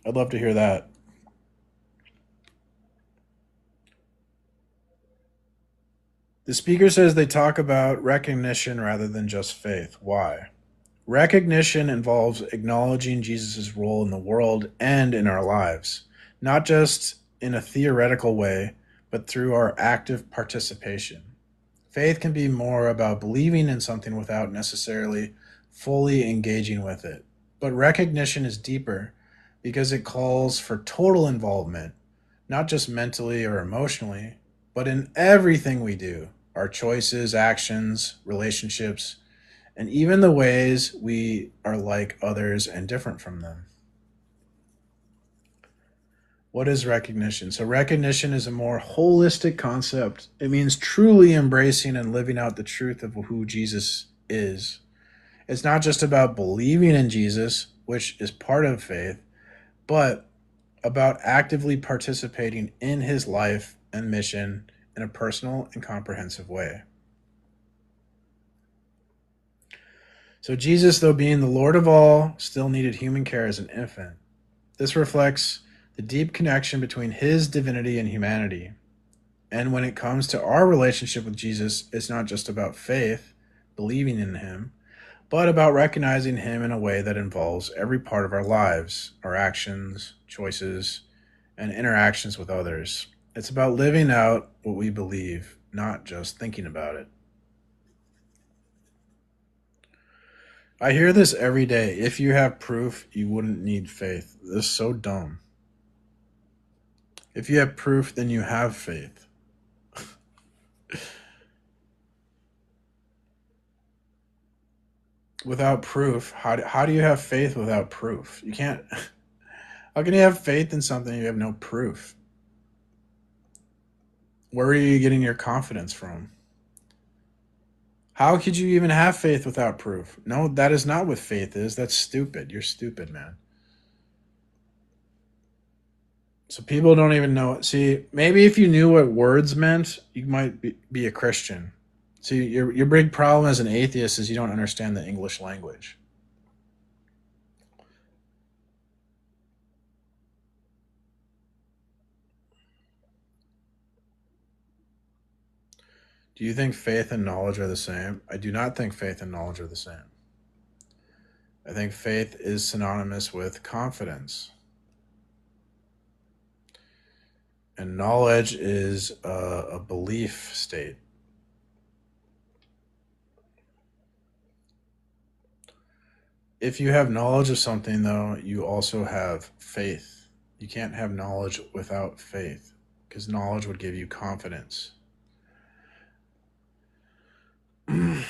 I'd love to hear that. The speaker says they talk about recognition rather than just faith. Why? Recognition involves acknowledging Jesus' role in the world and in our lives, not just in a theoretical way, but through our active participation. Faith can be more about believing in something without necessarily fully engaging with it. But recognition is deeper because it calls for total involvement, not just mentally or emotionally, but in everything we do, our choices, actions, relationships, and even the ways we are like others and different from them. What is recognition? So, recognition is a more holistic concept. It means truly embracing and living out the truth of who Jesus is. It's not just about believing in Jesus, which is part of faith, but about actively participating in his life and mission in a personal and comprehensive way. So, Jesus, though being the Lord of all, still needed human care as an infant. This reflects the deep connection between his divinity and humanity. And when it comes to our relationship with Jesus, it's not just about faith, believing in him, but about recognizing him in a way that involves every part of our lives, our actions, choices, and interactions with others. It's about living out what we believe, not just thinking about it. I hear this every day. If you have proof, you wouldn't need faith. This is so dumb. If you have proof, then you have faith. Without proof, how do you have faith without proof? You can't. How can you have faith in something you have no proof? Where are you getting your confidence from? How could you even have faith without proof? No, that is not what faith is. That's stupid. You're stupid, man. So people don't even know. See, maybe if you knew what words meant, you might be a Christian. See, your big problem as an atheist is you don't understand the English language. Do you think faith and knowledge are the same? I do not think faith and knowledge are the same. I think faith is synonymous with confidence. And knowledge is a belief state. if you have knowledge of something, though, you also have faith. You can't have knowledge without faith, because knowledge would give you confidence. The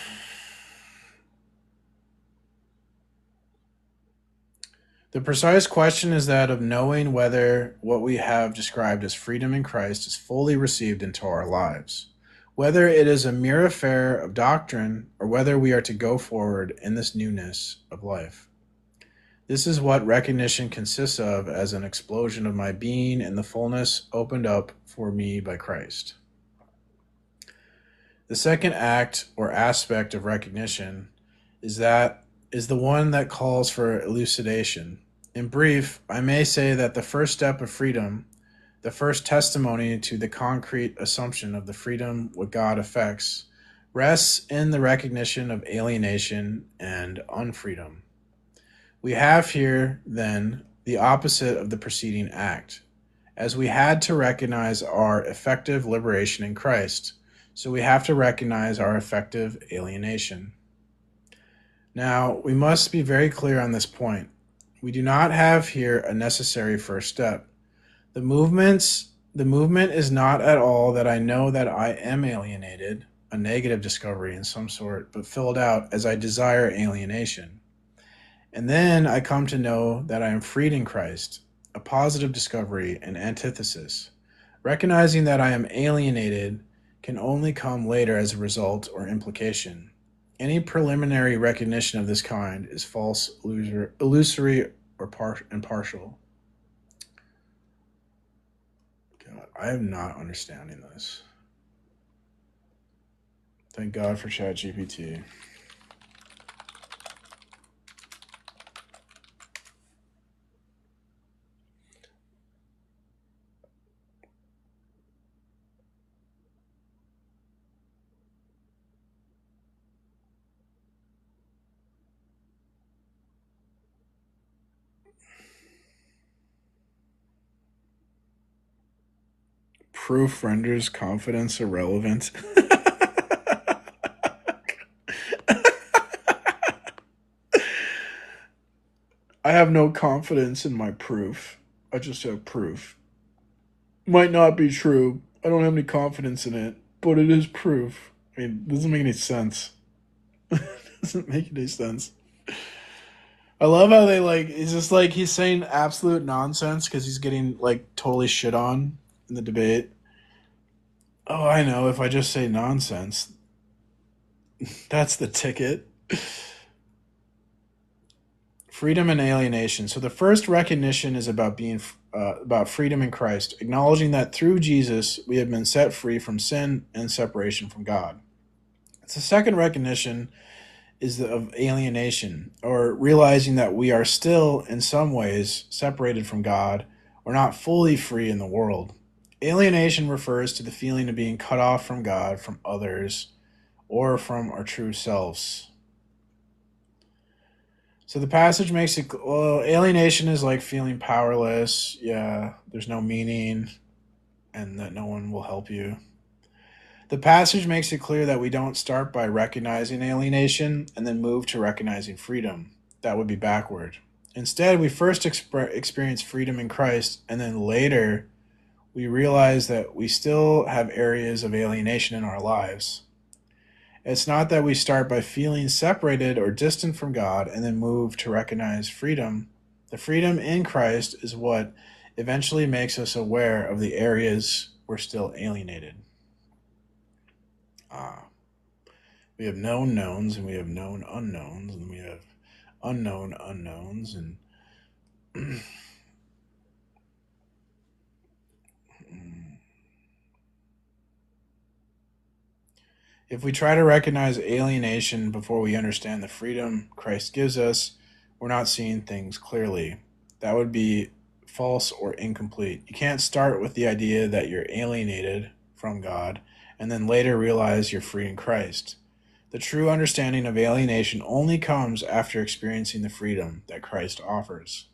precise question is that of knowing whether what we have described as freedom in Christ is fully received into our lives, whether it is a mere affair of doctrine, or whether we are to go forward in this newness of life. This is what recognition consists of, as an explosion of my being and the fullness opened up for me by Christ. The second act or aspect of recognition is the one that calls for elucidation. In brief, I may say that the first step of freedom, the first testimony to the concrete assumption of the freedom what God effects, rests in the recognition of alienation and unfreedom. We have here, then, the opposite of the preceding act. As we had to recognize our effective liberation in Christ, so we have to recognize our effective alienation. Now, we must be very clear on this point. We do not have here a necessary first step. The movement is not at all that I know that I am alienated, a negative discovery in some sort, but filled out as I desire alienation. And then I come to know that I am freed in Christ, a positive discovery and antithesis. Recognizing that I am alienated can only come later as a result or implication. Any preliminary recognition of this kind is false, illusory, or partial. God, I am not understanding this. Thank God for ChatGPT. Proof renders confidence irrelevant. I have no confidence in my proof. I just have proof. Might not be true. I don't have any confidence in it, but it is proof. I mean, it doesn't make any sense. Doesn't make any sense. I love how they it's just he's saying absolute nonsense because he's getting totally shit on in the debate. Oh, I know. If I just say nonsense, that's the ticket. Freedom and alienation. So the first recognition is about being about freedom in Christ, acknowledging that through Jesus we have been set free from sin and separation from God. The second recognition is of alienation, or realizing that we are still, in some ways, separated from God, or not fully free in the world. Alienation refers to the feeling of being cut off from God, from others, or from our true selves. So the passage makes it, alienation is like feeling powerless. Yeah, there's no meaning, and that no one will help you. The passage makes it clear that we don't start by recognizing alienation and then move to recognizing freedom. That would be backward. Instead, we first experience freedom in Christ, and then later we realize that we still have areas of alienation in our lives. It's not that we start by feeling separated or distant from God and then move to recognize freedom. The freedom in Christ is what eventually makes us aware of the areas we're still alienated. We have known knowns, and we have known unknowns, and we have unknown unknowns, and if we try to recognize alienation before we understand the freedom Christ gives us, we're not seeing things clearly. That would be false or incomplete. You can't start with the idea that you're alienated from God and then later realize you're free in Christ. The true understanding of alienation only comes after experiencing the freedom that Christ offers.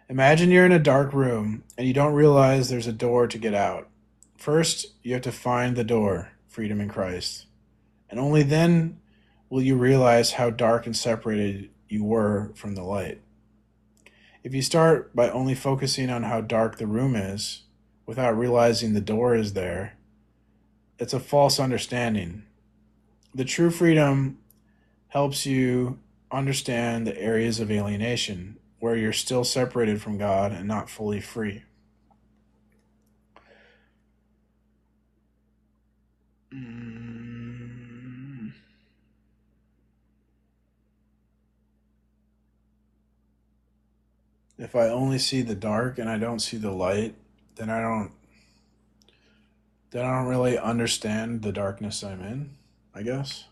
Imagine you're in a dark room and you don't realize there's a door to get out. First, you have to find the door, freedom in Christ. And only then will you realize how dark and separated you were from the light. If you start by only focusing on how dark the room is, without realizing the door is there, it's a false understanding. The true freedom helps you understand the areas of alienation, where you're still separated from God and not fully free. If I only see the dark and I don't see the light, then I don't really understand the darkness I'm in, I guess.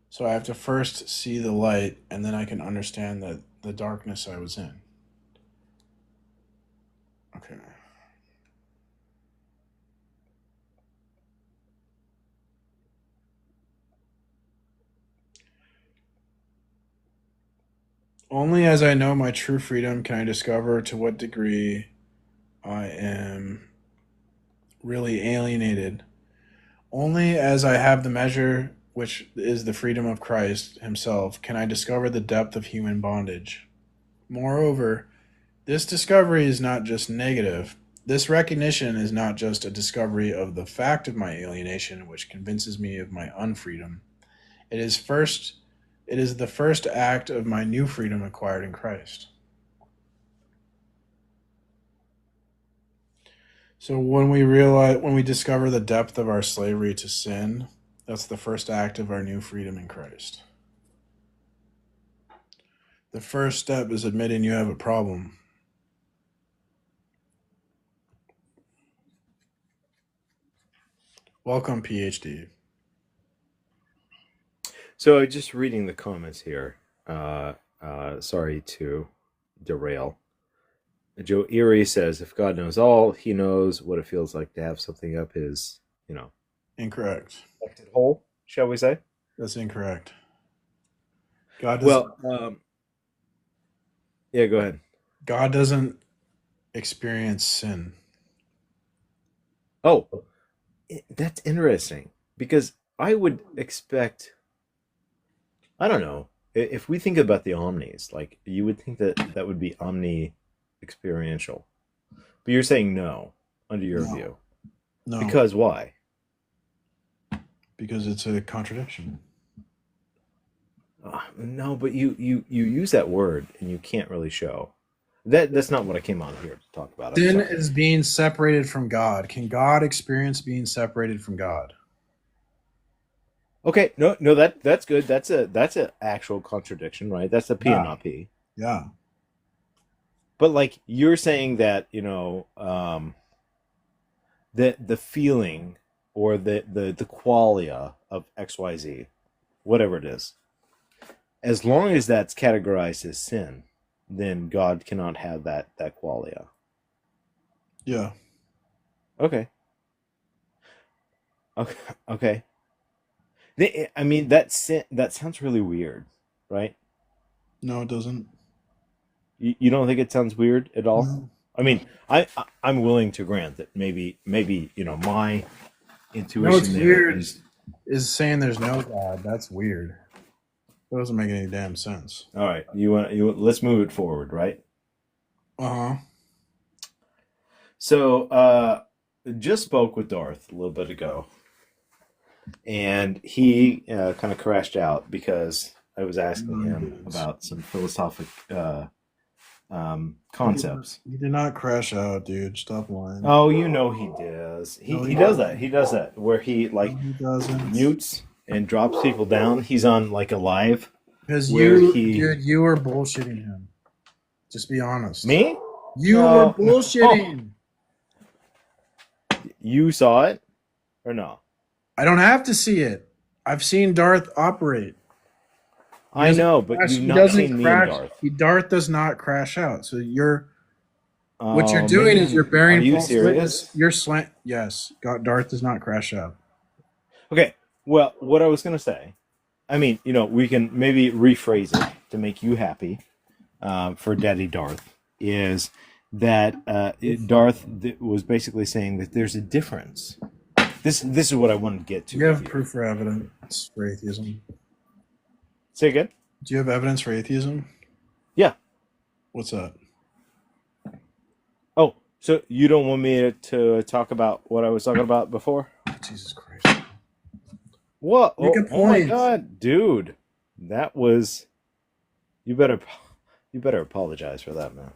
So I have to first see the light, and then I can understand the darkness I was in. Okay. Only as I know my true freedom can I discover to what degree I am really alienated. Only as I have the measure which is the freedom of Christ himself can I discover the depth of human bondage. Moreover, this discovery is not just negative. This recognition is not just a discovery of the fact of my alienation, which convinces me of my unfreedom. It is the first act of my new freedom acquired in Christ. So when we discover the depth of our slavery to sin, that's the first act of our new freedom in Christ. The first step is admitting you have a problem. Welcome, PhD. So just reading the comments here. Sorry to derail. Joe Erie says, if God knows all, he knows what it feels like to have something up his, Incorrect. hole, shall we say? That's incorrect. God doesn't... yeah, go ahead. God doesn't experience sin. Oh, that's interesting, because I would expect, I don't know, if we think about the omnis, like you would think that would be omni-experiential. But you're saying no, under your view. No. Because why? Because it's a contradiction. No, but you use that word and you can't really show. That's not what I came on here to talk about. Sin is being separated from God. Can God experience being separated from God? Okay, no, that's good. That's an actual contradiction, right? That's a P and not P. Yeah. But like you're saying that, the feeling or the qualia of XYZ, whatever it is, as long as that's categorized as sin, then God cannot have that qualia. Yeah. Okay. Okay. I mean, that sounds really weird, right? No, it doesn't. You don't think it sounds weird at all? No. I mean, I'm willing to grant that maybe my intuition. No, it's weird is saying there's no God. That's weird. That doesn't make any damn sense. All right, let's move it forward, right? Uh-huh. So, just spoke with Darth a little bit ago, and he kind of crashed out because I was asking him about some philosophic concepts. He did not crash out, dude. Stop lying. Oh, he does. He does that. He does that where he mutes and drops people down. He's on like a live. Because you were bullshitting him. Just be honest. Me? You were bullshitting. You saw it or no? I don't have to see it. I've seen Darth operate. I know, but you've not seen me and Darth. Darth does not crash out. So what you're doing is you're bearing false witness. You're Yes, Darth does not crash out. Okay. Well, what I was gonna say, I mean, we can maybe rephrase it to make you happy, for Daddy Darth, is that Darth was basically saying that there's a difference. This is what I wanted to get to. You have proof or evidence for atheism? Say again? Do you have evidence for atheism? Yeah. What's that? Oh, so you don't want me to talk about what I was talking about before? Jesus Christ. What? Make a Oh my point. God, dude. That was... You better apologize for that, man.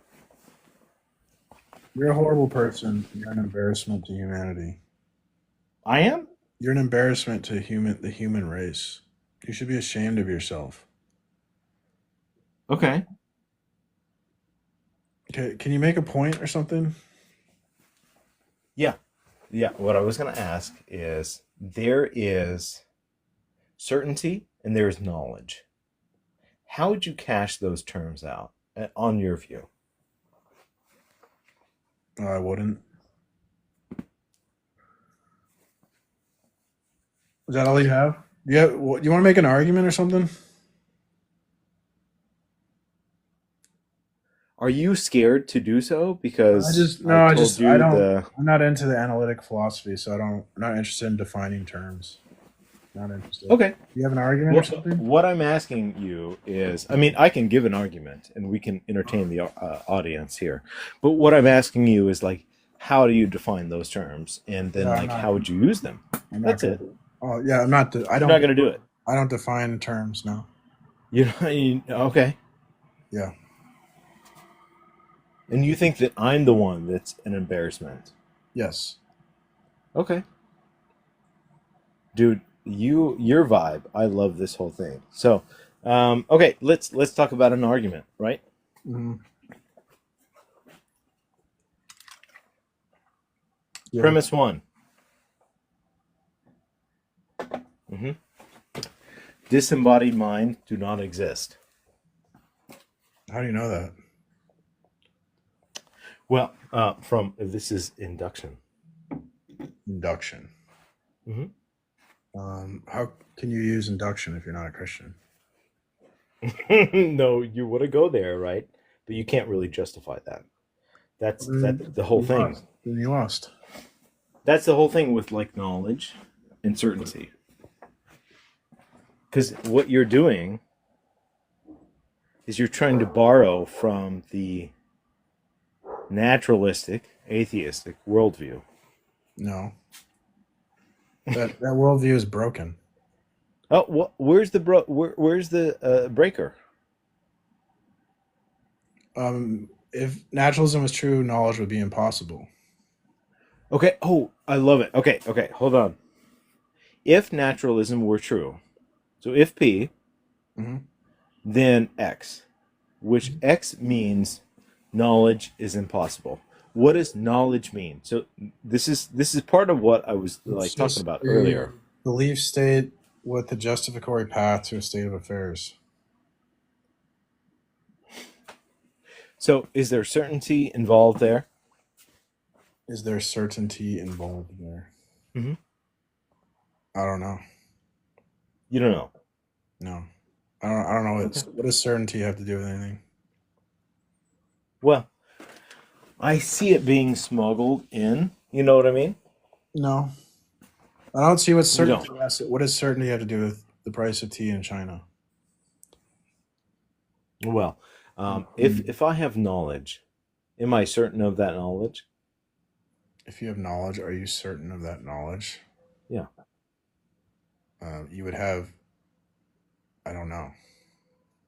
You're a horrible person. You're an embarrassment to humanity. I am? You're an embarrassment to the human race. You should be ashamed of yourself. Okay. Okay, can you make a point or something? Yeah. Yeah, what I was going to ask is, there is certainty and there is knowledge. How would you cash those terms out, on your view? I wouldn't. Is that all you have? Yeah. You want to make an argument or something? Are you scared to do so? Because I don't. I'm not into the analytic philosophy, so I'm not interested in defining terms. Not interested. Okay. You have an argument or something? What I'm asking you is, I mean, I can give an argument and we can entertain the audience here, but what I'm asking you is, like, how do you define those terms, and then how would you use them? That's it. Oh yeah, I'm not. I'm not going to do it. I don't define terms. No. Okay. Yeah. And you think that I'm the one that's an embarrassment? Yes. Okay. Dude, your vibe, I love this whole thing. So, okay, let's talk about an argument, right? Mm-hmm. Yeah. Premise 1. Disembodied mind do not exist. How do you know that? Well, this is induction. Induction. Mm-hmm. How can you use induction if you're not a Christian? No, you want to go there, right? But you can't really justify that. That's the whole thing. Then you lost. That's the whole thing with, like, knowledge and certainty. Because what you're doing is you're trying to borrow from the naturalistic, atheistic worldview. No. That worldview is broken. Oh, where's the breaker? If naturalism was true, knowledge would be impossible. Okay. Oh, I love it. Okay. Hold on. If naturalism were true, so if P, then X, which X means knowledge is impossible. What does knowledge mean? So this is part of what I was talking about earlier. Belief state with the justificatory path to a state of affairs. So is there certainty involved there? Is there certainty involved there? Mm-hmm. I don't know. You don't know? No. I don't know. What does certainty have to do with anything? Well, I see it being smuggled in. You know what I mean? No. I don't see what certainty has to, what does certainty have to do with the price of tea in China? Well, if I have knowledge, am I certain of that knowledge? If you have knowledge, are you certain of that knowledge? Yeah. You would have... I don't know.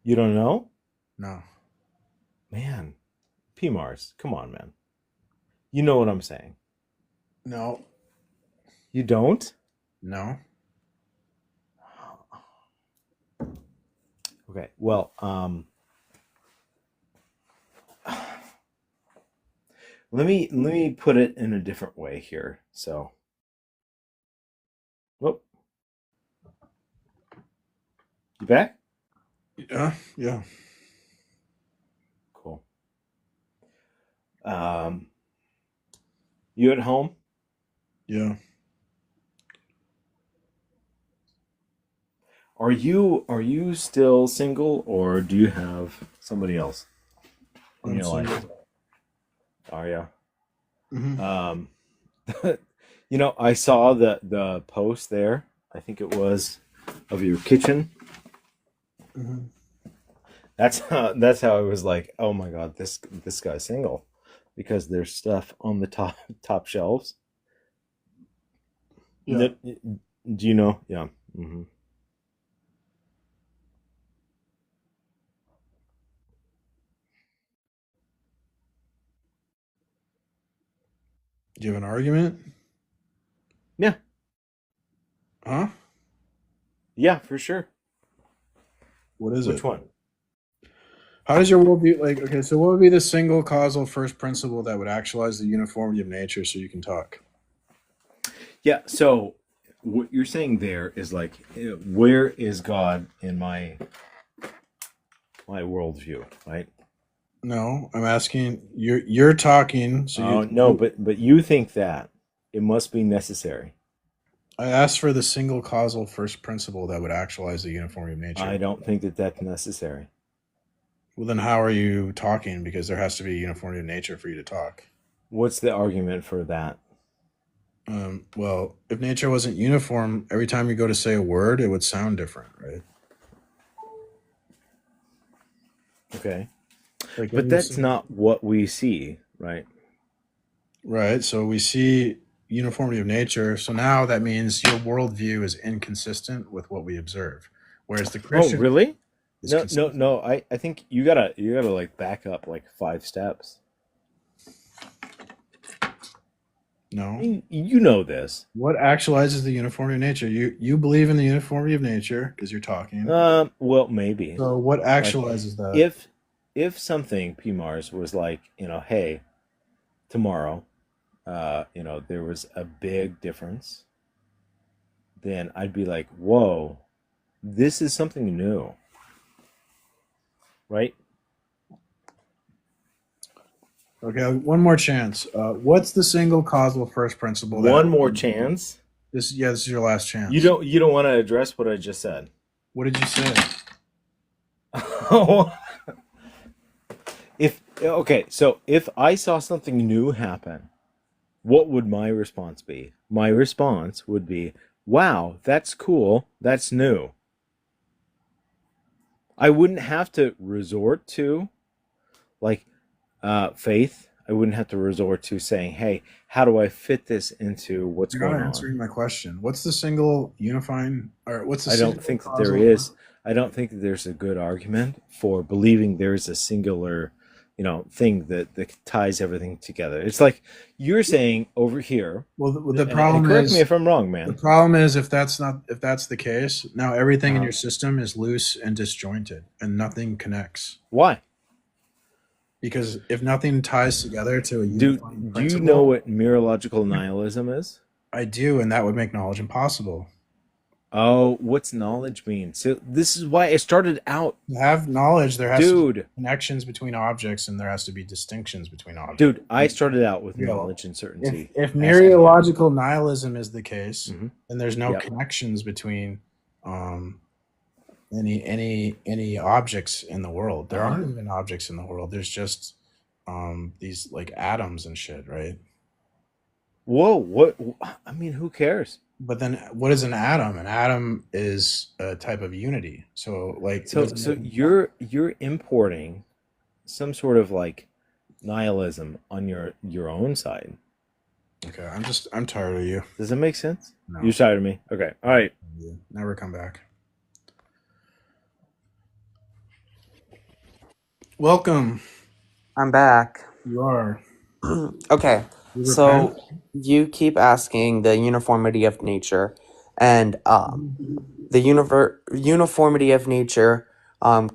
You don't know? No. Man. P. Mars, come on, man. You know what I'm saying. No. You don't? No. Okay, well, let me put it in a different way here. So, whoop. You back? Yeah. Cool. You at home? Yeah. Are you still single, or do you have somebody else in your life? Are you? Mm-hmm. You know, I saw the post there. I think it was of your kitchen. That's how I was like, oh my god, this guy's single, because there's stuff on the top shelves. Yeah. Do you know? Yeah. Mm-hmm. Do you have an argument? Yeah. Huh? Yeah, for sure. What is Which it? one? How does your worldview like? Okay, so what would be the single causal first principle that would actualize the uniformity of nature so you can talk? Yeah. So what you're saying there is like, where is God in my worldview, right? No, I'm asking. You're talking. So Oh no, but you think that it must be necessary. I asked for the single causal first principle that would actualize the uniformity of nature. I don't think that that's necessary. Well, then how are you talking? Because there has to be a uniformity of nature for you to talk. What's the argument for that? Well, if nature wasn't uniform, every time you go to say a word, it would sound different, right? Okay. Like, But that's not what we see, right? Right. So we see uniformity of nature. So now that means your worldview is inconsistent with what we observe. Whereas the Christian. Oh, really? is No, consistent. no. I think you gotta like back up like 5 steps. No. You know this. What actualizes the uniformity of nature? You believe in the uniformity of nature because you're talking. Well, maybe. So what actualizes that? If something, P. Mars, was like, hey, tomorrow, there was a big difference, then I'd be like, whoa, this is something new, right? Okay, one more chance. What's the single causal first principle? One more chance? This is your last chance. You don't want to address what I just said. What did you say? If I saw something new happen, what would my response be? My response would be, wow, that's cool, that's new. I wouldn't have to resort to faith. I wouldn't have to resort to saying, hey, how do I fit this into what's You're going not on? answering my question. What's the single unifying, or what's the I don't think that there is. I don't think that there's a good argument for believing there is a singular, thing that ties everything together. It's like you're saying over here. Well, the problem is, correct me if I'm wrong, man. The problem is if that's the case, now everything in your system is loose and disjointed, and nothing connects. Why? Because if nothing ties together to a unifying do you know what mirological nihilism is? I do, and that would make knowledge impossible. Oh, what's knowledge mean? So this is why I started out. To have knowledge, there has to be connections between objects, and there has to be distinctions between objects. Dude, I started out with knowledge and certainty. If mereological nihilism is the case, then there's no connections between any objects in the world. There aren't even objects in the world. There's just these like atoms and shit, right? Whoa, what? I mean, who cares? But then what is an atom? An atom is a type of unity. So you're importing some sort of like nihilism on your own side. Okay, I'm tired of you. Does that make sense? No. You're tired of me? Okay. All right. Never come back. Welcome. I'm back. You are. Okay. So you keep asking the uniformity of nature, and the uniformity of nature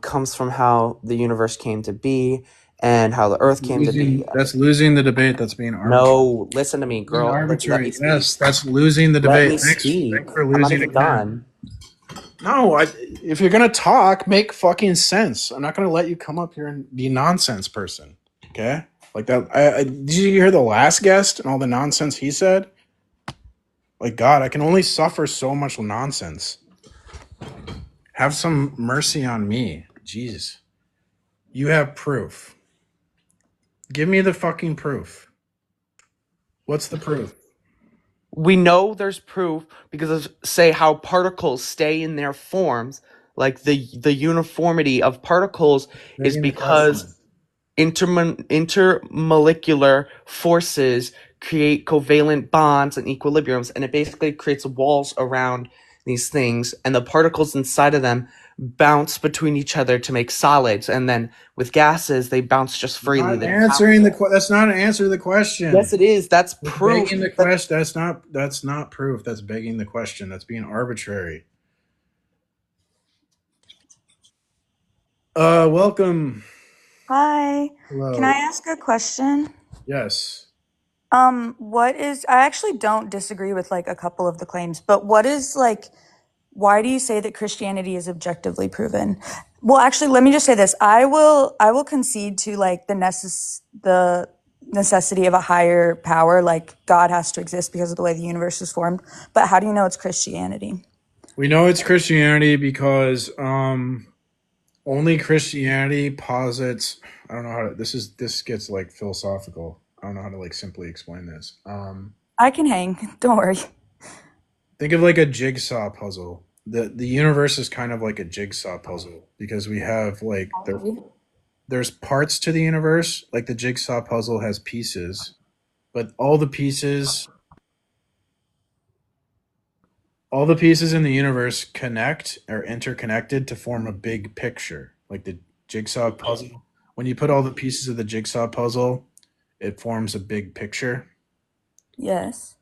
comes from how the universe came to be and how the earth came to be. That's losing the debate. That's being arbitrary. No, listen to me, girl. Arbitrary. Yes, that's losing the debate. Let me speak. Thanks for losing I'm not done. No, if you're gonna talk, make fucking sense. I'm not gonna let you come up here and be a nonsense person. Okay. Like that, did you hear the last guest and all the nonsense he said? Like, God, I can only suffer so much nonsense. Have some mercy on me. Jeez. You have proof. Give me the fucking proof. What's the proof? We know there's proof because of, say, how particles stay in their forms like the uniformity of particles is Begging the because intermolecular forces create covalent bonds and equilibriums, and it basically creates walls around these things, and the particles inside of them bounce between each other to make solids, and then with gases they bounce just freely. Not answering that's not an answer to the question. Yes, it is. That's proof. Begging the question. That's not proof. That's begging the question. That's being arbitrary. Welcome. Hi. Hello. Can I ask a question? Yes. What is, I actually don't disagree with like a couple of the claims, but what is like, why do you say that Christianity is objectively proven? Well, actually, let me just say this. I will concede to like the necessity of a higher power, like God has to exist because of the way the universe is formed. But how do you know it's Christianity? We know it's Christianity because only Christianity posits. I don't know how to. This gets like philosophical. I don't know how to like simply explain this. I can hang. Don't worry. Think of like a jigsaw puzzle. The universe is kind of like a jigsaw puzzle because we have like there's parts to the universe. Like the jigsaw puzzle has pieces, but all the pieces in the universe connect or interconnected to form a big picture. Like the jigsaw puzzle. When you put all the pieces of the jigsaw puzzle, it forms a big picture. Yes.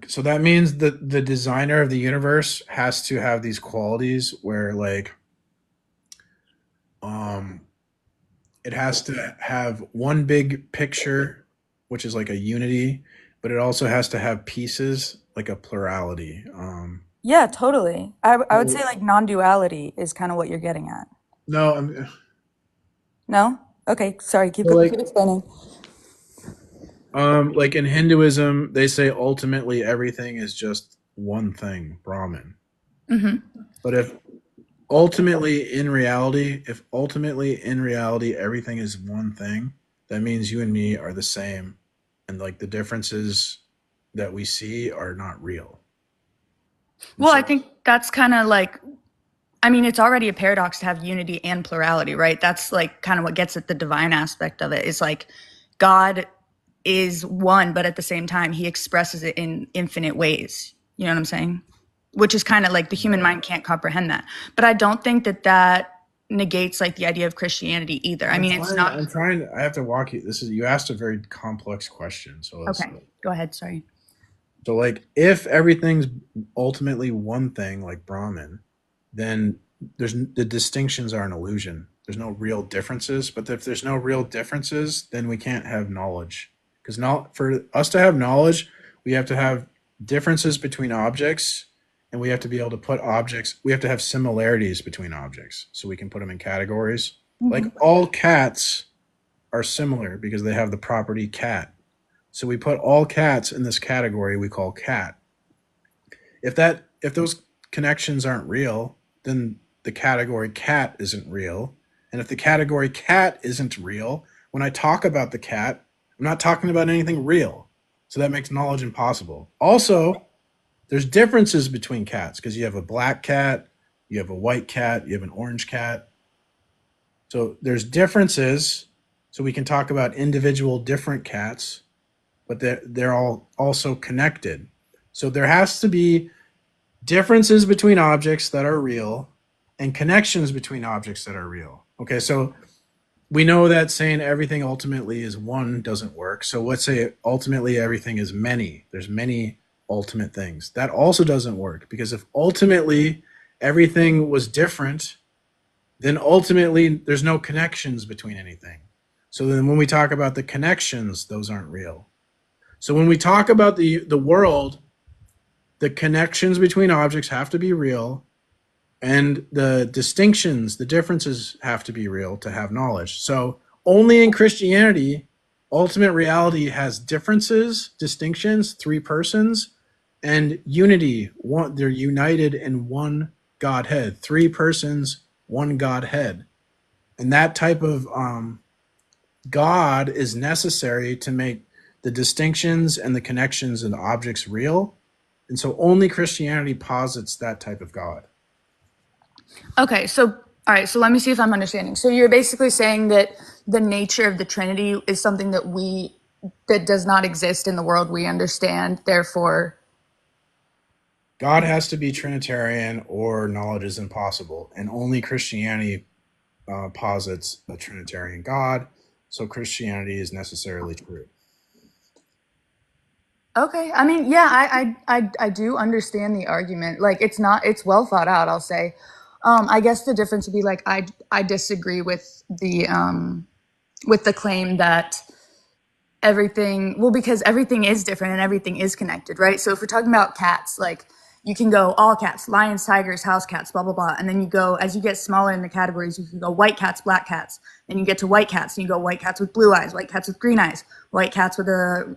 So that means that the designer of the universe has to have these qualities where like it has to have one big picture, which is like a unity, but it also has to have pieces, like a plurality. Yeah, totally. I would say like non-duality is kind of what you're getting at. No, No? Okay, sorry, keep explaining. like in Hinduism, they say ultimately everything is just one thing, Brahman. Mm-hmm. But if ultimately in reality everything is one thing, that means you and me are the same, and like the differences that we see are not real. Well, I think that's kind of like, I mean, it's already a paradox to have unity and plurality, right? That's like kind of what gets at the divine aspect of it. It's like God is one, but at the same time, he expresses it in infinite ways. You know what I'm saying? Which is kind of like the human mind can't comprehend that. But I don't think that negates like the idea of Christianity either. I mean, I have to walk you. You asked a very complex question. So okay, go ahead. Sorry. So like if everything's ultimately one thing, like Brahman, then the distinctions are an illusion. There's no real differences. But if there's no real differences, then we can't have knowledge. Because for us to have knowledge, we have to have differences between objects, and we have to be able to put objects. We have to have similarities between objects, so we can put them in categories. Mm-hmm. Like all cats are similar because they have the property cat. So we put all cats in this category we call cat. If those connections aren't real, then the category cat isn't real. And if the category cat isn't real, when I talk about the cat, I'm not talking about anything real. So that makes knowledge impossible. Also, there's differences between cats because you have a black cat, you have a white cat, you have an orange cat. So there's differences. So we can talk about individual different cats, but they're all also connected. So there has to be differences between objects that are real and connections between objects that are real. Okay, so we know that saying everything ultimately is one doesn't work. So let's say ultimately everything is many. There's many ultimate things. That also doesn't work because if ultimately everything was different, then ultimately there's no connections between anything. So then when we talk about the connections, those aren't real. So when we talk about the world, the connections between objects have to be real, and the distinctions, the differences have to be real to have knowledge. So only in Christianity, ultimate reality has differences, distinctions, three persons, and unity. They're united in one Godhead, three persons, one Godhead. And that type of God is necessary to make the distinctions and the connections and objects real. And so only Christianity posits that type of God. Okay, so all right, so let me see if I'm understanding. So you're basically saying that the nature of the Trinity is something that does not exist in the world we understand, therefore God has to be Trinitarian or knowledge is impossible, and only Christianity posits a Trinitarian God, so Christianity is necessarily true. Okay, I mean, yeah, I do understand the argument. Like, it's well thought out, I'll say. I guess the difference would be like I disagree with the claim that because everything is different and everything is connected, right? So if we're talking about cats, like you can go all cats, lions, tigers, house cats, blah, blah, blah. And then you go, as you get smaller in the categories, you can go white cats, black cats. Then you get to white cats, and you go white cats with blue eyes, white cats with green eyes, white cats with a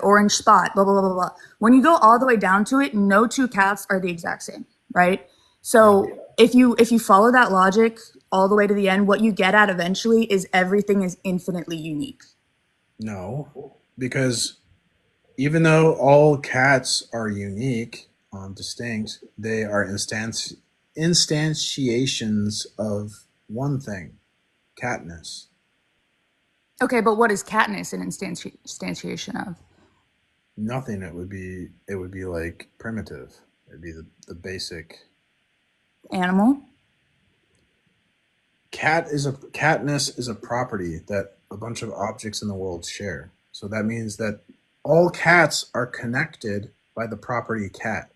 orange spot, blah, blah, blah, blah, blah. When you go all the way down to it, no two cats are the exact same, right? So if you follow that logic all the way to the end, what you get at eventually is everything is infinitely unique. No, because even though all cats are unique, distinct, they are instantiations of one thing, catness. Okay, but what is catness an instantiation of? Nothing. It would be like primitive. It'd be the basic Animal? Catness is a property that a bunch of objects in the world share. So that means that all cats are connected by the property cat.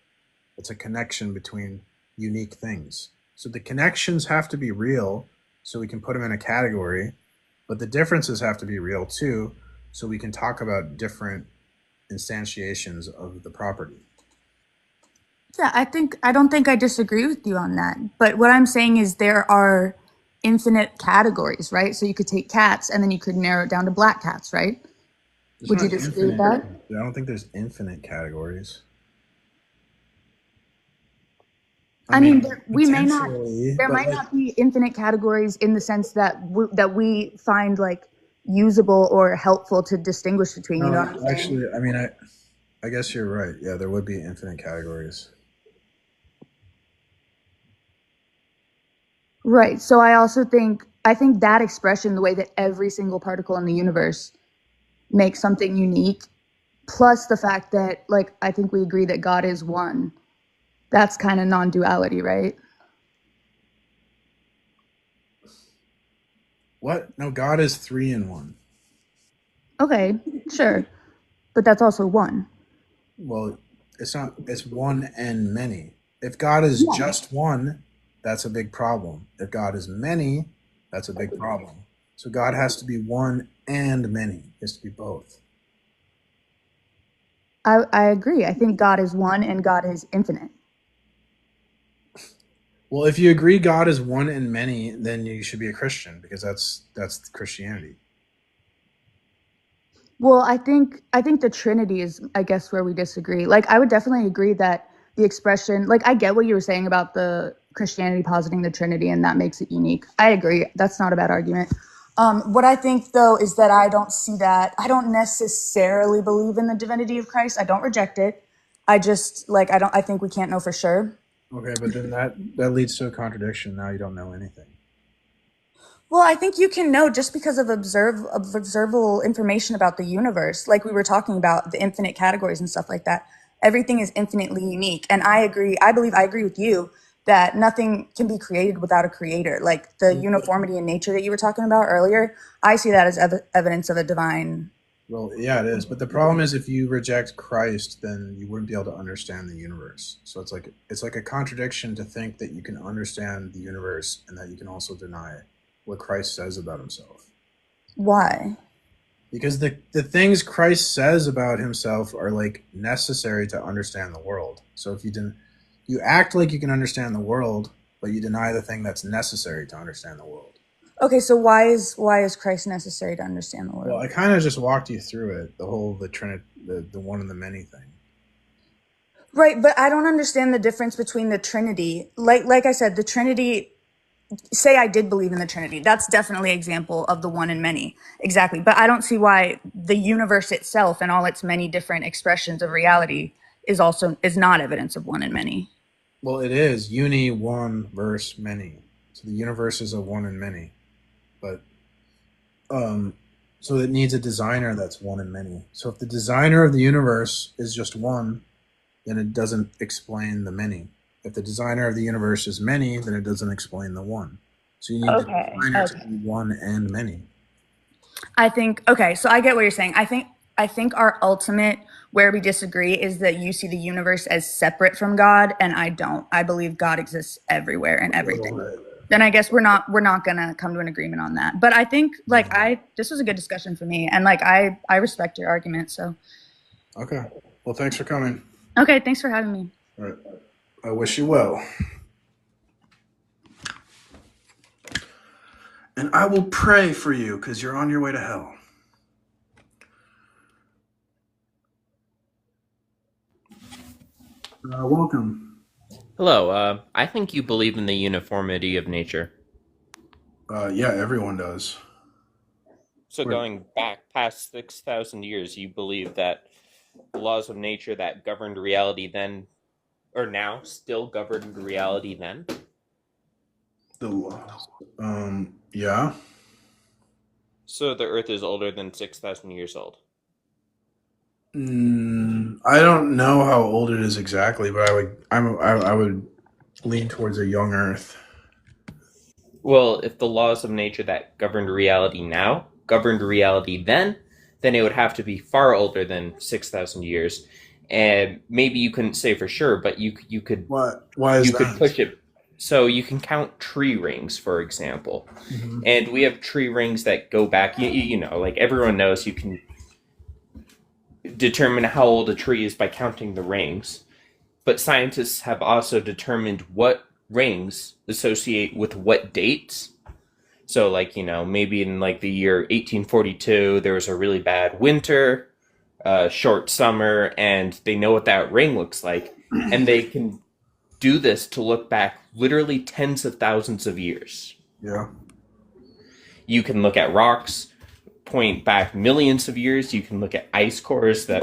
It's a connection between unique things. So the connections have to be real so we can put them in a category, but the differences have to be real too so we can talk about different instantiations of the property. Yeah, I don't think I disagree with you on that. But what I'm saying is there are infinite categories, right? So you could take cats and then you could narrow it down to black cats, right? Would you disagree with that? I don't think there's infinite categories. I mean, there might not be infinite categories in the sense that we find like usable or helpful to distinguish between. You know what I'm saying? Actually, I mean, I guess you're right. Yeah, there would be infinite categories. Right. So I think that expression, the way that every single particle in the universe makes something unique, plus the fact that, like, I think we agree that God is one. That's kind of non-duality, right? What? No, God is 3 in 1. Okay, sure. But that's also one. Well, it's not. It's one and many. If God is just one, that's a big problem. If God is many, that's a big problem. So God has to be one and many. It has to be both. I agree. I think God is one and God is infinite. Well, if you agree God is one and many, then you should be a Christian because that's Christianity. Well, I think the Trinity is, I guess, where we disagree. Like, I would definitely agree that the expression, like, I get what you were saying about the Christianity positing the Trinity, and that makes it unique. I agree. That's not a bad argument. What I think, though, is that I don't see that. I don't necessarily believe in the divinity of Christ. I don't reject it. I just, like, I think we can't know for sure. Okay, but then that leads to a contradiction. Now you don't know anything. Well, I think you can know just because of observable information about the universe, like we were talking about the infinite categories and stuff like that. Everything is infinitely unique. And I agree with you that nothing can be created without a creator. Like the uniformity in nature that you were talking about earlier, I see that as evidence of a divine. Well, yeah, it is. But the problem is if you reject Christ, then you wouldn't be able to understand the universe. So it's like a contradiction to think that you can understand the universe and that you can also deny what Christ says about himself. Why? Because the things Christ says about himself are like necessary to understand the world. So if you act like you can understand the world, but you deny the thing that's necessary to understand the world. Okay, so why is Christ necessary to understand the world? Well, I kind of just walked you through it, the one and the many thing. Right, but I don't understand the difference between the Trinity. Like I said, the Trinity, say I did believe in the Trinity. That's definitely an example of the one and many. Exactly. But I don't see why the universe itself and all its many different expressions of reality is not evidence of one and many. Well, it is uni, one, verse, many. So the universe is a one and many. But so it needs a designer that's one and many. So if the designer of the universe is just one, then it doesn't explain the many. If the designer of the universe is many, then it doesn't explain the one. So you need the designer to be one and many. I think okay, so I get what you're saying. I think our ultimate where we disagree is that you see the universe as separate from God and I don't. I believe God exists everywhere and everything. Then I guess we're not gonna come to an agreement on that. But I think this was a good discussion for me and I respect your argument. So Okay. Well, thanks for coming. okay, thanks for having me. All right. I wish you well. And I will pray for you because you're on your way to hell. Welcome. Hello. I think you believe in the uniformity of nature. Yeah, everyone does. So going back past 6,000 years, you believe that the laws of nature that governed reality then, or now, still governed reality then? The laws. Yeah. So the Earth is older than 6,000 years old. I don't know how old it is exactly, but I would lean towards a young Earth. Well, if the laws of nature that governed reality now governed reality then it would have to be far older than 6,000 years. And maybe you couldn't say for sure, but you could. Why is you that? could push it. So you can count tree rings, for example, and we have tree rings that go back. You know, like everyone knows, you can determine how old a tree is by counting the rings. But scientists have also determined what rings associate with what dates. So, like, you know, maybe in like the year 1842, there was a really bad winter, short summer, and they know what that ring looks like, and they can do this to look back literally tens of thousands of years. Yeah. You can look at rocks, point back millions of years. You can look at ice cores that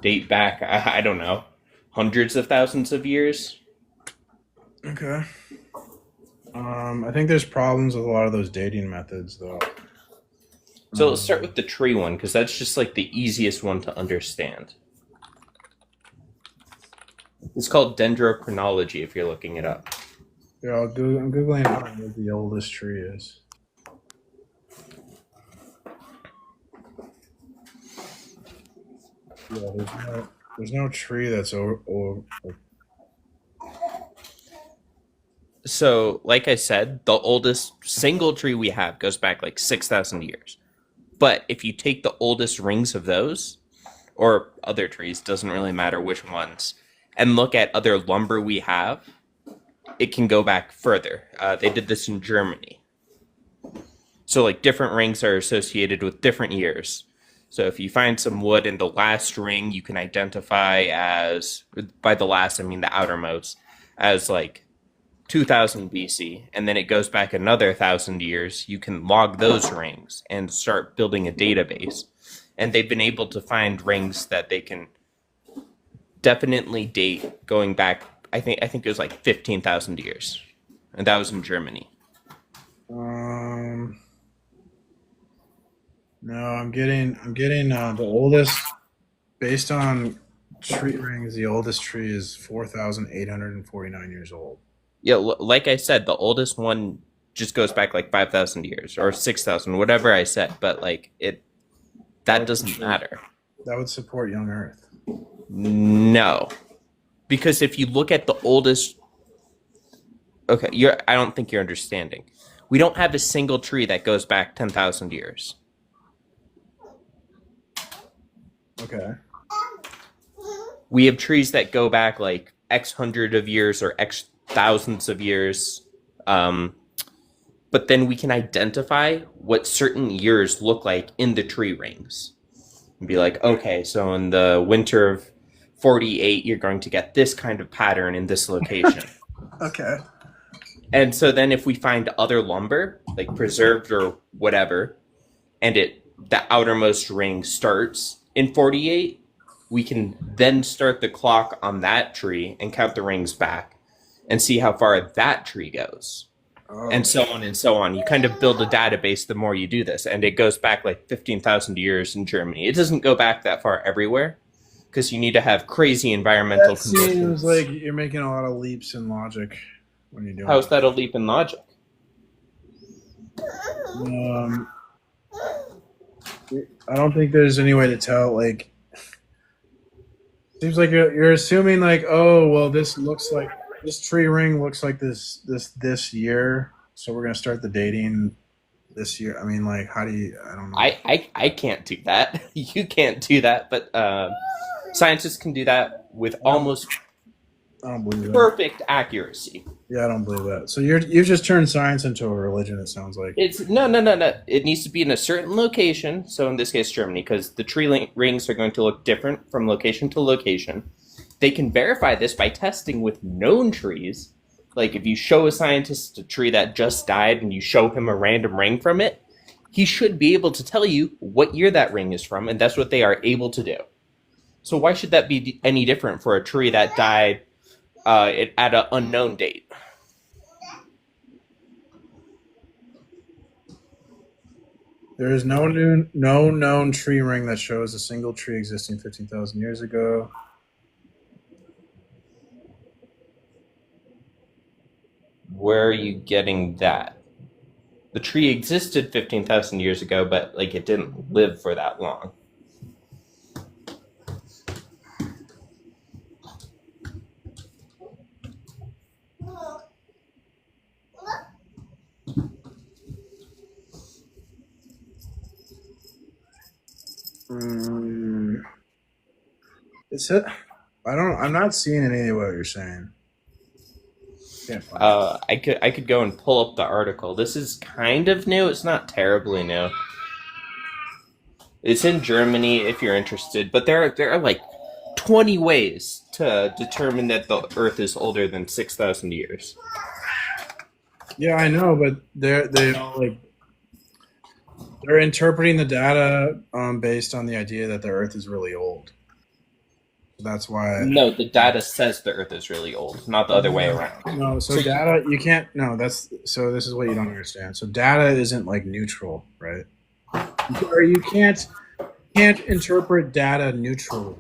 date back, I don't know, hundreds of thousands of years. Okay. I think there's problems with a lot of those dating methods, though. So let's start with the tree one, because that's just like the easiest one to understand. It's called dendrochronology if you're looking it up. Yeah, I'm Googling what the oldest tree is. Yeah, there's no tree that's old. So, like I said, the oldest single tree we have goes back like 6,000 years. But if you take the oldest rings of those, or other trees, doesn't really matter which ones, and look at other lumber we have, it can go back further. They did this in Germany. So, like, different rings are associated with different years. So if you find some wood in the last ring, you can identify as, by the last, I mean the outermost, as like 2000 BC, and then it goes back another 1,000 years, you can log those rings and start building a database. And they've been able to find rings that they can definitely date going back, I think it was like 15,000 years. And that was in Germany. No, I'm getting the oldest, based on tree rings, the oldest tree is 4,849 years old. Yeah, like I said, the oldest one just goes back like 5,000 years or 6,000, whatever I said, but like that doesn't matter. That would support young Earth. No. Because if you look at the oldest, okay, I don't think you're understanding. We don't have a single tree that goes back 10,000 years. Okay. We have trees that go back like X hundred of years or X thousands of years. But then we can identify what certain years look like in the tree rings. And be like, okay, so in the winter of 48, you're going to get this kind of pattern in this location. Okay. And so then if we find other lumber, like preserved or whatever, and the outermost ring starts in 48, we can then start the clock on that tree and count the rings back. and see how far that tree goes. And so on and so on. You kind of build a database the more you do this, and it goes back like 15,000 years in Germany. It doesn't go back that far everywhere, because you need to have crazy environmental That conditions. seems like you're making a lot of leaps in logic when you're doing How's that a leap in logic? I don't think there's any way to tell. Like, seems like you're assuming like, oh well, this tree ring looks like this year, so we're gonna start the dating this year. I mean, like, how do you? I don't know. I can't do that. You can't do that, but scientists can do that with almost perfect accuracy. Yeah, I don't believe that. So you've just turned science into a religion. It sounds like. It's no. It needs to be in a certain location. So in this case, Germany, because the tree rings are going to look different from location to location. They can verify this by testing with known trees. Like if you show a scientist a tree that just died and you show him a random ring from it, he should be able to tell you what year that ring is from, and that's what they are able to do. So why should that be any different for a tree that died at an unknown date? There is no known tree ring that shows a single tree existing 15,000 years ago. Where are you getting that? The tree existed 15,000 years ago, but like it didn't live for that long. It's it. I'm not seeing any of what you're saying. I could go and pull up the article. This is kind of new. It's not terribly new. It's in Germany if you're interested, but there are like 20 ways to determine that the Earth is older than 6,000 years. Yeah, I know, but they're interpreting the data based on the idea that the Earth is really old. That's why. No, the data says the Earth is really old, not the other way around. No, so data you can't. No, that's so. This is what you don't understand. So data isn't like neutral, right? Or you can't interpret data neutrally.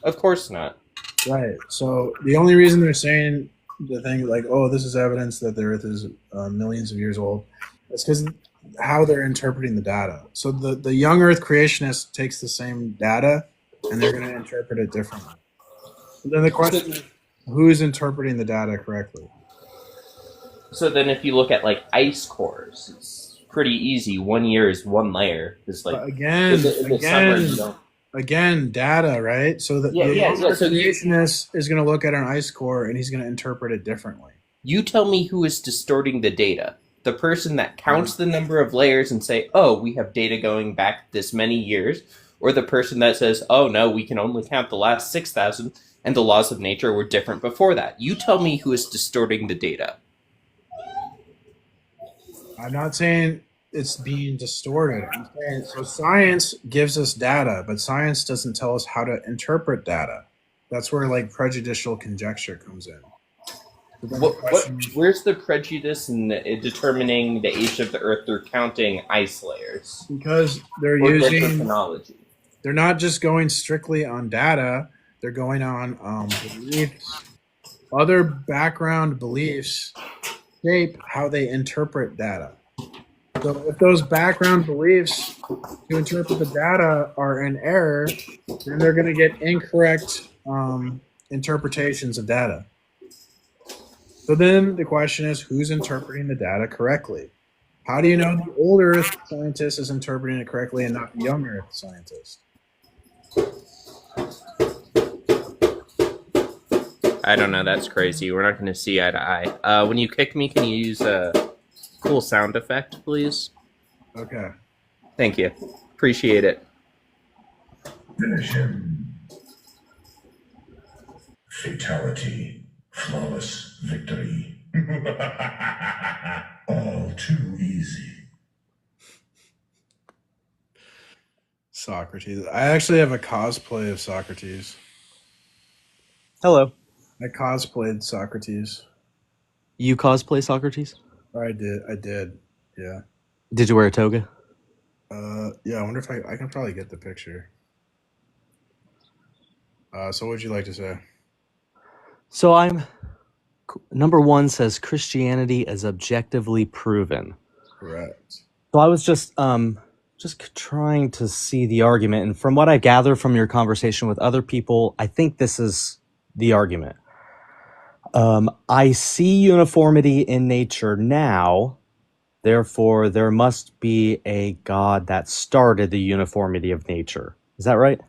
Of course not. Right. So the only reason they're saying the thing like, oh, this is evidence that the Earth is millions of years old, it's because how they're interpreting the data. So the young Earth creationist takes the same data and they're going to interpret it differently. And then the question is, who's interpreting the data correctly? So then if you look at like ice cores, it's pretty easy. 1 year is one layer. It's like again, data, right? So the creationist is going to look at an ice core and he's going to interpret it differently. You tell me who is distorting the data. The person that counts the number of layers and say, oh, we have data going back this many years, or the person that says, oh, no, we can only count the last 6,000 and the laws of nature were different before that. You tell me who is distorting the data. I'm not saying it's being distorted. I'm saying, so science gives us data, but science doesn't tell us how to interpret data. That's where like prejudicial conjecture comes in. Where's the prejudice in determining the age of the Earth through counting ice layers? Because they're using technology. They're not just going strictly on data. They're going on beliefs. Other background beliefs shape how they interpret data. So if those background beliefs to interpret the data are in error, then they're going to get incorrect interpretations of data. So then the question is, who's interpreting the data correctly? How do you know the old Earth scientist is interpreting it correctly and not the young Earth scientist? I don't know. That's crazy. We're not going to see eye to eye. When you kick me, can you use a cool sound effect, please? Okay. Thank you. Appreciate it. Finish him. Fatality. Flawless victory. All too easy. Socrates. I actually have a cosplay of Socrates. Hello. I cosplayed Socrates. You cosplay Socrates? I did. Yeah. Did you wear a toga? Yeah. I wonder if I can probably get the picture. So what would you like to say? So number 1 says Christianity is objectively proven. Correct. So I was just trying to see the argument, and from what I gather from your conversation with other people, I think this is the argument. I see uniformity in nature now, therefore there must be a God that started the uniformity of nature. Is that right?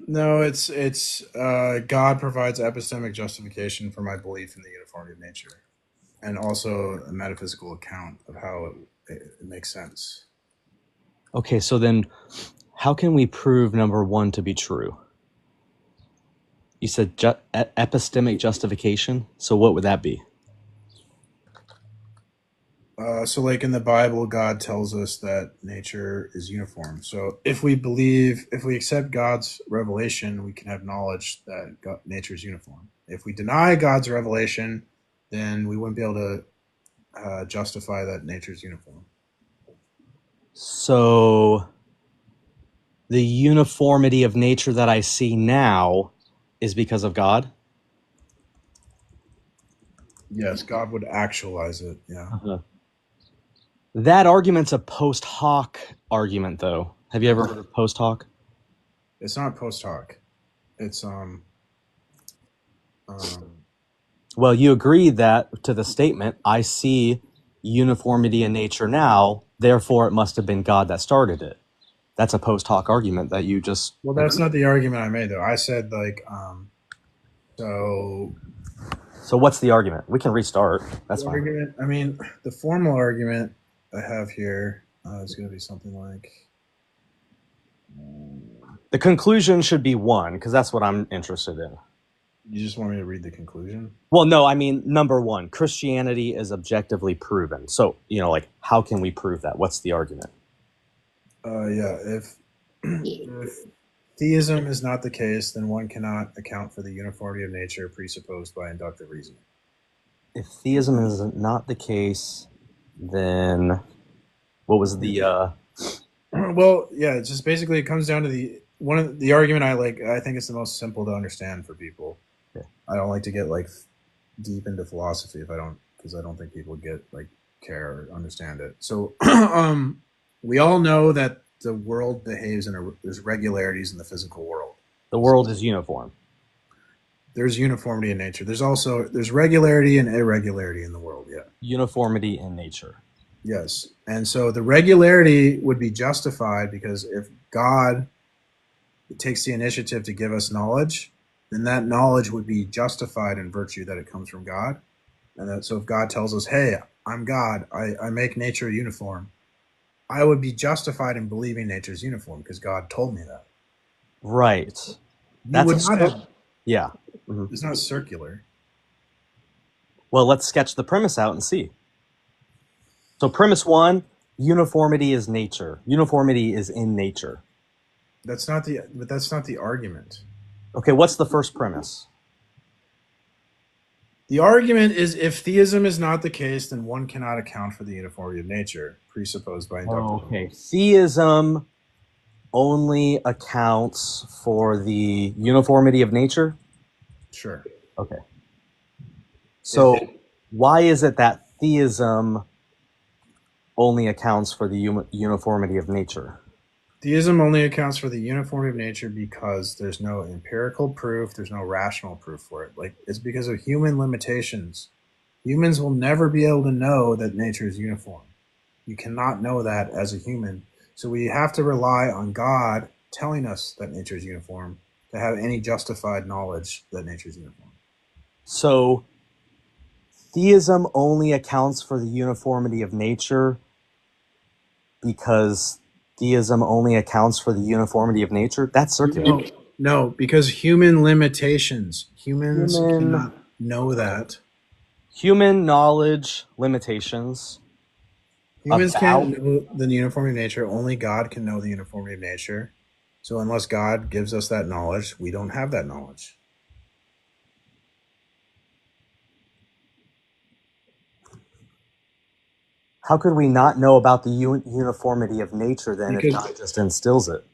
No, it's God provides epistemic justification for my belief in the uniformity of nature, and also a metaphysical account of how it makes sense. Okay, so then how can we prove number 1 to be true? You said epistemic justification, so what would that be? So like in the Bible, God tells us that nature is uniform. So if we accept God's revelation, we can have knowledge that nature is uniform. If we deny God's revelation, then we wouldn't be able to justify that nature is uniform. So the uniformity of nature that I see now is because of God? Yes, God would actualize it. Yeah. Uh-huh. That argument's a post hoc argument, though. Have you ever heard of post hoc? It's not post hoc. It's Well, you agree that to the statement, I see uniformity in nature now, therefore it must have been God that started it. That's a post hoc argument that you just... Well, that's not the argument I made, though. I said, So what's the argument? We can restart. That's the fine. argument, I mean, the formal argument I have here is going to be something like... The conclusion should be 1, because that's what I'm interested in. You just want me to read the conclusion? Well, no, I mean, number 1, Christianity is objectively proven. So, how can we prove that? What's the argument? Yeah, if theism is not the case, then one cannot account for the uniformity of nature presupposed by inductive reasoning. If theism is not the case, then what was the... Well, yeah, it's just basically it comes down to the argument I think it's the most simple to understand for people. Yeah. I don't like to get deep into philosophy because I don't think people care or understand it. So we all know that the world behaves there's regularities in the physical world. The world is uniform. There's uniformity in nature. There's regularity and irregularity in the world. Yeah. Uniformity in nature. Yes. And so the regularity would be justified because if God takes the initiative to give us knowledge, then that knowledge would be justified in virtue that it comes from God. And so if God tells us, hey, I'm God, I make nature uniform, I would be justified in believing nature is uniform because God told me that. Right. Yeah. Mm-hmm. It's not circular. Well, let's sketch the premise out and see. So premise 1, uniformity is nature. Uniformity is in nature. That's not the argument. Okay, what's the first premise? The argument is if theism is not the case, then one cannot account for the uniformity of nature presupposed by inductive. Okay, theism only accounts for the uniformity of nature? Sure. Okay. So why is it that theism only accounts for the uniformity of nature? Theism only accounts for the uniformity of nature because there's no empirical proof, there's no rational proof for it. It's because of human limitations. Humans will never be able to know that nature is uniform. You cannot know that as a human. So we have to rely on God telling us that nature is uniform to have any justified knowledge that nature is uniform. So theism only accounts for the uniformity of nature because theism only accounts for the uniformity of nature? That's circular. No, because human limitations. Humans cannot know that. Human knowledge limitations. Humans can't know the uniformity of nature. Only God can know the uniformity of nature. So unless God gives us that knowledge, we don't have that knowledge. How could we not know about the uniformity of nature then if Because God just instills it?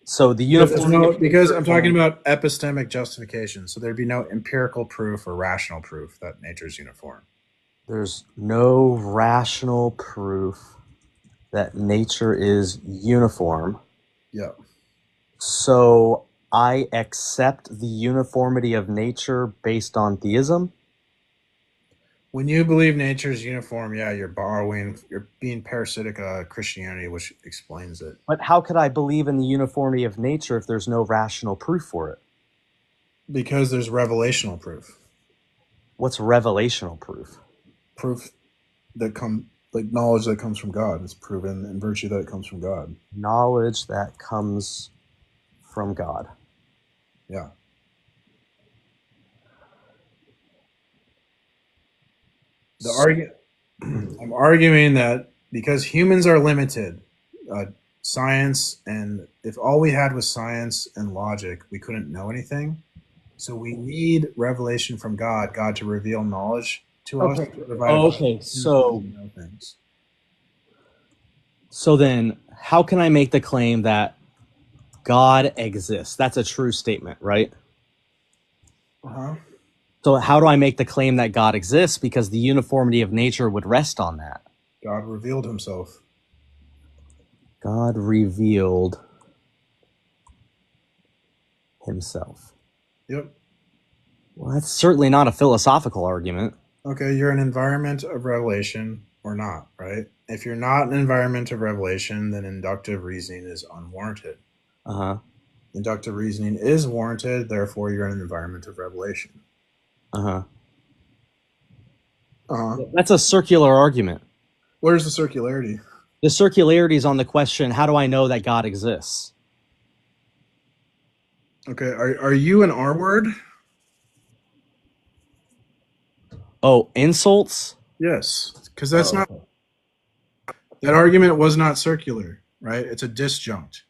So the uniformity of because nature I'm is talking only, about epistemic justification. So there'd be no empirical proof or rational proof that nature is uniform. there's no rational proof that nature is uniform. Yeah. So I accept the uniformity of nature based on theism. When you believe nature is uniform, yeah, you're being parasitic Christianity, which explains it. But how could I believe in the uniformity of nature if there's no rational proof for it? Because there's revelational proof. What's revelational proof? Proof that knowledge that comes from God. It's proven in virtue that it comes from God. Knowledge that comes from God. Yeah. I'm arguing that because humans are limited, science, and if all we had was science and logic, we couldn't know anything. So we need revelation from God to reveal knowledge to us. Okay. To provide Okay. know things. So then, how can I make the claim that God exists? That's a true statement, right? Uh-huh. So how do I make the claim that God exists? Because the uniformity of nature would rest on that. God revealed himself. God revealed himself. Yep. Well, that's certainly not a philosophical argument. Okay, you're an environment of revelation or not, right? If you're not an environment of revelation, then inductive reasoning is unwarranted. Uh-huh. Inductive reasoning is warranted, therefore you're in an environment of revelation. Uh-huh. Uh-huh. That's a circular argument. Where's the circularity? The circularity is on the question, how do I know that God exists? Okay, are you an R word? Oh, insults? Yes, because that's not... That argument was not circular, right? It's a disjunct.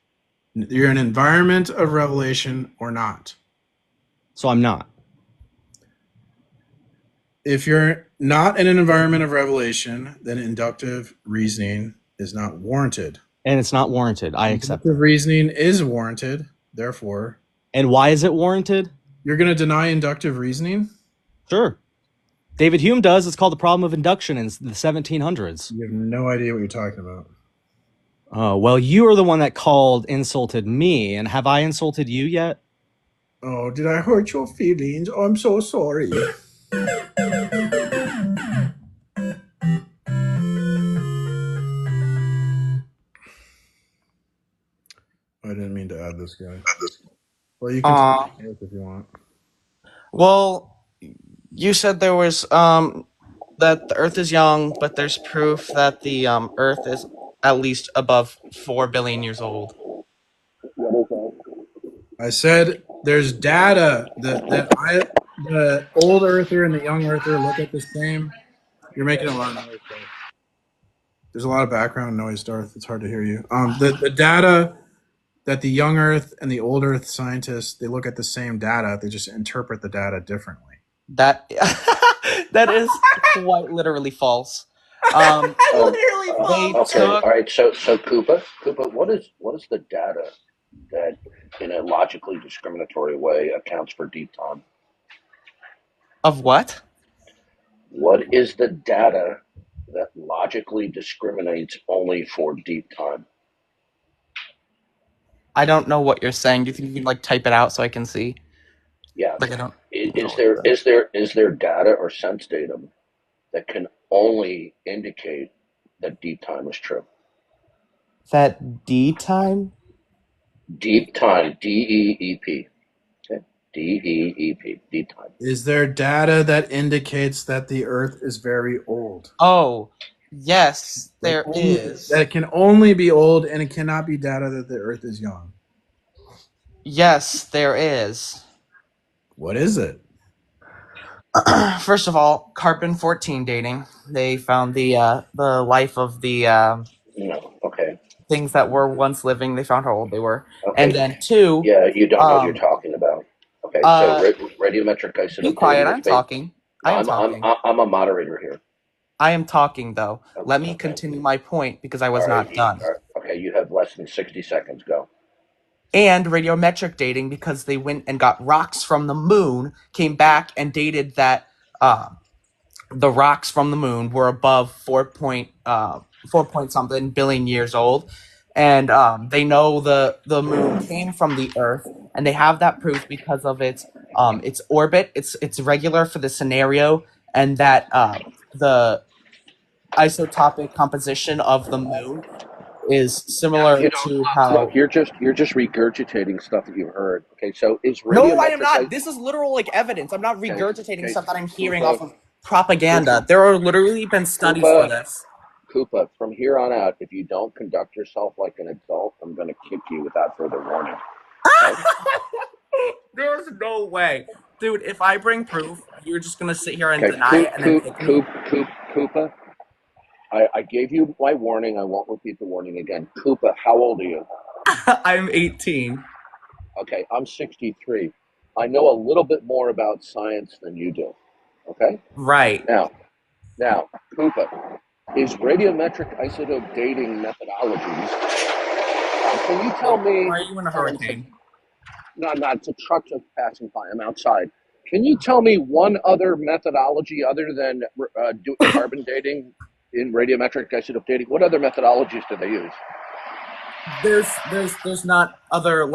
You're an environment of revelation or not. So I'm not. If you're not in an environment of revelation, then inductive reasoning is not warranted. And it's not warranted. I accept Inductive reasoning is warranted, therefore. And why is it warranted? You're going to deny inductive reasoning? Sure. David Hume does. It's called the problem of induction in the 1700s. You have no idea what you're talking about. Oh, well, you are the one that insulted me. And have I insulted you yet? Oh, did I hurt your feelings? Oh, I'm so sorry. I didn't mean to add this guy. Well, you can if you want. Well, you said there was that the Earth is young, but there's proof that the Earth is at least above 4 billion years old. I said there's data that the old earther and the young earther look at the same. You're making a lot of noise, Darth. There's a lot of background noise, Darth. It's hard to hear you. The data that the young Earth and the old Earth scientists, they look at the same data. They just interpret the data differently. That that is quite literally false. Okay, all right. So Koopa, what is the data that, in a logically discriminatory way, accounts for deep time? Of what? What is the data that logically discriminates only for deep time? I don't know what you're saying. Do you think you can type it out so I can see? Yeah. Like I don't. Is there data or sense datum that can only indicate that deep time is true? That D time? Deep time, DEEP. Okay, DEEP, deep time. Is there data that indicates that the Earth is very old? Oh, yes, there is. That can only be old, and it cannot be data that the Earth is young. Yes, there is. What is it? First of all, carbon-14 dating. They found the life of the things that were once living. They found how old they were, and then two. Yeah, you don't know what you're talking about. Okay, so radiometric isotope. Be quiet. I'm talking. No, I'm a moderator here. I am talking though. Let me Okay. continue my point because I was All right. not done. Okay, you have less than 60 seconds. Go. And radiometric dating because they went and got rocks from the moon, came back and dated that the rocks from the moon were above 4 point something billion years old, and they know the moon came from the Earth, and they have that proof because of its orbit. It's regular for the scenario, and that the isotopic composition of the moon is similar You to don't look. how. You're just regurgitating stuff that you heard. Okay, so is No, I am radiometric? not. This is literal like evidence. I'm not Okay, regurgitating okay, stuff that I'm hearing Koopa, off of propaganda. There are literally been studies for Koopa, this. Koopa. From here on out, if you don't conduct yourself like an adult, I'm going to kick you without further warning. Okay? There's no way. Dude, if I bring proof, you're just gonna sit here and Okay, deny it and then pick me? Koopa. I gave you my warning. I won't repeat the warning again. Koopa, how old are you? I'm 18. Okay, I'm 63. I know a little bit more about science than you do. Okay? Right. Now, Koopa, is radiometric isotope dating methodologies. Can you tell me? Why are you in a hurricane? No, it's a truck just passing by. I'm outside. Can you tell me one other methodology other than carbon dating in radiometric isotope dating? What other methodologies do they use? There's not other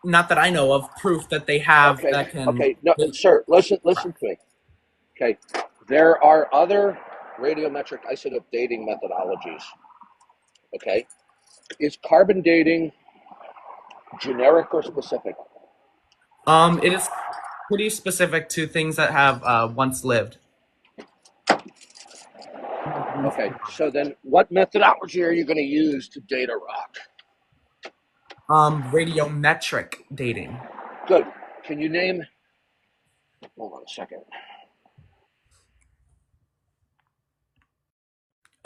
not that I know of proof that they have that can. Okay, no, sir, listen to me. Okay, there are other radiometric isotope dating methodologies. Okay, is carbon dating generic or specific? It is pretty specific to things that have once lived. Okay, so then what methodology are you going to use to date a rock? Radiometric dating. Good. Can you name? Hold on a second.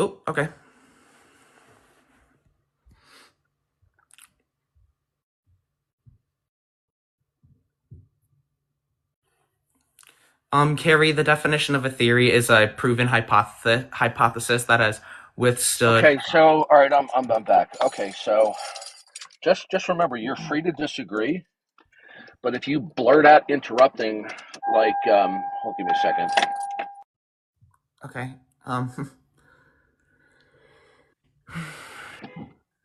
Oh, okay. Carrie, the definition of a theory is a proven hypothesis that has withstood. Okay, so all right, I'm back. Okay, so just remember, you're free to disagree, but if you blurt out interrupting, like, hold give me a second. Okay.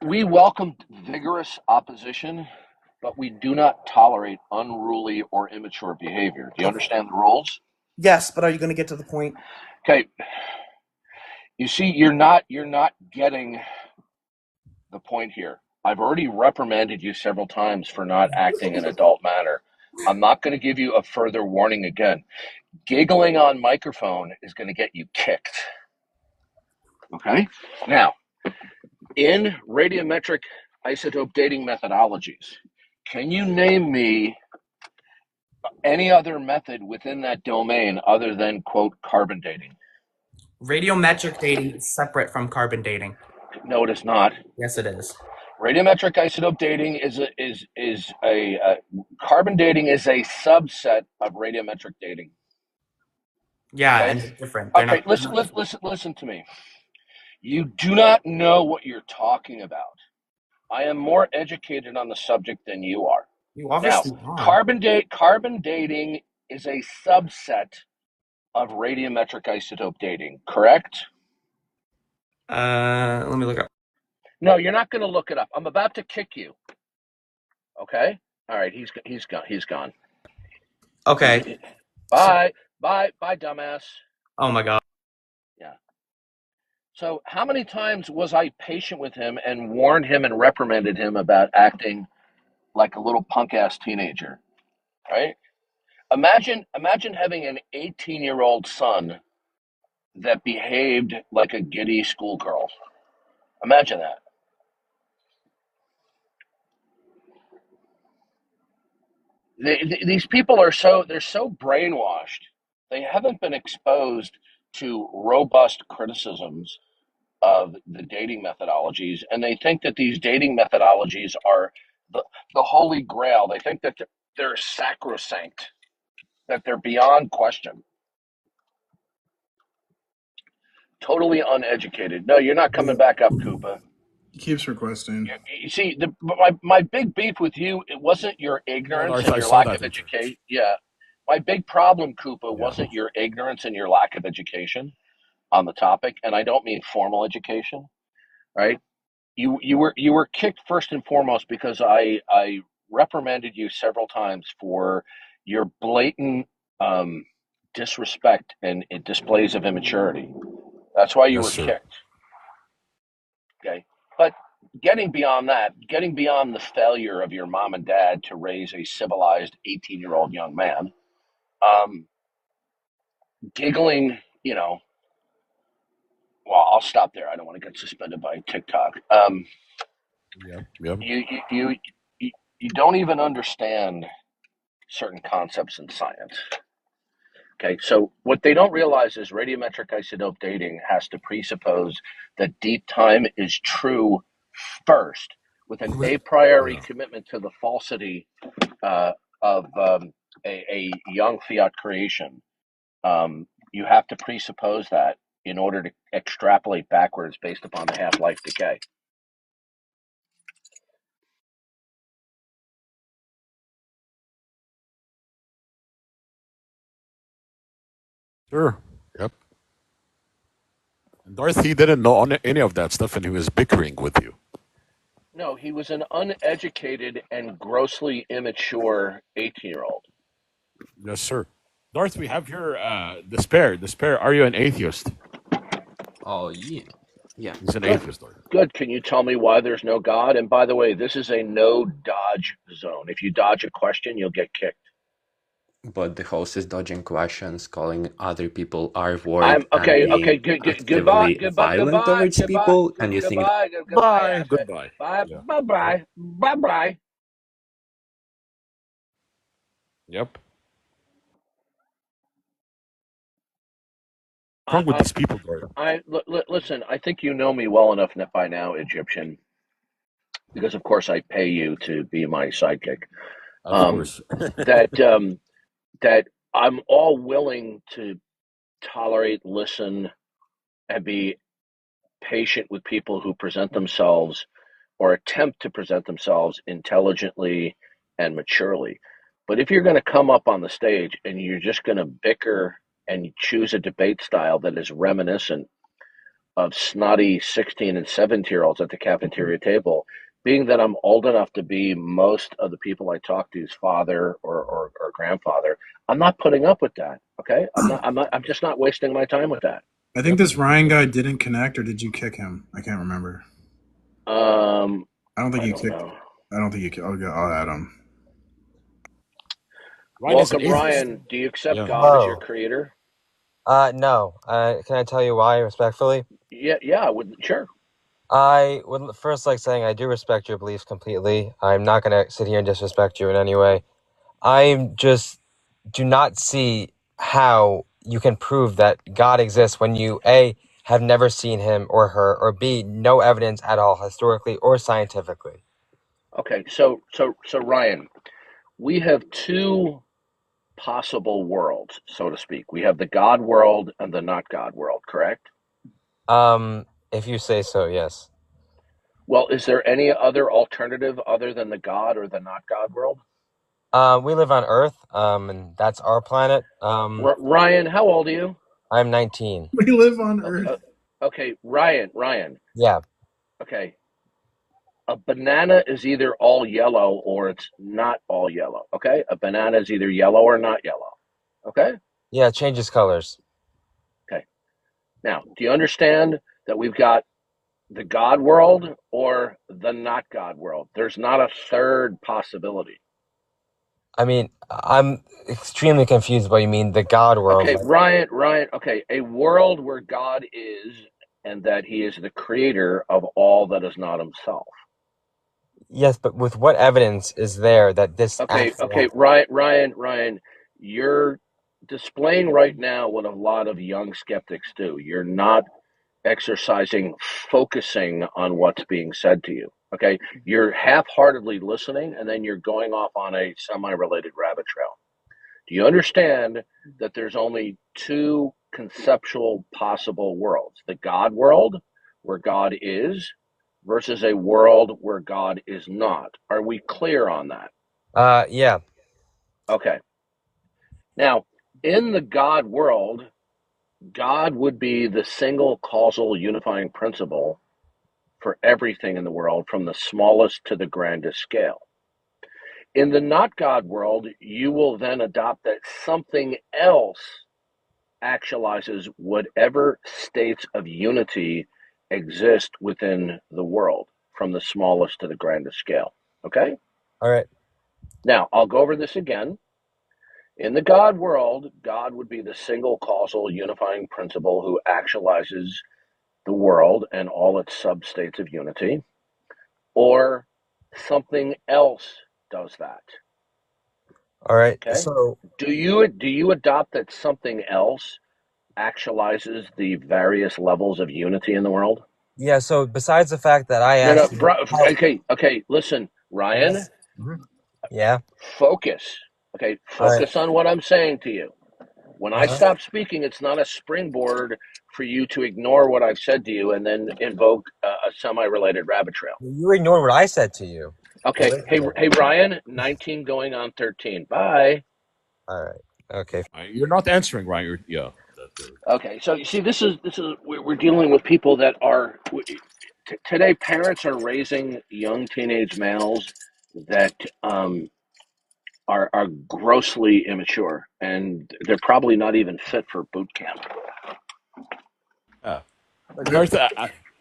We welcome vigorous opposition, but we do not tolerate unruly or immature behavior. Do you understand the rules? Yes, but are you going to get to the point? Okay. You see, you're not getting the point here. I've already reprimanded you several times for not acting in adult manner. I'm not going to give you a further warning again. Giggling on microphone is going to get you kicked. Okay? Now, in radiometric isotope dating methodologies, can you name me any other method within that domain other than, quote, carbon dating? Radiometric dating is separate from carbon dating. No, it is not. Yes, it is. Radiometric isotope dating is a carbon dating is a subset of radiometric dating. Yeah, Okay? and they're different. They're Okay, listen to me. You do not know what you're talking about. I am more educated on the subject than you are. You Now, obviously are. carbon dating is a subset of radiometric isotope dating, correct? Let me look up. No, you're not going to look it up. I'm about to kick you. Okay? All right, he's gone. Okay. Bye, dumbass. Oh my god. Yeah. So how many times was I patient with him and warned him and reprimanded him about acting like a little punk ass teenager, right? Imagine having an 18-year-old son that behaved like a giddy schoolgirl. Imagine that. These people are so brainwashed. They haven't been exposed to robust criticisms of the dating methodologies, and they think that these dating methodologies are the holy grail. They think that they're sacrosanct, that they're beyond question. Totally uneducated. No, you're not coming back up, Koopa. He keeps requesting. You see, my big beef with you, it wasn't your ignorance and I your saw lack that of in church. education. Yeah. My big problem, Koopa, Yeah. wasn't your ignorance and your lack of education on the topic. And I don't mean formal education, right? You were kicked first and foremost because I reprimanded you several times for your blatant disrespect and displays of immaturity. That's why you Yes, were sir. kicked. Okay. But getting beyond that, getting beyond the failure of your mom and dad to raise a civilized 18-year-old young man, giggling, well, I'll stop there. I don't want to get suspended by TikTok. Yep. You don't even understand certain concepts in science. Okay, so what they don't realize is radiometric isotope dating has to presuppose that deep time is true first, with an a priori commitment to the falsity of a young fiat creation. You have to presuppose that in order to extrapolate backwards based upon the half-life decay. Sure. Yep. And Dorothy didn't know any of that stuff, and he was bickering with you. No, he was an uneducated and grossly immature 18-year-old. Yes, sir. Darth, we have your despair. Despair. Are you an atheist? Oh yeah. He's an Good. atheist, Darth. Good. Can you tell me why there's no God? And by the way, this is a no dodge zone. If you dodge a question, you'll get kicked. But the host is dodging questions, calling other people R-word, I'm okay. and being Okay. Good. actively violent towards people. And you think Goodbye. Goodbye. Bye. Yeah. Bye. Bye. Bye. Yep. What's wrong with these people, Darth? Listen. I think you know me well enough by now, Egyptian, because of course I pay you to be my sidekick. Of course. that I'm all willing to tolerate, listen, and be patient with people who present themselves or attempt to present themselves intelligently and maturely. But if you're going to come up on the stage and you're just going to bicker and choose a debate style that is reminiscent of snotty 16 and 17-year-olds at the cafeteria table, being that I'm old enough to be most of the people I talk to's father or grandfather, I'm not putting up with that. Okay, I'm just not wasting my time with that. I think this Ryan guy didn't connect, or did you kick him? I can't remember. I don't think you kicked. I don't think you kicked. I'll add him. Welcome, Ryan. Do you accept God as your Hello. creator? No. Can I tell you why, respectfully? Yeah, sure. I would first like saying I do respect your beliefs completely. I'm not going to sit here and disrespect you in any way. I just do not see how you can prove that God exists when you, A, have never seen him or her, or B, no evidence at all, historically or scientifically. Okay, so Ryan, we have two possible worlds, so to speak. We have the God world and the not God world, correct? If you say so, yes. Well, is there any other alternative other than the God or the not God world? We live on Earth, and that's our planet. Ryan, how old are you? I'm 19. We live on Earth. Okay, Ryan. Yeah. Okay. A banana is either all yellow or it's not all yellow. Okay? A banana is either yellow or not yellow. Okay? Yeah, it changes colors. Okay. Now, do you understand that we've got the God world or the not God world? There's not a third possibility. I mean, I'm extremely confused what you mean, the God world. Okay, Ryan, okay, a world where God is and that he is the creator of all that is not himself. Yes, but with what evidence is there that this Okay, Ryan, you're displaying right now what a lot of young skeptics do. You're not focusing on what's being said to you. Okay, you're half-heartedly listening, and then you're going off on a semi-related rabbit trail. Do you understand that there's only two conceptual possible worlds: the God world, where God is, versus a world where God is not. Are we clear on that? Yeah. Okay. Now, in the God world, God would be the single causal unifying principle for everything in the world, from the smallest to the grandest scale. In the not God world, you will then adopt that something else actualizes whatever states of unity exist within the world, from the smallest to the grandest scale. Okay? All right. Now, I'll go over this again. In the God world, God would be the single causal unifying principle who actualizes the world and all its substates of unity, or something else does that. All right. Okay? So Do you adopt that something else actualizes the various levels of unity in the world? yeah. So besides the fact that I No, asked you how, okay. Listen, Ryan, yes. Yeah. focus. Okay, All right. focus on what I'm saying to you. When I Uh-huh. stop speaking, it's not a springboard for you to ignore what I've said to you and then invoke a semi-related rabbit trail. You ignored what I said to you. Okay. Hey, Ryan. 19 going on 13. Bye. All right. Okay. You're not answering, right? Yeah. Okay. So you see, we're dealing with people that are today. Parents are raising young teenage males that are grossly immature, and they're probably not even fit for boot camp. Yeah. Darth,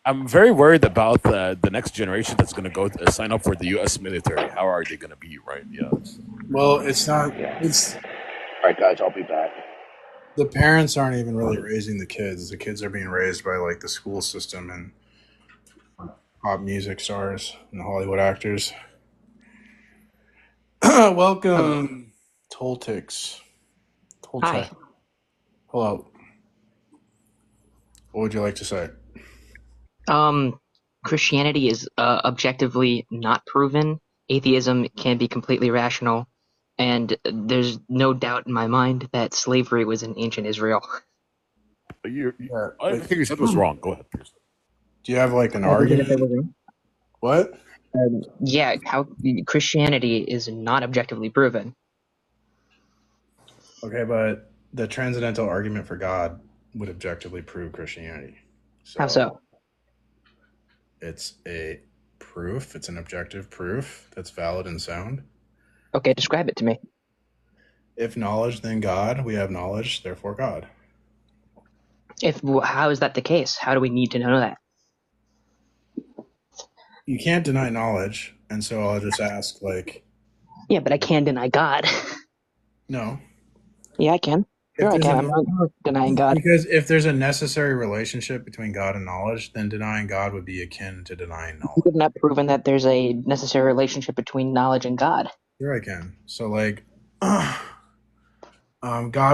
I'm very worried about the next generation that's going to go sign up for the U.S. military. How are they going to be, right? Yeah. Well, it's not. It's All right, guys. I'll be back. the parents aren't even really raising the kids. The kids are being raised by like the school system and pop music stars and Hollywood actors. Welcome, Toltix. Hi. Toltec. Hello. What would you like to say? Christianity is objectively not proven. Atheism can be completely rational, and there's no doubt in my mind that slavery was in ancient Israel. Everything you said was wrong. Go ahead, please. Do you have like an Everything I said argument? was wrong? What? Yeah, how Christianity is not objectively proven. Okay, but the transcendental argument for God would objectively prove Christianity. How so? It's a proof. It's an objective proof that's valid and sound. Okay, describe it to me. If knowledge, then God. We have knowledge, therefore God. How is that the case? How do we need to know that? You can't deny knowledge, and so I'll just ask, like... Yeah, but I can deny God. No. Yeah, I can. Sure, I can. I'm not denying God. Because if there's a necessary relationship between God and knowledge, then denying God would be akin to denying knowledge. You have not proven that there's a necessary relationship between knowledge and God. Sure, I can. So, like, God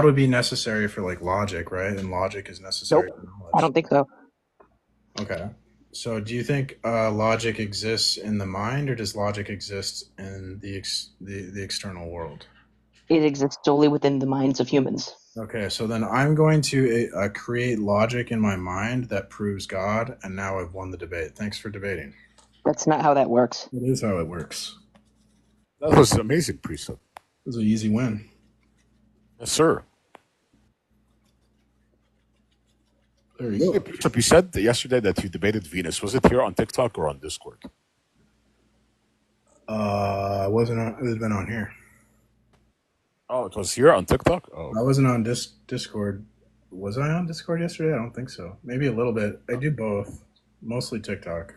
would be necessary for, like, logic, right? And logic is necessary for knowledge. I don't think so. Okay. So, do you think logic exists in the mind, or does logic exist in the external world? It exists solely within the minds of humans. Okay, so then I'm going to create logic in my mind that proves God, and now I've won the debate. Thanks for debating. That's not how that works. It is how it works. That was amazing, Precept. It was an easy win. Yes, sir. There you go. Precept, you said yesterday that you debated Venus. Was it here on TikTok or on Discord? It wasn't on, it was been on here. Oh, it was here on TikTok? Oh. I wasn't on Discord. Was I on Discord yesterday? I don't think so. Maybe a little bit. I do both. Mostly TikTok.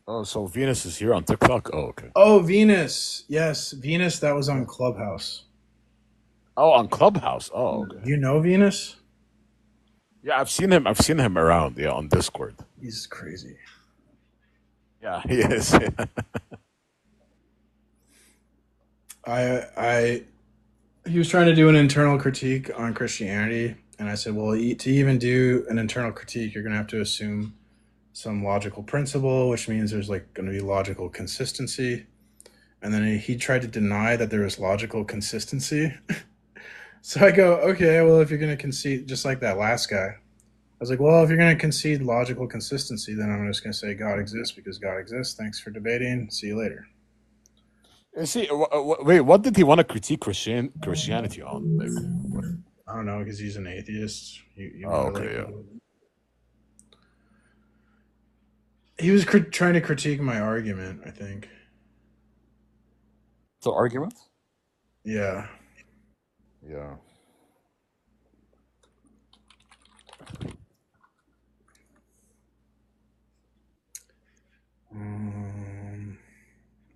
Oh, so Venus is here on TikTok? Oh, okay. Oh, Venus. Yes, Venus, that was on Clubhouse. Oh, on Clubhouse. Oh, okay. You know Venus? Yeah, I've seen him. I've seen him around. Yeah, on Discord. He's crazy. Yeah, he is. He was trying to do an internal critique on Christianity, and I said, well, to even do an internal critique, you're going to have to assume some logical principle, which means there's like going to be logical consistency. And then he tried to deny that there was logical consistency. So I go, okay, well, if you're going to concede, just like that last guy, I was like, well, if you're going to concede logical consistency, then I'm just going to say God exists because God exists. Thanks for debating. See you later. See, wait, what did he want to critique Christianity on? Like, what? I don't know, because he's an atheist. You Oh, want to okay, like. yeah. He was trying to critique my argument, I think. So arguments? Yeah. Yeah.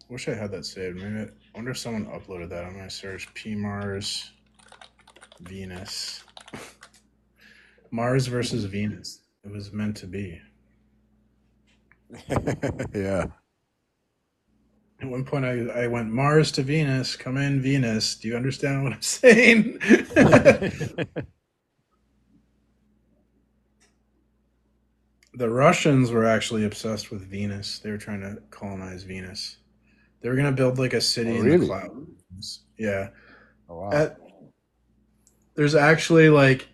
Wish I had that saved. Maybe I wonder if someone uploaded that. I'm gonna search P Mars Venus. Mars versus Venus. It was meant to be. Yeah. At one point, I went Mars to Venus. Come in, Venus. Do you understand what I'm saying? The Russians were actually obsessed with Venus. They were trying to colonize Venus. They were going to build like a city in the really? clouds. Yeah. Oh, wow. There's actually like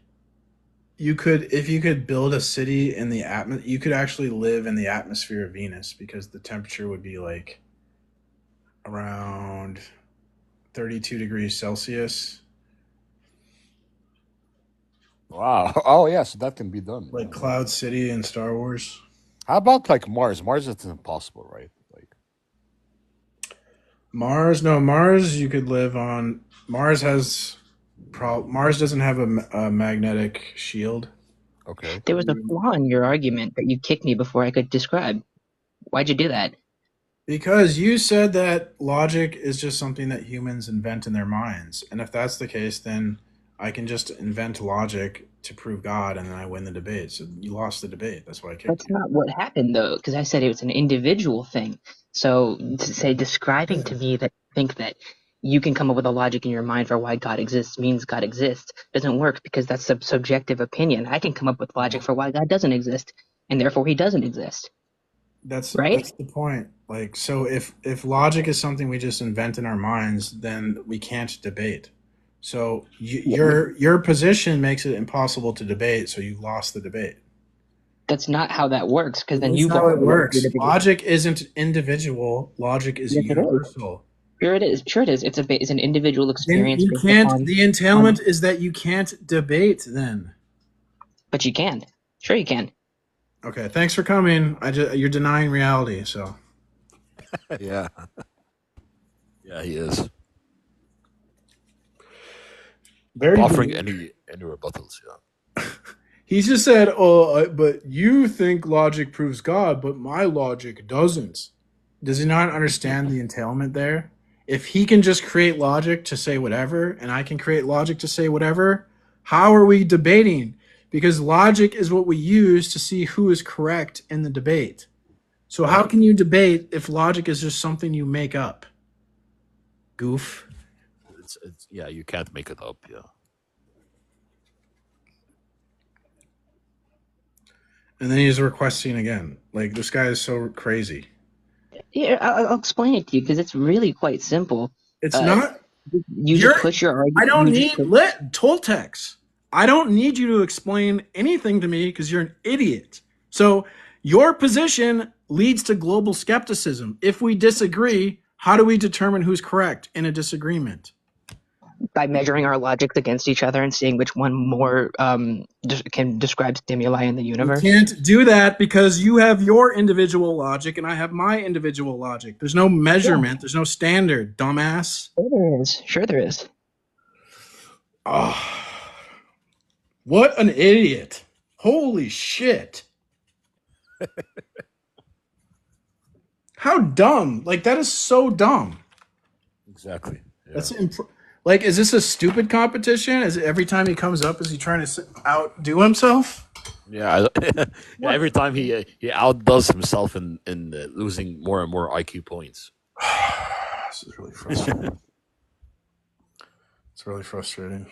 if you could build a city in the atmosphere, you could actually live in the atmosphere of Venus because the temperature would be like around 32 degrees Celsius. Wow. Oh, yeah, so that can be done. Like Cloud City in Star Wars. How about like Mars? Mars is impossible, right? Like Mars, no, Mars you could live on. Mars doesn't have a magnetic shield. Okay. There was a flaw in your argument that you kicked me before I could describe. Why'd you do that? Because you said that logic is just something that humans invent in their minds. And if that's the case, then I can just invent logic to prove God and then I win the debate. So you lost the debate. That's why I kicked That's not what happened, though, because I said it was an individual thing. So to say describing to me that think that you can come up with a logic in your mind for why God exists means God exists doesn't work because that's a subjective opinion. I can come up with logic for why God doesn't exist, and therefore he doesn't exist. That's the point. Like, so if logic is something we just invent in our minds, then we can't debate. So your position makes it impossible to debate. So you lost the debate. That's not how that works, because then That's you've how lost it the works. debate. Logic isn't individual. Logic is Yes, it is. universal. Sure it is. Sure it is. It's an individual Then experience. you based can't. upon, The entailment is that you can't debate. Then. But you can. Sure you can. Okay. Thanks for coming. You're denying reality. So. Yeah. Yeah, he is. Very offering good. any rebuttals, yeah. He just said, "Oh, but you think logic proves God, but my logic doesn't." Does he not understand the entailment there? If he can just create logic to say whatever, and I can create logic to say whatever, how are we debating? Because logic is what we use to see who is correct in the debate. So how can you debate if logic is just something you make up? Goof. It's yeah, you can't make it up, yeah. And then he's requesting again. Like, this guy is so crazy. Yeah, I'll explain it to you because it's really quite simple. It's not. You just push your argument. I don't need Toltecs. I don't need you to explain anything to me because you're an idiot. So your position leads to global skepticism. If we disagree, how do we determine who's correct in a disagreement? By measuring our logics against each other and seeing which one more can describe stimuli in the universe. You can't do that because you have your individual logic and I have my individual logic. There's no measurement. Yeah. There's no standard, dumbass. Sure there is. Sure there is. Oh, what an idiot. Holy shit. How dumb. Like, that is so dumb. Exactly. Yeah. That's like, is this a stupid competition? Is it every time he comes up, is he trying to outdo himself? Yeah, yeah, every time he outdoes himself in losing more and more IQ points. This is really frustrating. It's really frustrating.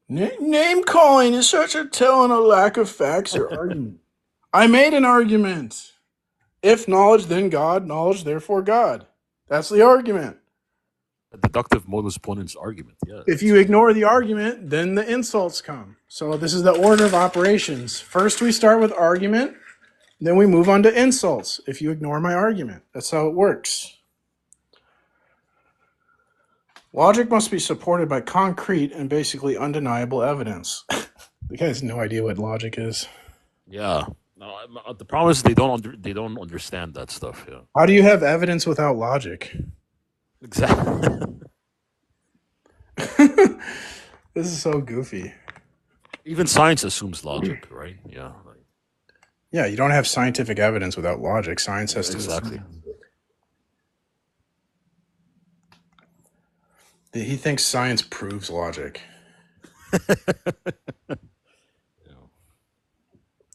Name calling is such a telling a lack of facts or argument. I made an argument. If knowledge, then God. Knowledge, therefore God. That's the argument. deductive modus ponens argument. Yeah. If you ignore the argument, then the insults come. So this is the order of operations. First, we start with argument, then we move on to insults. If you ignore my argument, that's how it works. Logic must be supported by concrete and basically undeniable evidence. The guy has no idea what logic is. Yeah. No, the problem is they don't understand that stuff. Yeah. How do you have evidence without logic? Exactly. This is so goofy. Even science assumes logic, right? Yeah. Yeah, you don't have scientific evidence without logic. Science has to. Exactly. He thinks science proves logic.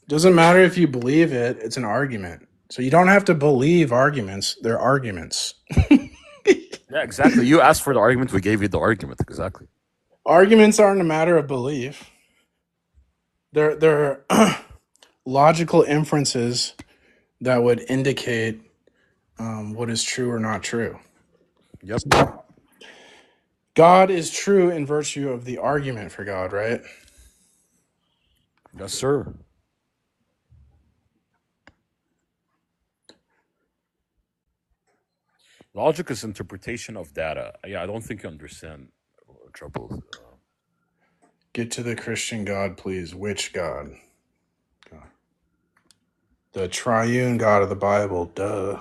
Doesn't matter if you believe it, it's an argument. So you don't have to believe arguments, they're arguments. Yeah, exactly. You asked for the argument, we gave you the argument. Exactly. Arguments aren't a matter of belief. They're logical inferences that would indicate what is true or not true. Yep. God is true in virtue of the argument for God, right? Yes, sir. Logic is interpretation of data. Yeah, I don't think you understand trouble. Get to the Christian God, please. Which God? The triune God of the Bible, duh.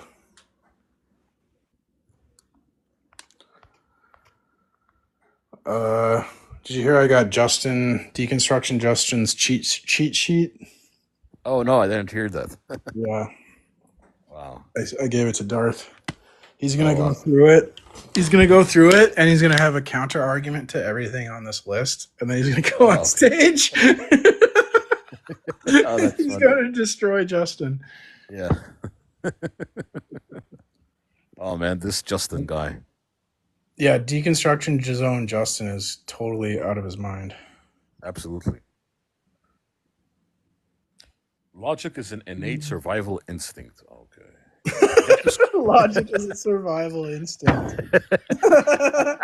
Did you hear I got Deconstruction Justin's cheat sheet? Oh, no, I didn't hear that. Yeah. Wow. I gave it to Darth. He's going to go through it. He's going to go through it, and he's going to have a counter argument to everything on this list. And then he's going to go on stage. He's going to destroy Justin. Yeah. Oh, man, this Justin guy. Yeah, Deconstruction Zone Justin is totally out of his mind. Absolutely. Logic is an innate survival instinct. Okay. Logic is a survival instinct. I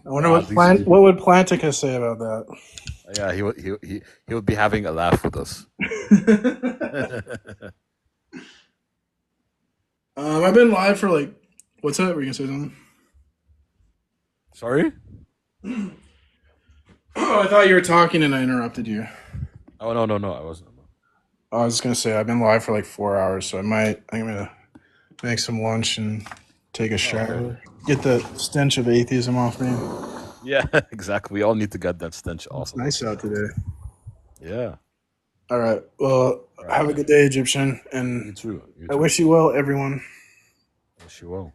wonder what would Plantica say about that? Yeah, he would be having a laugh with us. I've been live for like, what's that? Were you gonna say something? Sorry? Oh, I thought you were talking and I interrupted you. Oh, no, I wasn't. I was gonna say I've been live for like 4 hours, so I'm gonna make some lunch and take a shower. Okay. Get the stench of atheism off me. Yeah, exactly. We all need to get that stench off. It's nice out today. Yeah. All right. Well, have a good day, Egyptian, and you too. I wish you well, everyone. Wish you well.